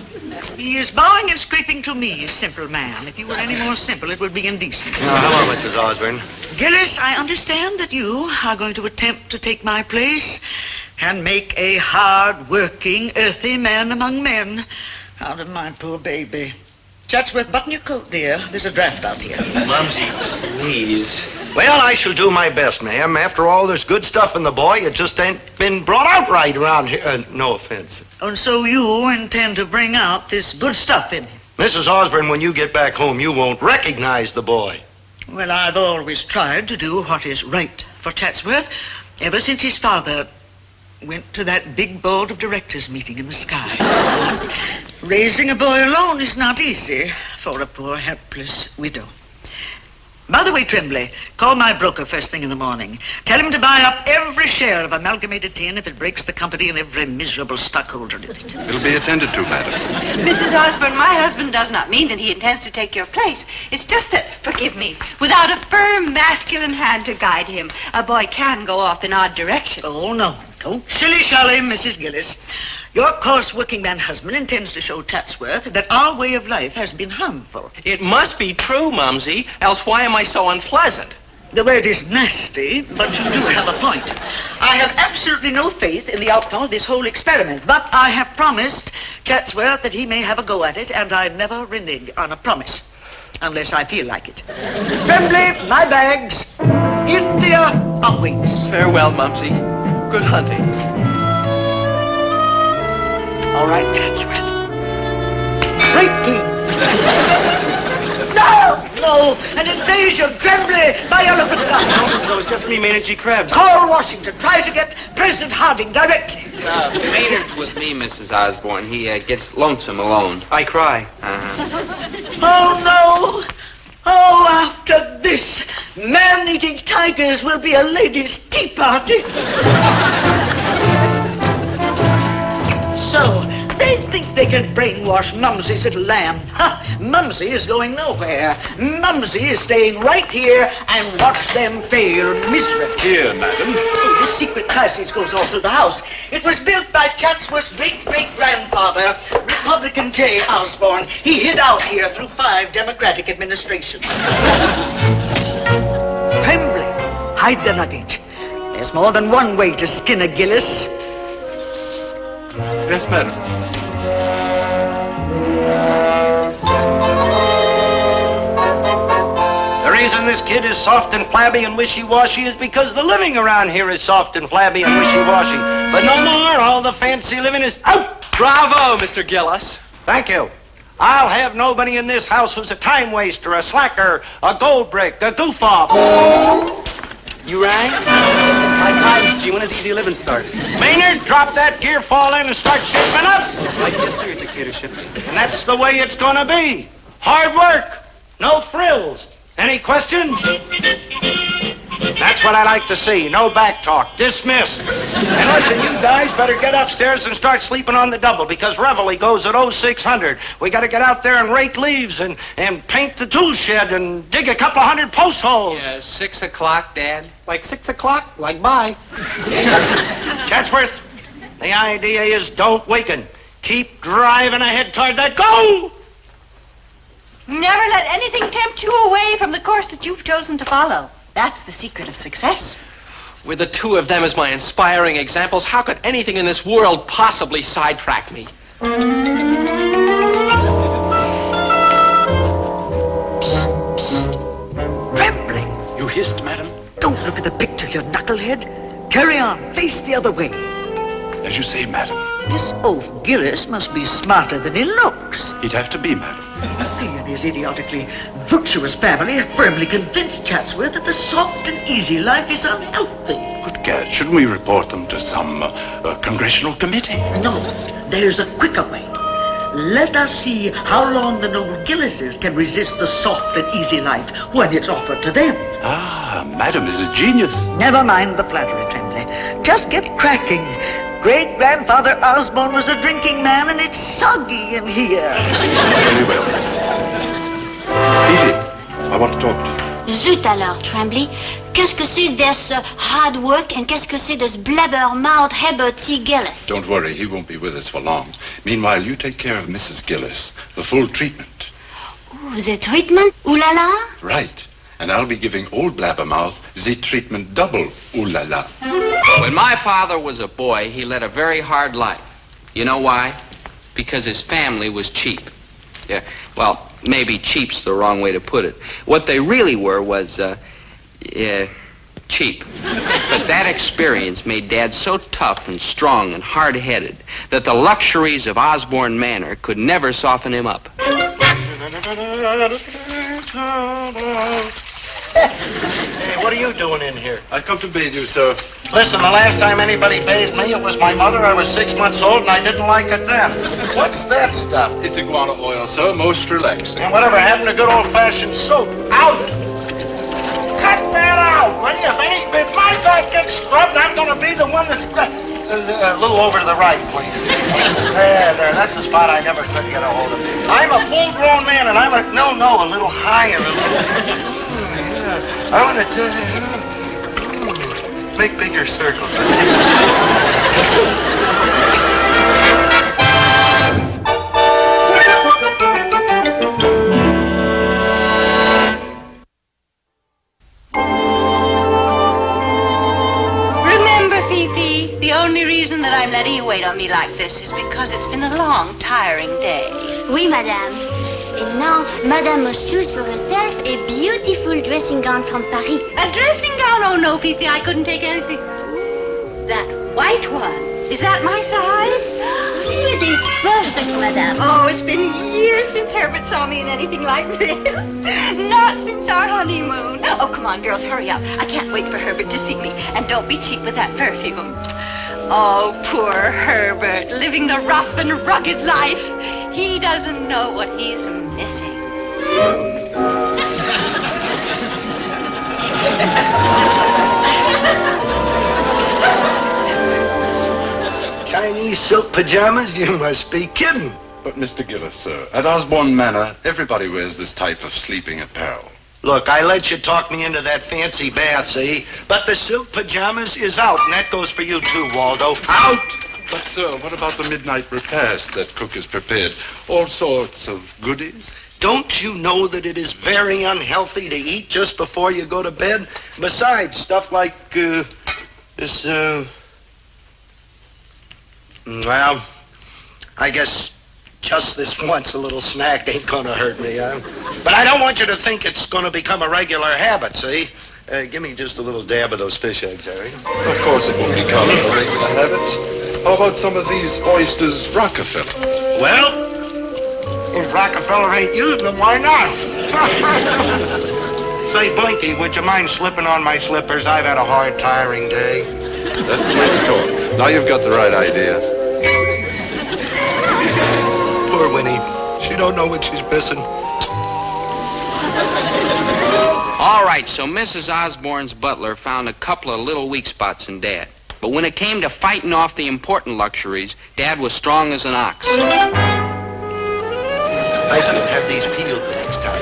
S21: He is bowing and scraping to me, simple man. If you were any more simple, it would be indecent.
S2: Hello, Mrs. Osborne.
S21: Gillis, I understand that you are going to attempt to take my place and make a hard-working, earthy man among men out of my poor baby. Chatsworth, button your coat, dear. There's a draft out here.
S2: Mumsy, please. Well, I shall do my best, ma'am. After all, there's good stuff in the boy. It just ain't been brought out right around here. No offense.
S21: And so you intend to bring out this good stuff in him?
S2: Mrs. Osborne, when you get back home, you won't recognize the boy.
S21: Well, I've always tried to do what is right for Chatsworth, ever since his father went to that big board of directors meeting in the sky. Raising a boy alone is not easy for a poor, helpless widow. By the way, Tremblay, call my broker first thing in the morning. Tell him to buy up every share of Amalgamated Tin if it breaks the company and every miserable stockholder in it.
S11: It'll be attended to, madam.
S5: Mrs. Osborne, my husband does not mean that he intends to take your place. It's just that, forgive me, without a firm, masculine hand to guide him, a boy can go off in odd directions.
S21: Oh, no. Don't shilly-shally, Mrs. Gillis. Your coarse working-man husband intends to show Chatsworth that our way of life has been harmful.
S6: It must be true, Mumsy, else why am I so unpleasant?
S21: The word is nasty, but you do have a point. I have absolutely no faith in the outcome of this whole experiment, but I have promised Chatsworth that he may have a go at it, and I never renege on a promise, unless I feel like it. Trembly, my bags. India awaits.
S6: Farewell, Mumsy. Good hunting.
S21: All right, Chatsworth. Break clean. No, an invasion, Trembly, my elephant gun.
S16: So it's just me managing Krebs.
S21: Call Washington, try to get President Harding directly.
S1: Maynard's with me, Mrs. Osborne. He gets lonesome alone.
S16: I cry.
S21: Oh, no. Oh, after this, man-eating tigers will be a ladies' tea party. So, they think they can brainwash Mumsy's little lamb. Ha! Mumsy is going nowhere. Mumsy is staying right here and watch them fail miserably.
S15: Here, madam.
S21: Oh, this secret passage goes all through the house. It was built by Chatsworth's great-great-grandfather, Republican J. Osborne. He hid out here through 5 Democratic administrations. Trembly, hide the luggage. There's more than one way to skin a Gillis.
S15: Yes, madam.
S6: The reason this kid is soft and flabby and wishy-washy is because the living around here is soft and flabby and wishy-washy. But no more, all the fancy living is out! Bravo, Mr. Gillis. Thank you. I'll have nobody in this house who's a time waster, a slacker, a gold brick, a goof-off.
S16: You rang? My prize, G. When does easy living start?
S6: Maynard, drop that gear, fall in, and start shaping up.
S16: Right, yes, sir, your dictatorship.
S6: And that's the way it's gonna be. Hard work, no frills. Any questions? That's what I like to see. No back talk. Dismissed. And listen, you guys better get upstairs and start sleeping on the double because Reveille goes at 0600. We got to get out there and rake leaves and paint the tool shed and dig a couple of 100 post holes.
S1: 6 o'clock, Dad?
S16: Like 6 o'clock? Like bye.
S6: Chatsworth, the idea is don't waken. Keep driving ahead toward that goal.
S5: Never let anything tempt you away from the course that you've chosen to follow. That's the secret of success.
S6: With the two of them as my inspiring examples, how could anything in this world possibly sidetrack me?
S21: Trembling.
S15: You hissed, madam?
S21: Don't look at the picture, you knucklehead. Carry on. Face the other way.
S15: As you say, madam.
S21: This oaf Gillis must be smarter than he looks.
S15: He'd have to be, madam.
S21: He and his idiotically virtuous family have firmly convinced Chatsworth that the soft and easy life is unhealthy.
S15: Good gad, shouldn't we report them to some congressional committee?
S21: No, there's a quicker way. Let us see how long the noble Gillises can resist the soft and easy life when it's offered to them.
S15: Ah, madam is a genius.
S21: Never mind the flattery, Trembly. Just get cracking. Great-grandfather Osborne was a drinking man, and it's soggy in here.
S15: Very well. Edith, I want to talk to you.
S17: Zut alors, Tremblay. Qu'est-ce que c'est this hard work and qu'est-ce que c'est this blabbermouth Hebert Gillis?
S15: Don't worry, he won't be with us for long. Meanwhile, you take care of Mrs. Gillis, the full treatment.
S17: Ooh, the treatment? Ooh la la?
S15: Right. And I'll be giving old Blabbermouth the treatment double. Ooh la la.
S1: When my father was a boy, he led a very hard life. You know why? Because his family was cheap. Yeah, well, maybe cheap's the wrong way to put it. What they really were was, cheap. But that experience made Dad so tough and strong and hard-headed that the luxuries of Osborne Manor could never soften him up.
S6: Hey, what are you doing in here?
S15: I've come to bathe you, sir.
S6: Listen, the last time anybody bathed me, it was my mother. I was 6 months old, and I didn't like it then. What's that stuff?
S15: It's iguana oil, sir. Most relaxing.
S6: And whatever happened to good old-fashioned soap? Out! Cut that out, will you? If my back gets scrubbed, I'm going to be the one that's... a little over to the right, please. There, that's the spot I never could get a hold of. I'm a full-grown man, and I'm a... No, a little higher, a little...
S15: I want to tell you, make bigger circles.
S5: Fifi. The only reason that I'm letting you wait on me like this is because it's been a long, tiring day.
S17: Oui, madame. And now, madame must choose for herself a beautiful dressing gown from Paris.
S5: A dressing gown? Oh, no, Fifi, I couldn't take anything. That white one. Is that my size?
S17: It is perfect, madame.
S5: Oh, it's been years since Herbert saw me in anything like this. Not since our honeymoon. Oh, come on, girls, hurry up. I can't wait for Herbert to see me. And don't be cheap with that perfume. Oh, poor Herbert, living the rough and rugged life. He doesn't know what he's missing.
S2: Chinese silk pajamas? You must be kidding.
S8: But, Mr. Gillis, sir, at Osborne Manor, everybody wears this type of sleeping apparel.
S2: Look, I let you talk me into that fancy bath, see? But the silk pajamas is out, and that goes for you too, Waldo. Out!
S8: But, sir, what about the midnight repast that cook has prepared? All sorts of goodies?
S2: Don't you know that it is very unhealthy to eat just before you go to bed? Besides, stuff like, this, well, I guess just this once a little snack ain't gonna hurt me, huh? But I don't want you to think it's gonna become a regular habit, see? Give me just a little dab of those fish eggs, Harry.
S8: Of course it won't become a regular habit. How about some of these oysters Rockefeller?
S2: Well, if Rockefeller ain't using them, why not? Say, Blinky, would you mind slipping on my slippers? I've had a hard, tiring day.
S8: That's the way to talk. Now you've got the right idea.
S2: Poor Winnie. She don't know what she's missing.
S1: All right, so Mrs. Osborne's butler found a couple of little weak spots in Dad. But when it came to fighting off the important luxuries, Dad was strong as an ox.
S2: I can have these peeled the next time.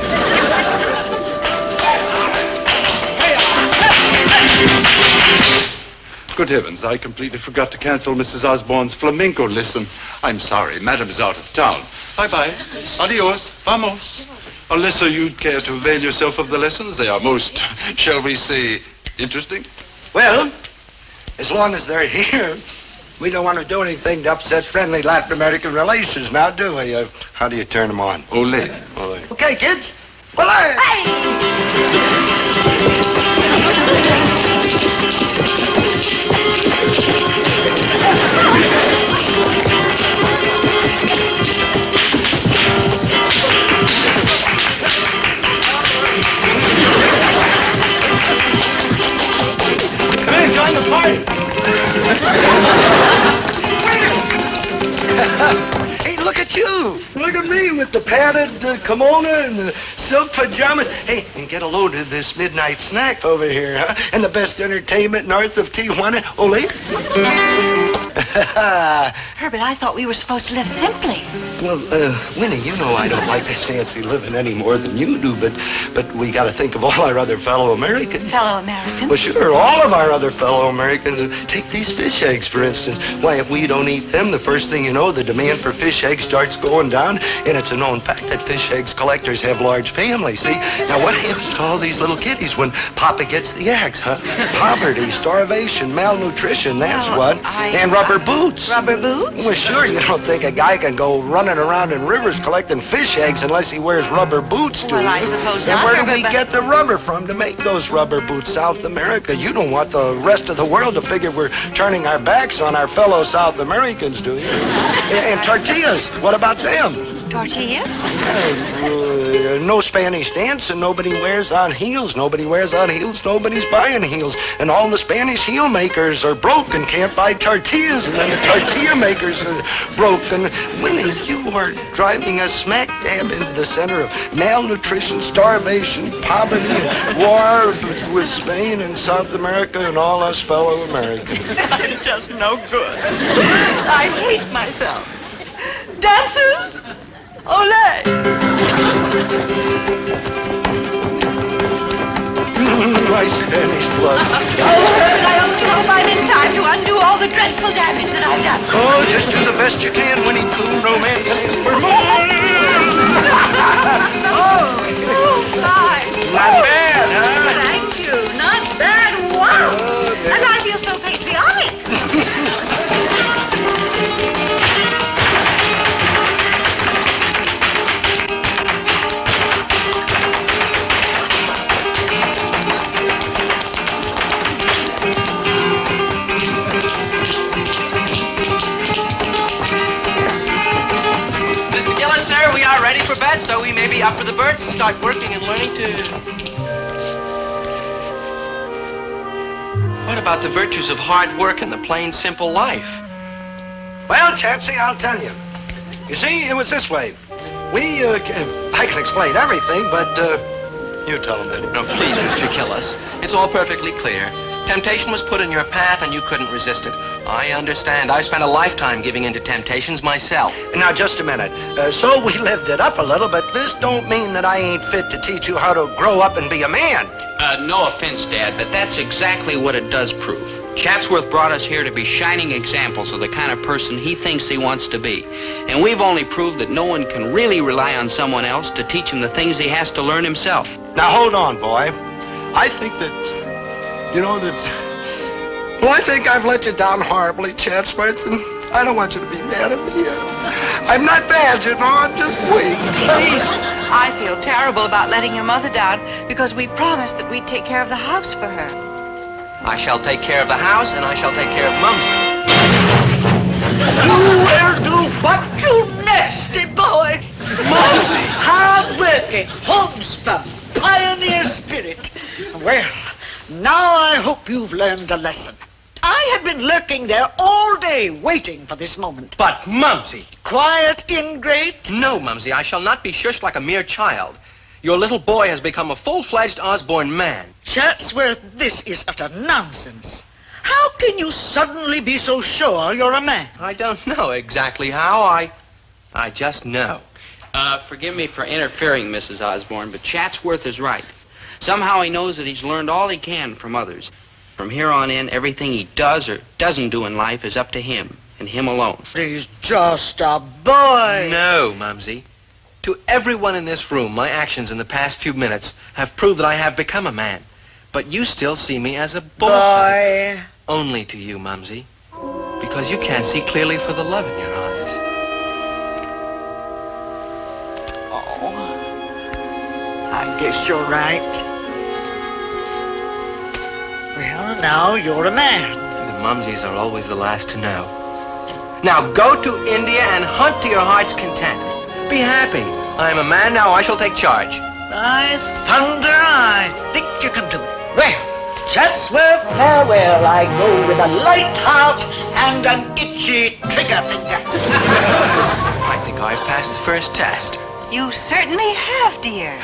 S8: Good heavens, I completely forgot to cancel Mrs. Osborne's flamenco lesson. I'm sorry, Madam is out of town. Bye-bye. Adios. Vamos. Unless, sir, you'd care to avail yourself of the lessons. They are most, shall we say, interesting.
S2: Well, as long as they're here, we don't want to do anything to upset friendly Latin American relations now, do we? How do you turn them on?
S8: Ole.
S2: Ole. Okay, kids. Ole! Hey! Join the party. Hey, look at you. Look at me with the padded kimono and the silk pajamas. Hey, and get a load of this midnight snack over here, huh? And the best entertainment north of Tijuana. Ole?
S5: Herbert, I thought we were supposed to live simply.
S2: Well, Winnie, you know I don't like this fancy living any more than you do, but we got to think of all our other fellow Americans.
S5: Fellow Americans?
S2: Well, sure, all of our other fellow Americans. Take these fish eggs, for instance. Why, if we don't eat them, the first thing you know, the demand for fish eggs starts going down, and it's a known fact that fish eggs collectors have large families, see? Now, what happens to all these little kitties when Papa gets the eggs, huh? Poverty, starvation, malnutrition, that's what. And rubber boots.
S5: Rubber boots?
S2: Well, sure, you don't think a guy can go running around in rivers collecting fish eggs unless he wears rubber boots, do you?
S5: Well, I suppose
S2: and
S5: not,
S2: where do
S5: Herbert,
S2: we
S5: but-
S2: get the rubber from to make those rubber boots? South America. You don't want the rest of the world to figure we're turning our backs on our fellow South Americans, do you? And tortillas, what about them?
S5: Tortillas?
S2: No Spanish dance and nobody wears on heels. Nobody wears on heels, nobody's buying heels. And all the Spanish heel makers are broke and can't buy tortillas. And then the tortilla makers are broke. And Winnie, you are driving us smack dab into the center of malnutrition, starvation, poverty, and war with Spain and South America and all us fellow Americans.
S5: I'm just no good. I hate myself. Dancers? Ole!
S2: My Spanish blood.
S5: Oh, Herbert, I only hope I'm in time to undo all the dreadful damage that I've done.
S2: Oh, just do the best you can, Winnie Pooh, romance.
S5: Oh, fine.
S2: Not bad, huh?
S5: Thank you. Not bad. Wow. And I feel so patriotic.
S6: glad so. We may be up for the birds to start working and learning to... What about the virtues of hard work and the plain, simple life?
S2: Well, Chancey, I'll tell you. You see, it was this way. I can explain everything, but you tell them, Eddie.
S6: No, please, Mr. Gillis. It's all perfectly clear. Temptation was put in your path and you couldn't resist it. I understand. I've spent a lifetime giving in to temptations myself.
S2: Now, just a minute. So we lived it up a little, but this don't mean that I ain't fit to teach you how to grow up and be a man.
S1: No offense, Dad, but that's exactly what it does prove. Chatsworth brought us here to be shining examples of the kind of person he thinks he wants to be. And we've only proved that no one can really rely on someone else to teach him the things he has to learn himself.
S2: Now, hold on, boy. I think that, well, I think I've let you down horribly, Chatsworth, and I don't want you to be mad at me. I'm not bad, I'm just weak.
S21: Please, I feel terrible about letting your mother down because we promised that we'd take care of the house for her.
S6: I shall take care of the house, and I shall take care of Mumsy.
S21: You will do what, you nasty boy?
S6: Mumsy!
S21: Hard-working, homespun, pioneer spirit. Well, now I hope you've learned a lesson. I have been lurking there all day waiting for this moment.
S6: But, Mumsy!
S21: Quiet, ingrate?
S6: No, Mumsy, I shall not be shushed like a mere child. Your little boy has become a full-fledged Osborne man.
S21: Chatsworth, this is utter nonsense. How can you suddenly be so sure you're a man?
S6: I don't know exactly how. I just know.
S1: Forgive me for interfering, Mrs. Osborne, but Chatsworth is right. Somehow he knows that he's learned all he can from others. From here on in, everything he does or doesn't do in life is up to him, and him alone.
S21: He's just a boy.
S6: No, Mumsy. To everyone in this room, my actions in the past few minutes have proved that I have become a man. But you still see me as a boy. Only to you, Mumsy. Because you can't see clearly for the love in your eyes.
S21: Oh, I guess you're right. Well, now you're a man.
S6: The Mumsies are always the last to know. Now go to India and hunt to your heart's content. Be happy. I am a man now. I shall take charge.
S21: By thunder, I think you can do it. Well, Chatsworth, farewell. I go with a light heart and an itchy trigger finger.
S6: I think I've passed the first test.
S21: You certainly have, dear.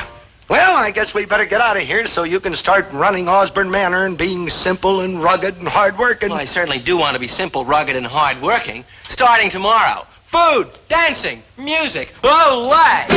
S2: Well, I guess we better get out of here so you can start running Osborne Manor and being simple and rugged and hard-working.
S6: Well, I certainly do want to be simple, rugged, and hard-working. Starting tomorrow. Food, dancing, music, olé!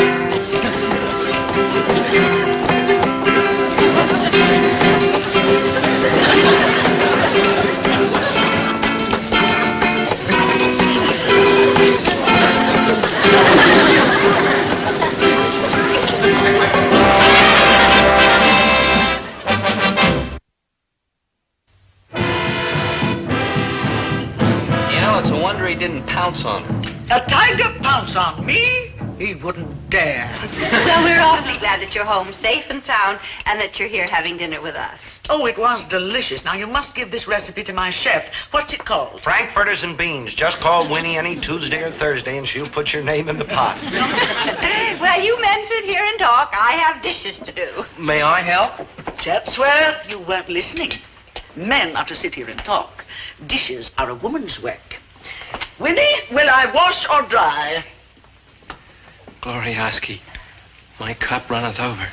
S1: It's a wonder he didn't pounce on her.
S21: A tiger pounce on me? He wouldn't dare.
S5: Well, we're awfully glad that you're home safe and sound and that you're here having dinner with us.
S21: Oh, it was delicious. Now, you must give this recipe to my chef. What's it called?
S2: Frankfurters and beans. Just call Winnie any Tuesday or Thursday and she'll put your name in the pot.
S5: Well, you men sit here and talk. I have dishes to do.
S6: May I help?
S21: Chatsworth, you weren't listening. Men are to sit here and talk. Dishes are a woman's work. Winnie, will I wash or dry?
S6: Glorioski, my cup runneth over.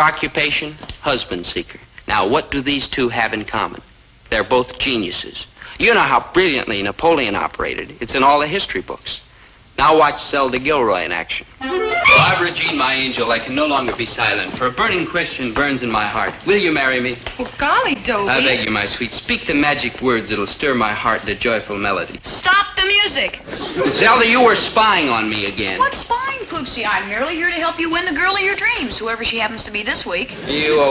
S1: Occupation, husband seeker. Now, what do these two have in common? They're both geniuses. You know how brilliantly Napoleon operated. It's in all the history books. Now watch Zelda Gilroy in action. Barbara Jean, my angel, I can no longer be silent, for a burning question burns in my heart. Will you marry me?
S4: Well, golly, Dobie.
S1: I beg you, my sweet, speak the magic words that'll stir my heart to joyful melody.
S12: Stop the music.
S1: Zelda, you were spying on me again.
S12: What's spying, Poopsie? I'm merely here to help you win the girl of your dreams, whoever she happens to be this week.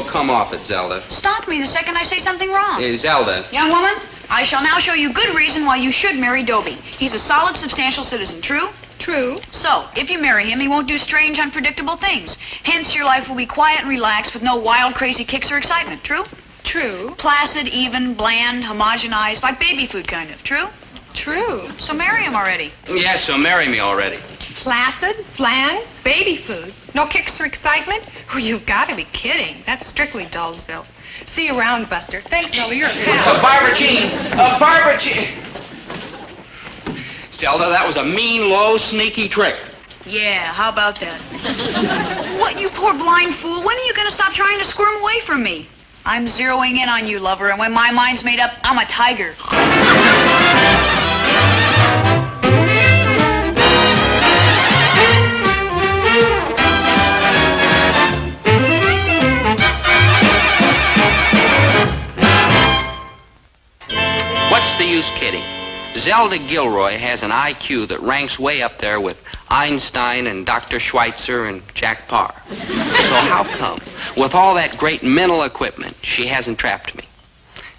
S1: Come off it, Zelda.
S12: Stop me the second I say something wrong.
S1: Hey, Zelda.
S12: Young woman, I shall now show you good reason why you should marry Dobie. He's a solid, substantial citizen, true?
S4: True.
S12: So, if you marry him, he won't do strange, unpredictable things. Hence, your life will be quiet and relaxed with no wild, crazy kicks or excitement, true?
S4: True.
S12: Placid, even, bland, homogenized, like baby food kind of, true?
S4: True.
S12: So marry him already.
S1: Yes, so marry me already.
S4: Placid, bland, baby food. No kicks or excitement? Oh, you've got to be kidding. That's strictly Dullsville. See you around, Buster. Thanks, Zelda. You're a pal.
S1: Barbara Jean. Barbara Jean. Zelda, that was a mean, low, sneaky trick.
S12: Yeah, how about that? What, you poor blind fool? When are you going to stop trying to squirm away from me? I'm zeroing in on you, lover, and when my mind's made up, I'm a tiger.
S1: What's the use kidding? Zelda Gilroy has an IQ that ranks way up there with Einstein and Dr. Schweitzer and Jack Parr. So how come, with all that great mental equipment, she hasn't trapped me?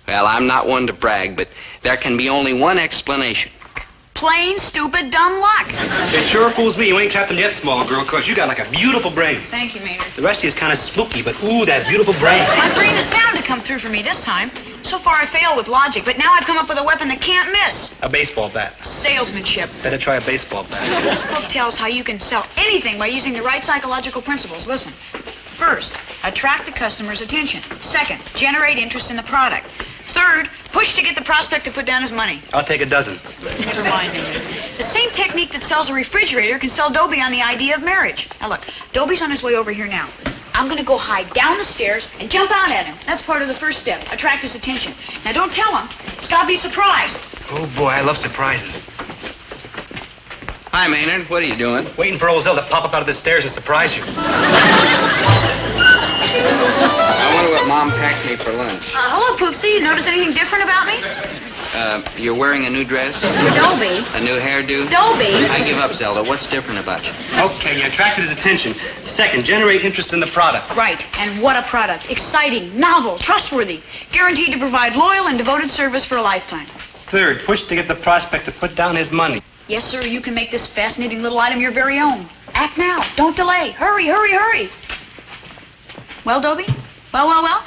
S1: Well, I'm not one to brag, but there can be only one explanation.
S12: Plain, stupid, dumb luck.
S16: It sure fools me you ain't trapped him yet, small girl, because you got like a beautiful brain.
S12: Thank you, Maynard.
S16: The rest of you is kind of spooky, but ooh, that beautiful brain.
S12: My brain is bound to come through for me this time. So far, I failed with logic, but now I've come up with a weapon that can't miss.
S16: A baseball bat.
S12: Salesmanship.
S16: Better try a baseball bat.
S12: This book tells how you can sell anything by using the right psychological principles. Listen. First, attract the customer's attention. Second, generate interest in the product. Third, push to get the prospect to put down his money.
S16: I'll take a dozen.
S12: Never mind, Maynard. The same technique that sells a refrigerator can sell Dobie on the idea of marriage. Now look, Dobie's on his way over here now. I'm going to go hide down the stairs and jump out at him. That's part of the first step. Attract his attention. Now don't tell him. It's got to be a surprise.
S16: Oh, boy, I love surprises.
S1: Hi, Maynard. What are you doing?
S16: Waiting for old Zelda to pop up out of the stairs and surprise you.
S1: I wonder what Mom packed me for lunch.
S12: Hello, Poopsie. You notice anything different about me?
S1: You're wearing a new dress?
S12: Dobie.
S1: A new hairdo?
S12: Dobie.
S1: I give up, Zelda. What's different about you?
S16: Okay, you attracted his attention. Second, generate interest in the product.
S12: Right. And what a product. Exciting, novel, trustworthy. Guaranteed to provide loyal and devoted service for a lifetime.
S16: Third, push to get the prospect to put down his money.
S12: Yes, sir. You can make this fascinating little item your very own. Act now. Don't delay. Hurry, hurry, hurry. Well, Dobie? Well?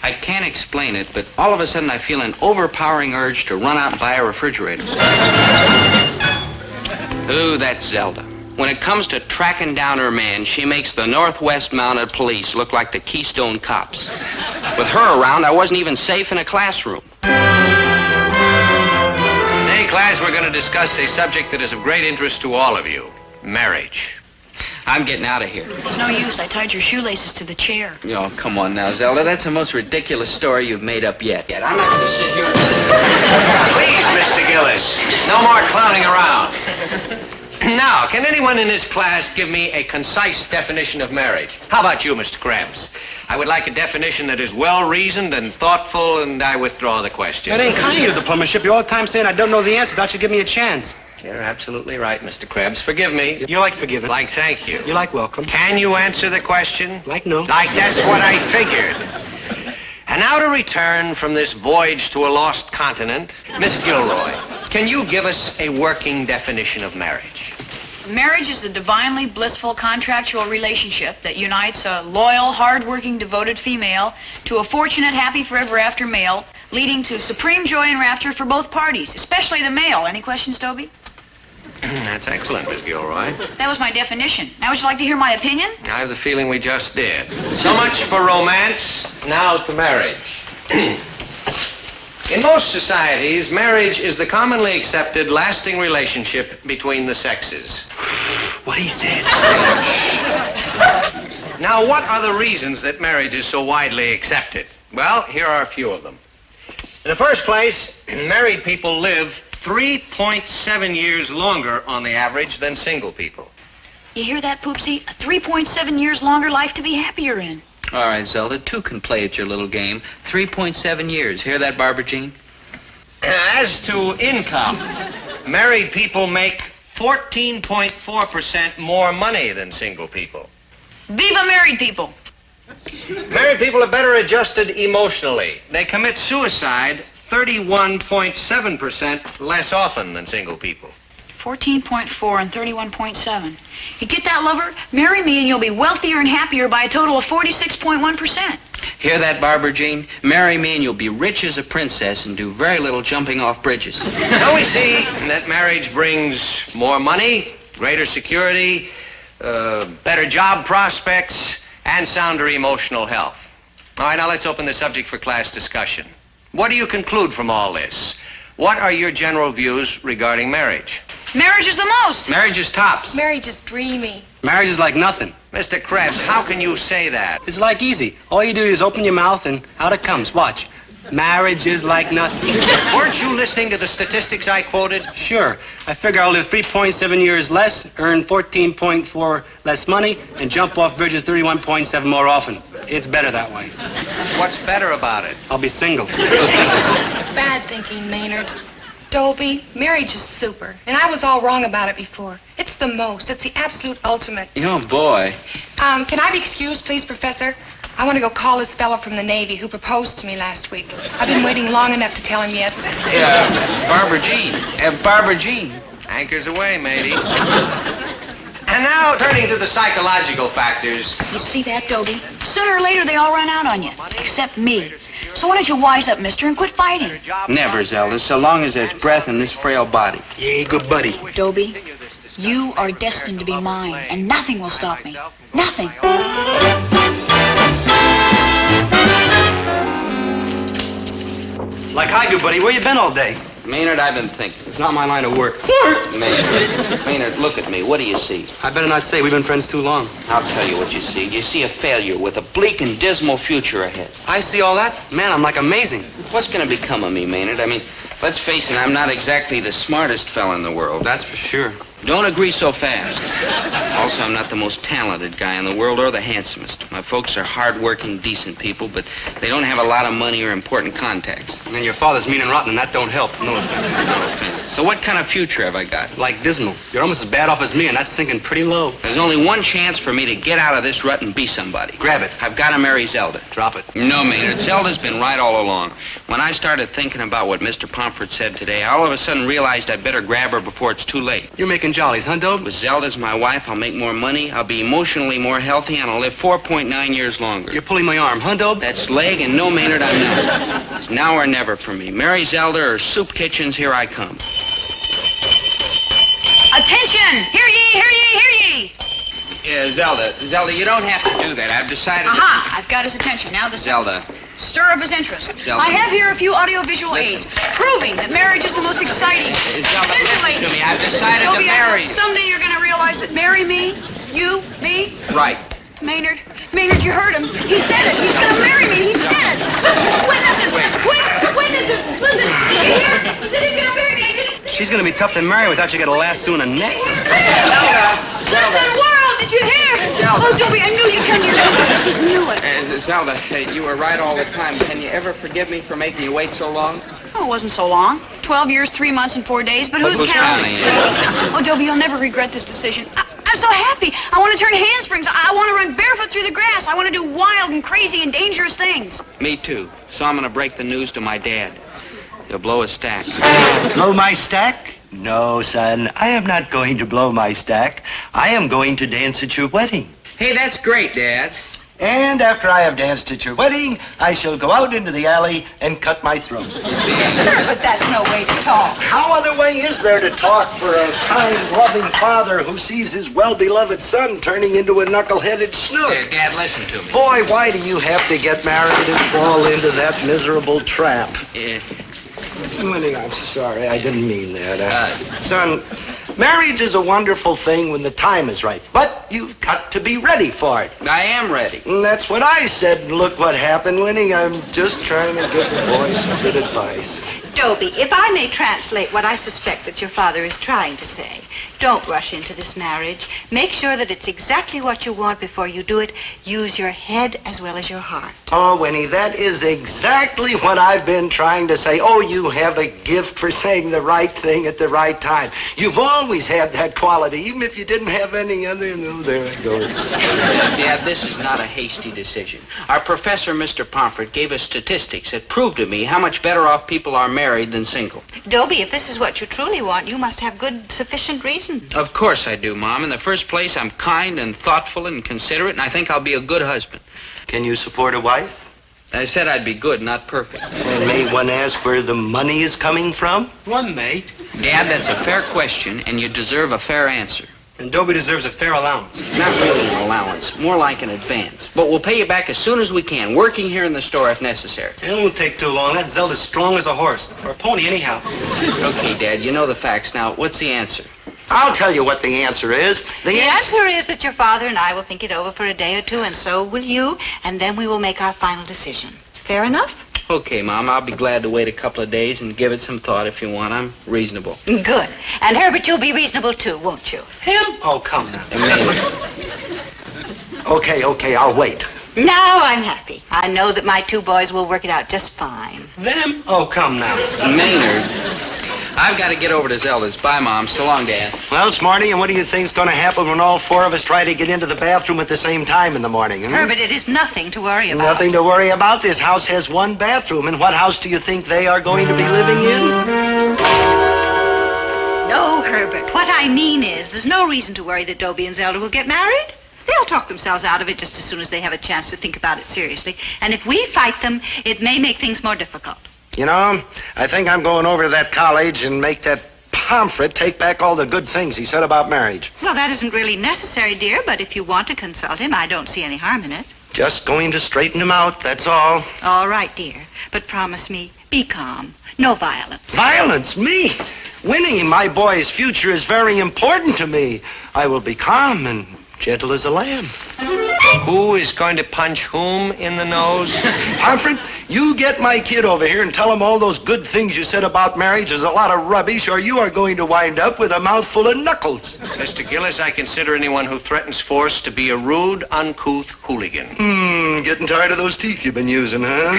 S1: I can't explain it, but all of a sudden I feel an overpowering urge to run out and buy a refrigerator. Ooh, that's Zelda. When it comes to tracking down her man, she makes the Northwest Mounted Police look like the Keystone Cops. With her around, I wasn't even safe in a classroom.
S20: Today, class, we're going to discuss a subject that is of great interest to all of you. Marriage.
S1: I'm getting out of here.
S12: It's no use. I tied your shoelaces to the chair.
S1: Oh, come on now, Zelda. That's the most ridiculous story you've made up yet. I'm not going to sit here and...
S20: Please, Mr. Gillis, no more clowning around. Now, can anyone in this class give me a concise definition of marriage? How about you, Mr. Krebs? I would like a definition that is well-reasoned and thoughtful, and I withdraw the question.
S16: That ain't kind of your diplomatship. You're all the time saying I don't know the answer. Thought you'd give me a chance.
S20: You're absolutely right, Mr. Krebs. Forgive me.
S16: You like forgiven.
S20: Like thank you.
S16: You like welcome.
S20: Can you answer the question?
S16: Like no.
S20: Like that's what I figured. And now to return from this voyage to a lost continent, Miss Gilroy, can you give us a working definition of marriage?
S12: Marriage is a divinely blissful contractual relationship that unites a loyal, hard-working, devoted female to a fortunate, happy forever after male, leading to supreme joy and rapture for both parties, especially the male. Any questions, Dobie?
S20: That's excellent, Miss Gilroy.
S12: That was my definition. Now would you like to hear my opinion?
S20: I have the feeling we just did. So much for romance. Now to marriage. In most societies, marriage is the commonly accepted, lasting relationship between the sexes.
S16: What he said.
S20: Now, what are the reasons that marriage is so widely accepted? Well, here are a few of them. In the first place, married people live 3.7 years longer on the average than single people.
S12: You hear that, Poopsie? A 3.7 years longer life to be happier in.
S1: All right, Zelda, two can play at your little game. 3.7 years. Hear that, Barbara Jean?
S20: As to income, married people make 14.4% more money than single people.
S12: Viva married people!
S20: Married people are better adjusted emotionally. They commit suicide 31.7% less often than single people.
S12: 14.4 and 31.7. You get that, lover? Marry me and you'll be wealthier and happier by a total of 46.1%.
S1: Hear that, Barbara Jean? Marry me and you'll be rich as a princess and do very little jumping off bridges.
S20: So we see that marriage brings more money, greater security, better job prospects, and sounder emotional health. All right, now let's open the subject for class discussion. What do you conclude from all this? What are your general views regarding marriage?
S12: Marriage is the most.
S1: Marriage is tops.
S4: Marriage is dreamy.
S16: Marriage is like nothing.
S20: Mr. Krebs, how can you say that?
S16: It's like easy. All you do is open your mouth and out it comes. Watch. Marriage is like nothing.
S20: Weren't you listening to the statistics I quoted?
S16: Sure. I figure I'll live 3.7 years less, earn 14.4 less money, and jump off bridges 31.7 more often. It's better that way.
S20: What's better about it?
S16: I'll be single.
S4: Bad thinking, Maynard. Dobie, marriage is super, and I was all wrong about it before. It's the most. It's the absolute ultimate.
S1: Oh, boy.
S4: Can I be excused, please, Professor? I want to go call this fellow from the Navy who proposed to me last week. I've been waiting long enough to tell him yes.
S1: Barbara Jean. Barbara Jean.
S20: Anchors away, matey. And now, turning to the psychological factors.
S12: You see that, Dobie? Sooner or later, they all run out on you, except me. So why don't you wise up, mister, and quit fighting?
S1: Never, Zelda, so long as there's breath in this frail body.
S16: Yeah, good buddy.
S12: Dobie, you are destined to be mine, and nothing will stop me. Nothing.
S16: Like I do, buddy. Where you been all day?
S1: Maynard, I've been thinking.
S16: It's not my line of work.
S1: Maynard, look at me. What do you see?
S16: I better not say. We've been friends too long.
S1: I'll tell you what you see. You see a failure with a bleak and dismal future ahead.
S16: I see all that? Man, I'm like amazing.
S1: What's going to become of me, Maynard? I mean, let's face it, I'm not exactly the smartest fella in the world.
S16: That's for sure.
S1: Don't agree so fast. Also, I'm not the most talented guy in the world or the handsomest. My folks are hard-working, decent people, but they don't have a lot of money or important contacts.
S16: And your father's mean and rotten, and that don't help. No offense.
S1: No offense. So what kind of future have I got?
S16: Like dismal. You're almost as bad off as me, and that's sinking pretty low.
S1: There's only one chance for me to get out of this rut and be somebody.
S16: Grab it.
S1: I've got to marry Zelda.
S16: Drop it.
S1: No, Maynard. Zelda's been right all along. When I started thinking about what Mr. Pomfret said today, I all of a sudden realized I'd better grab her before it's too late.
S16: You're making jollies, huh, Dobe?
S1: With Zelda's my wife, I'll make more money, I'll be emotionally more healthy, and I'll live 4.9 years longer.
S16: You're pulling my arm, huh, Dobe?
S1: That's leg, and no, Maynard, I'm not. It's now or never for me. Marry Zelda or soup kitchens, here I come.
S12: Attention! Hear ye, hear ye, hear ye!
S1: Yeah, Zelda, you don't have to do that. I've decided
S12: Aha! I've got his attention. Now the
S1: Zelda.
S12: Stir up his interest.
S1: Zelda.
S12: I have here a few audiovisual aids proving that marriage is the most exciting,
S1: Zelda, listen to me. I've decided to
S12: Dobie,
S1: marry you.
S12: Someday you're going to realize that marry me, you, me.
S1: Right.
S12: Maynard, you heard him. He said it. He's going to marry me. He said. Witnesses, quick, witnesses. Listen, did you hear? He said he's going to marry me.
S16: She's going to be tough to marry without you get a lasso and a neck.
S12: Listen, world, did you hear? Oh, Dobie, I knew you couldn't. I just knew it.
S1: Zelda, you were right all the time. Can you ever forgive me for making you wait so long?
S12: Oh, it wasn't so long. 12 years, 3 months, and 4 days, but who's counting? Oh, Dobie, you'll never regret this decision. I'm so happy. I want to turn handsprings. I want to run barefoot through the grass. I want to do wild and crazy and dangerous things.
S1: Me too. So I'm going to break the news to my dad. He'll blow a stack.
S2: Blow my stack? No, son. I am not going to blow my stack. I am going to dance at your wedding.
S1: Hey, that's great, Dad.
S2: And after I have danced at your wedding, I shall go out into the alley and cut my throat.
S5: Sure, but that's no way to talk.
S2: How other way is there to talk for a kind, loving father who sees his well-beloved son turning into a knuckle-headed snook?
S1: Dad, listen to me.
S2: Boy, why do you have to get married and fall into that miserable trap?
S1: Yeah.
S2: Winnie, I'm sorry. I didn't mean that. Son, Marriage is a wonderful thing when the time is right, but you've got to be ready for it.
S1: I am ready.
S2: And that's what I said, and look what happened, Winnie. I'm just trying to give the boy some good advice.
S5: Dobie, if I may translate what I suspect that your father is trying to say, don't rush into this marriage. Make sure that it's exactly what you want before you do it. Use your head as well as your heart.
S2: Oh, Winnie, that is exactly what I've been trying to say. Oh, you have a gift for saying the right thing at the right time. You've always had that quality, even if you didn't have any other. No, there I go.
S1: Dad, this is not a hasty decision. Our professor, Mr. Pomfret, gave us statistics that prove to me how much better off people are married than single.
S5: Dobie, if this is what you truly want, you must have good, sufficient reason.
S1: Of course I do, Mom. In the first place, I'm kind and thoughtful and considerate, and I think I'll be a good husband.
S2: Can you support a wife?
S1: I said I'd be good, not perfect.
S2: And may one ask where the money is coming from?
S16: One may.
S1: Dad, that's a fair question, and you deserve a fair answer.
S16: And Dobie deserves a fair allowance.
S1: Not really an allowance, more like an advance. But we'll pay you back as soon as we can, working here in the store if necessary.
S16: It won't take too long. That Zelda's strong as a horse. Or a pony, anyhow.
S1: Okay, Dad, you know the facts. Now, what's the answer?
S2: I'll tell you what the answer is.
S5: The answer is that your father and I will think it over for a day or two, and so will you, and then we will make our final decision. Fair enough?
S1: Okay, Mom, I'll be glad to wait a couple of days and give it some thought if you want. I'm reasonable.
S5: Good. And Herbert, you'll be reasonable too, won't you?
S16: Him? Oh, come now.
S2: Okay, I'll wait.
S5: Now I'm happy. I know that my two boys will work it out just fine.
S16: Them? Oh, come now.
S1: Maynard, I've got to get over to Zelda's. Bye, Mom. So long, Dad.
S2: Well, Smarty, and what do you think's going to happen when all four of us try to get into the bathroom at the same time in the morning?
S5: Herbert, it is nothing to worry about.
S2: Nothing to worry about. This house has one bathroom. And what house do you think they are going to be living in?
S5: No, Herbert. What I mean is, there's no reason to worry that Dobie and Zelda will get married. They'll talk themselves out of it just as soon as they have a chance to think about it seriously. And if we fight them, it may make things more difficult.
S2: You know, I think I'm going over to that college and make that Pomfret take back all the good things he said about marriage.
S5: Well, that isn't really necessary, dear, but if you want to consult him, I don't see any harm in it.
S2: Just going to straighten him out, that's all.
S5: All right, dear. But promise me, be calm. No violence.
S2: Violence? Me? Winnie, my boy's future is very important to me. I will be calm and gentle as a lamb.
S20: Who is going to punch whom in the nose?
S2: Pomfret, you get my kid over here and tell him all those good things you said about marriage is a lot of rubbish, or you are going to wind up with a mouthful of knuckles.
S20: Mr. Gillis, I consider anyone who threatens force to be a rude, uncouth hooligan.
S2: Getting tired of those teeth you've been using, huh?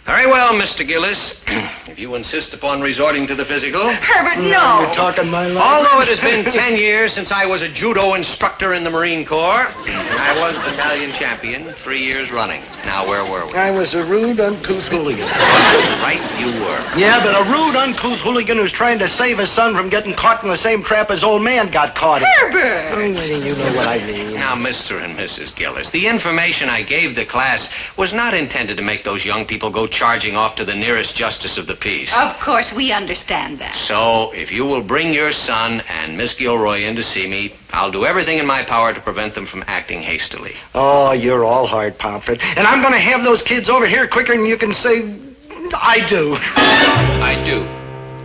S20: Very well, Mr. Gillis. If you insist upon resorting to the physical.
S5: Herbert, no!
S2: You're talking my language.
S20: Although it has been 10 years since I was a judo instructor in the Marine Corps, I was battalion champion 3 years running. Now, where were we?
S2: I was a rude, uncouth hooligan.
S20: Right, you were.
S2: Yeah, but a rude, uncouth hooligan who's trying to save his son from getting caught in the same trap his old man got caught in.
S5: Herbert!
S2: Oh, Winnie, you know what I mean.
S20: Now, Mr. and Mrs. Gillis, the information I gave the class was not intended to make those young people go charging off to the nearest justice of the peace.
S5: Of course, we understand that.
S20: So, if you will bring your son and Miss Gilroy in to see me, I'll do everything in my power to prevent them from acting hastily.
S2: Oh, you're all hard, Pomfret. And I'm going to have those kids over here quicker than you can say, I do.
S1: I do.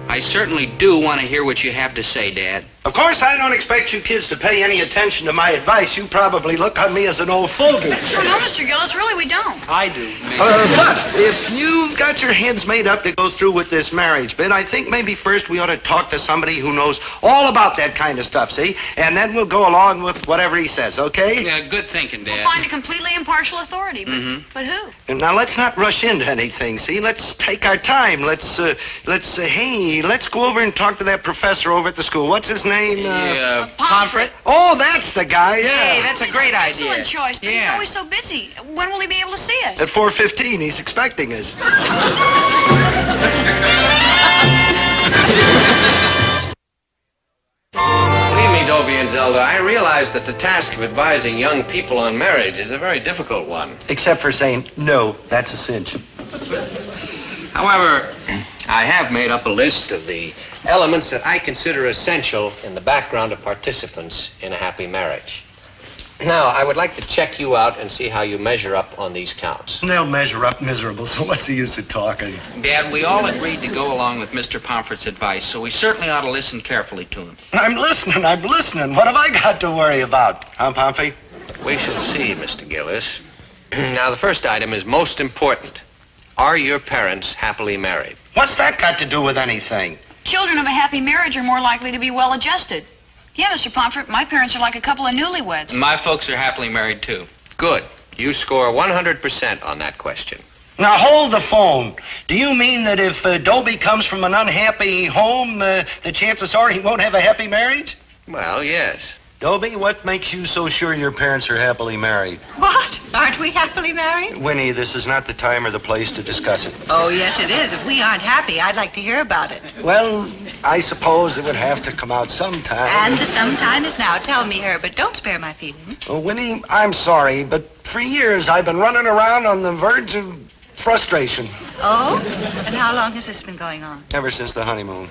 S1: I certainly do want to hear what you have to say, Dad.
S2: Of course, I don't expect you kids to pay any attention to my advice. You probably look on me as an old fogey.
S12: Oh, no, Mr. Gillis, really, we don't.
S16: I do.
S2: But if you've got your heads made up to go through with this marriage bit, I think maybe first we ought to talk to somebody who knows all about that kind of stuff, see? And then we'll go along with whatever he says, okay?
S1: Yeah, good thinking, Dad.
S12: We'll find a completely impartial authority, but who?
S2: And now let's not rush into anything, see? Let's take our time. Let's go over and talk to that professor over at the school. What's his name?
S1: Pomfret.
S2: Oh, that's the guy, yeah.
S1: Hey, that's a great idea.
S12: Excellent choice, but he's always so busy. When will he be able to see us?
S2: At 4:15, he's expecting us.
S20: Believe me, Dobie and Zelda, I realize that the task of advising young people on marriage is a very difficult one.
S2: Except for saying, no, that's a cinch.
S20: However, I have made up a list of the elements that I consider essential in the background of participants in a happy marriage. Now, I would like to check you out and see how you measure up on these counts.
S2: They'll measure up miserable, so what's the use of talking?
S1: Dad, we all agreed to go along with Mr. Pomfret's advice, so we certainly ought to listen carefully to him.
S2: I'm listening. What have I got to worry about? Huh, Pompey?
S20: We shall see, Mr. Gillis. Now, the first item is most important. Are your parents happily married?
S2: What's that got to do with anything?
S12: Children of a happy marriage are more likely to be well-adjusted. Yeah, Mr. Pomfret, my parents are like a couple of newlyweds.
S1: My folks are happily married, too.
S20: Good. You score 100% on that question.
S2: Now, hold the phone. Do you mean that if Dobie comes from an unhappy home, the chances are he won't have a happy marriage?
S20: Well, yes.
S2: Dobie, what makes you so sure your parents are happily married?
S5: What? Aren't we happily married?
S2: Winnie, this is not the time or the place to discuss it.
S5: Oh, yes, it is. If we aren't happy, I'd like to hear about it.
S2: Well, I suppose it would have to come out sometime.
S5: And the sometime is now. Tell me, Herbert. Don't spare my feelings.
S2: Oh, Winnie, I'm sorry, but for years I've been running around on the verge of frustration.
S5: Oh? And how long has this been going on?
S2: Ever since the honeymoon.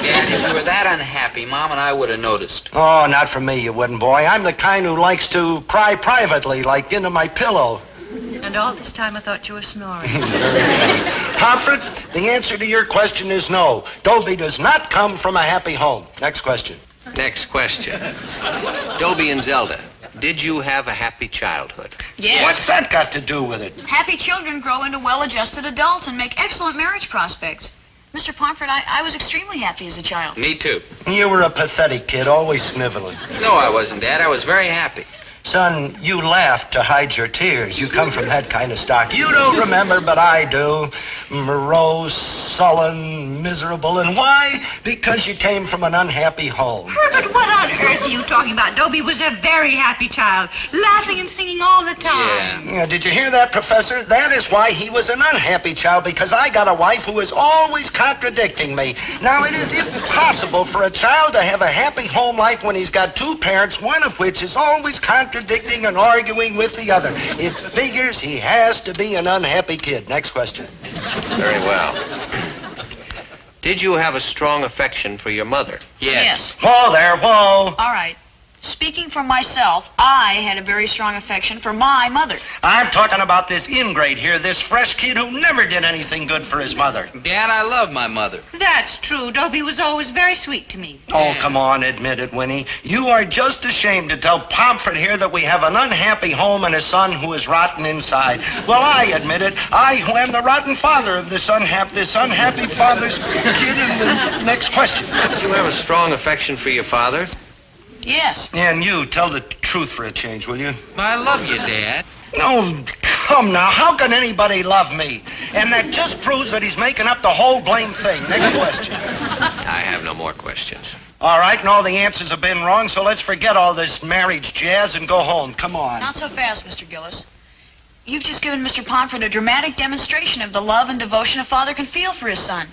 S1: Dad, if you were that unhappy, Mom and I would have noticed.
S2: Oh, not for me, you wouldn't, boy. I'm the kind who likes to cry privately, like into my pillow.
S5: And all this time I thought you were snoring.
S2: Pomfret, the answer to your question is no. Dobie does not come from a happy home. Next question.
S20: Next question. Dobie and Zelda, did you have a happy childhood?
S12: Yes.
S2: What's that got to do with it?
S12: Happy children grow into well-adjusted adults and make excellent marriage prospects. Mr. Pomfret, I was extremely happy as a child.
S1: Me, too.
S2: You were a pathetic kid, always sniveling.
S1: No, I wasn't, Dad. I was very happy.
S2: Son, you laughed to hide your tears. You come from that kind of stock. You don't remember, but I do. Morose, sullen, miserable. And why? Because you came from an unhappy home.
S5: Herbert, what on earth are you talking about? Dobie was a very happy child, laughing and singing all the time.
S2: Yeah, did you hear that, Professor? That is why he was an unhappy child, because I got a wife who is always contradicting me. Now, it is impossible for a child to have a happy home life when he's got two parents, one of which is always contradicting and arguing with the other. It figures he has to be an unhappy kid. Next question.
S20: Very well. Did you have a strong affection for your mother?
S12: Yes.
S2: Whoa there, whoa.
S12: All right. Speaking for myself, I had a very strong affection for my mother.
S2: I'm talking about this ingrate here, this fresh kid who never did anything good for his mother.
S1: Dad, I love my mother.
S5: That's true. Dobie was always very sweet to me.
S2: Oh, come on, admit it, Winnie. You are just ashamed to tell Pomfret here that we have an unhappy home and a son who is rotten inside. Well, I admit it. I, who am the rotten father of this unhappy father's kid. And the next question.
S20: Did you have a strong affection for your father?
S12: Yes.
S2: And you, tell the truth for a change, will you?
S1: I love you, Dad.
S2: Oh, come now. How can anybody love me? And that just proves that he's making up the whole blame thing. Next question.
S20: I have no more questions.
S2: All right, and all the answers have been wrong, so let's forget all this marriage jazz and go home. Come on.
S12: Not so fast, Mr. Gillis. You've just given Mr. Pomfret a dramatic demonstration of the love and devotion a father can feel for his son.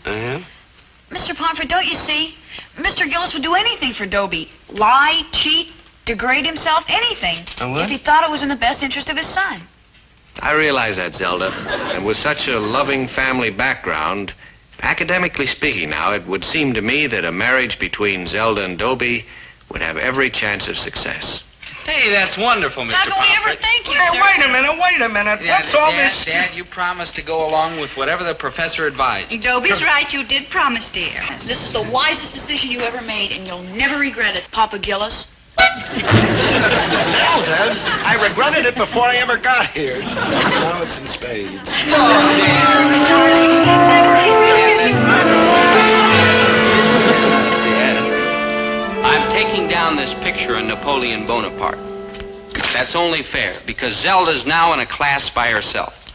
S12: Mr. Pomfret, don't you see? Mr. Gillis would do anything for Dobie. Lie, cheat, degrade himself, anything. If he thought it was in the best interest of his son.
S20: I realize that, Zelda. And with such a loving family background, academically speaking now, it would seem to me that a marriage between Zelda and Dobie would have every chance of success.
S1: Hey, that's wonderful, Mr.
S12: How can we ever
S1: Pomfret.
S12: thank you,
S2: Hey,
S12: sir?
S2: wait a minute.
S1: Yeah,
S2: What's all
S1: Dad,
S2: this?
S1: Dad, you promised to go along with whatever the professor advised.
S5: Dobie's right. You did promise, dear.
S12: This is the wisest decision you ever made, and you'll never regret it, Papa Gillis.
S2: Zelda, I regretted it before I ever got here. Now it's in spades.
S1: I'm taking down this picture of Napoleon Bonaparte. That's only fair, because Zelda's now in a class by herself.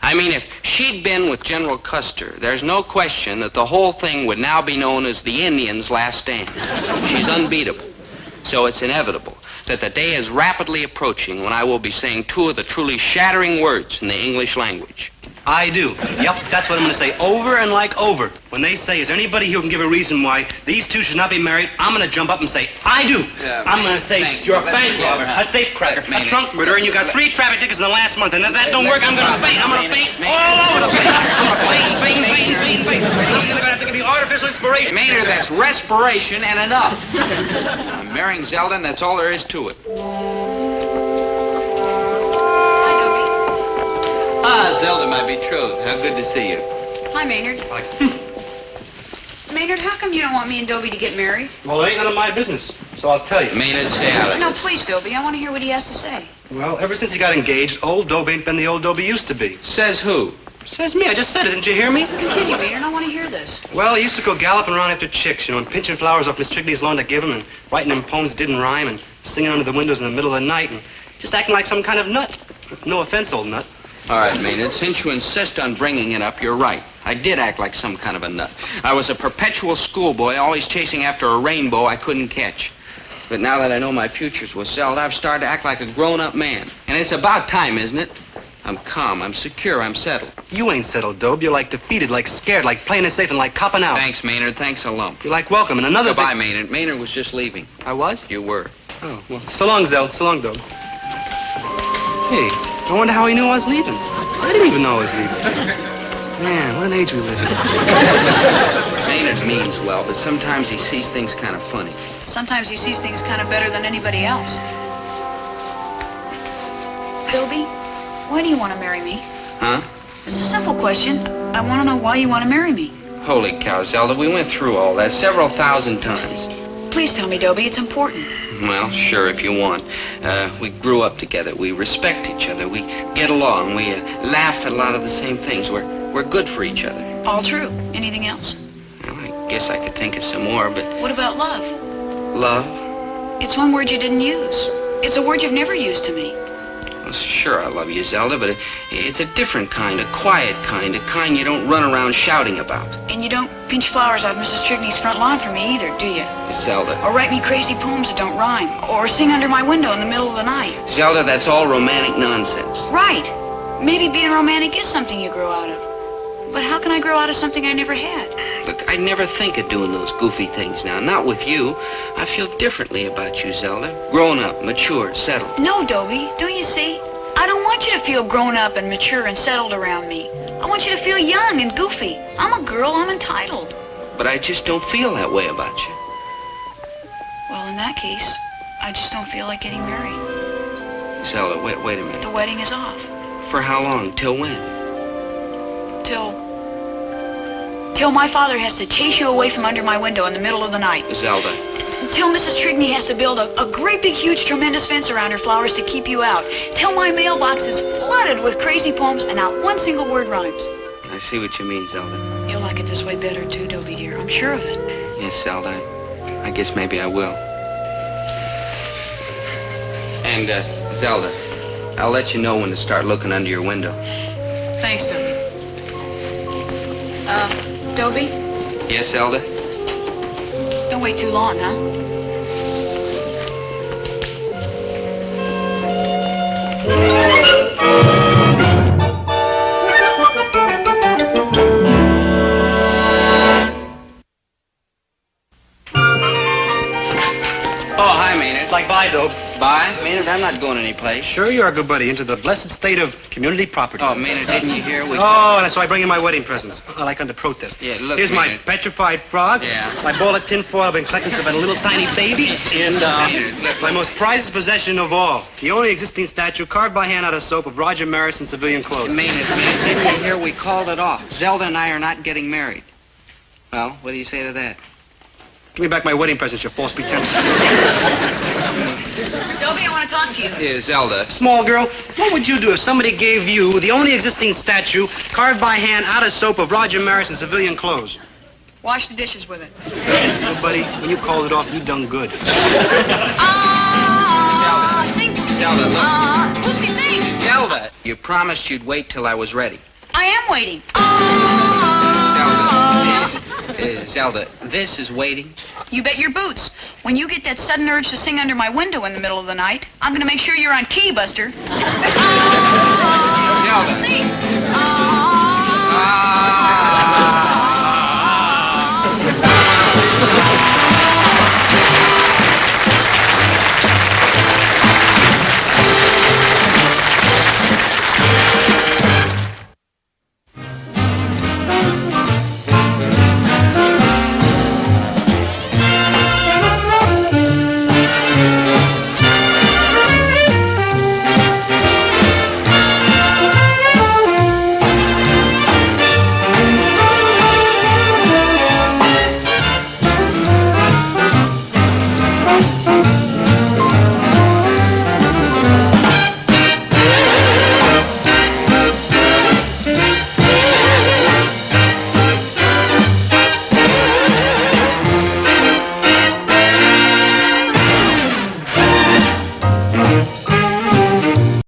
S1: I mean, if she'd been with General Custer, there's no question that the whole thing would now be known as the Indians' last stand. She's unbeatable. So it's inevitable that the day is rapidly approaching when I will be saying two of the truly shattering words in the English language.
S6: I do. Yep, that's what I'm going to say over and like over. When they say, is there anybody here who can give a reason why these two should not be married, I'm going to jump up and say, I do. I'm going to say, you're a bank robber, a safe cracker, a trunk murderer, and you got 3 traffic tickets in the last month, and if that don't work, I'm going to faint. I'm going to faint all over the place. I'm going to faint. I'm going to have to give you artificial inspiration.
S1: Maynard, that's respiration and enough. I'm marrying Zelda, and that's all there is to it. Ah, Zelda, my betrothed. How good to see you.
S12: Hi, Maynard. Maynard, how come you don't want me and Dobie to get married?
S16: Well, it ain't none of my business, so I'll tell you.
S1: Maynard, stay out of
S12: No,
S1: this.
S12: please, Dobie. I want to hear what he has to say.
S16: Well, ever since he got engaged, old Dobie ain't been the old Dobie used to be.
S1: Says who?
S16: Says me. I just said it. Didn't you hear me?
S12: Continue, Maynard. I want to hear this.
S16: Well, he used to go galloping around after chicks, and pinching flowers off Miss Trigney's lawn to give him, and writing them poems that didn't rhyme, and singing under the windows in the middle of the night, and just acting like some kind of nut. No offense, old nut.
S1: All right, Maynard, since you insist on bringing it up, you're right. I did act like some kind of a nut. I was a perpetual schoolboy, always chasing after a rainbow I couldn't catch. But now that I know my future's with Zelda, I've started to act like a grown-up man. And it's about time, isn't it? I'm calm, I'm secure, I'm settled.
S16: You ain't settled, Dobe. You're like defeated, like scared, like playing it safe, and like copping out.
S1: Thanks, Maynard. Thanks a lump.
S16: You're like welcome, and another
S1: Goodbye,
S16: thing...
S1: Maynard. Maynard was just leaving.
S16: I was?
S1: You were.
S16: Oh, well, so long, Zell. So long, Dobe. Hey, I wonder how he knew I was leaving. I didn't even know I was leaving. Man, what an age we live in.
S1: Maynard means well, but sometimes he sees things kind of funny.
S12: Sometimes he sees things kind of better than anybody else. Dobie, why do you want to marry me?
S1: Huh?
S12: It's a simple question. I want to know why you want to marry me.
S1: Holy cow, Zelda, we went through all that several thousand times.
S12: Please tell me, Dobie. It's important.
S1: Well, sure, if you want. We grew up together. We respect each other. We get along. We laugh at a lot of the same things. We're good for each other.
S12: All true. Anything else?
S1: Well, I guess I could think of some more, but...
S12: What about love?
S1: Love?
S12: It's one word you didn't use. It's a word you've never used to me.
S1: Well, sure, I love you, Zelda, but it's a different kind, a quiet kind, a kind you don't run around shouting about.
S12: And you don't pinch flowers off Mrs. Trigney's front lawn for me either, do you?
S1: Zelda.
S12: Or write me crazy poems that don't rhyme. Or sing under my window in the middle of the night.
S1: Zelda, that's all romantic nonsense.
S12: Right. Maybe being romantic is something you grow out of. But how can I grow out of something I never had?
S1: Look, I never think of doing those goofy things now. Not with you. I feel differently about you, Zelda. Grown up, mature, settled.
S12: No, Dobie. Don't you see? I don't want you to feel grown up and mature and settled around me. I want you to feel young and goofy. I'm a girl. I'm entitled.
S1: But I just don't feel that way about you.
S12: Well, in that case, I just don't feel like getting married.
S1: Zelda, wait a minute.
S12: The wedding is off.
S1: For how long? Till when?
S12: Till my father has to chase you away from under my window in the middle of the night.
S1: Zelda.
S12: Till Mrs. Trigney has to build a great big huge tremendous fence around her flowers to keep you out. Till my mailbox is flooded with crazy poems and not one single word rhymes.
S1: I see what you mean, Zelda.
S12: You'll like it this way better too, Dobie dear. I'm sure of it.
S1: Yes, Zelda. I guess maybe I will. And, Zelda, I'll let you know when to start looking under your window.
S12: Thanks, Dobie. Dobie?
S1: Yes, Zelda?
S12: Don't wait too long, huh?
S1: Oh, hi, Maynard.
S16: Like, bye, Dobe.
S1: Bye? Maynard, I'm not going anyplace.
S16: Sure you are, good buddy. Into the blessed state of community property.
S1: Oh, Maynard, didn't you hear?
S16: Oh, so I bring in my wedding presents. I like under protest.
S1: Yeah, look,
S16: Here's
S1: Maynard.
S16: my petrified frog.
S1: Yeah.
S16: My ball of tinfoil I've been collecting since I've been a little tiny baby. And,
S1: Maynard, look.
S16: my most prized possession of all. The only existing statue carved by hand out of soap of Roger Maris in civilian clothes.
S1: Maynard, didn't you hear? We called it off. Zelda and I are not getting married. Well, what do you say to that?
S16: Give me back my wedding presents, you false pretense.
S12: Dobie, I want to talk to you.
S1: Yeah, Zelda.
S16: Small girl, what would you do if somebody gave you the only existing statue carved by hand out of soap of Roger Maris in civilian clothes?
S12: Wash the dishes with it.
S16: Well, buddy, when you called it off, you done good.
S12: Sing.
S1: Zelda, look.
S12: Oopsie, sing.
S1: Zelda, you promised you'd wait till I was ready.
S12: I am waiting.
S1: Zelda, this is waiting.
S12: You bet your boots. When you get that sudden urge to sing under my window in the middle of the night, I'm going to make sure you're on key, Buster.
S1: Zelda.
S12: Sing.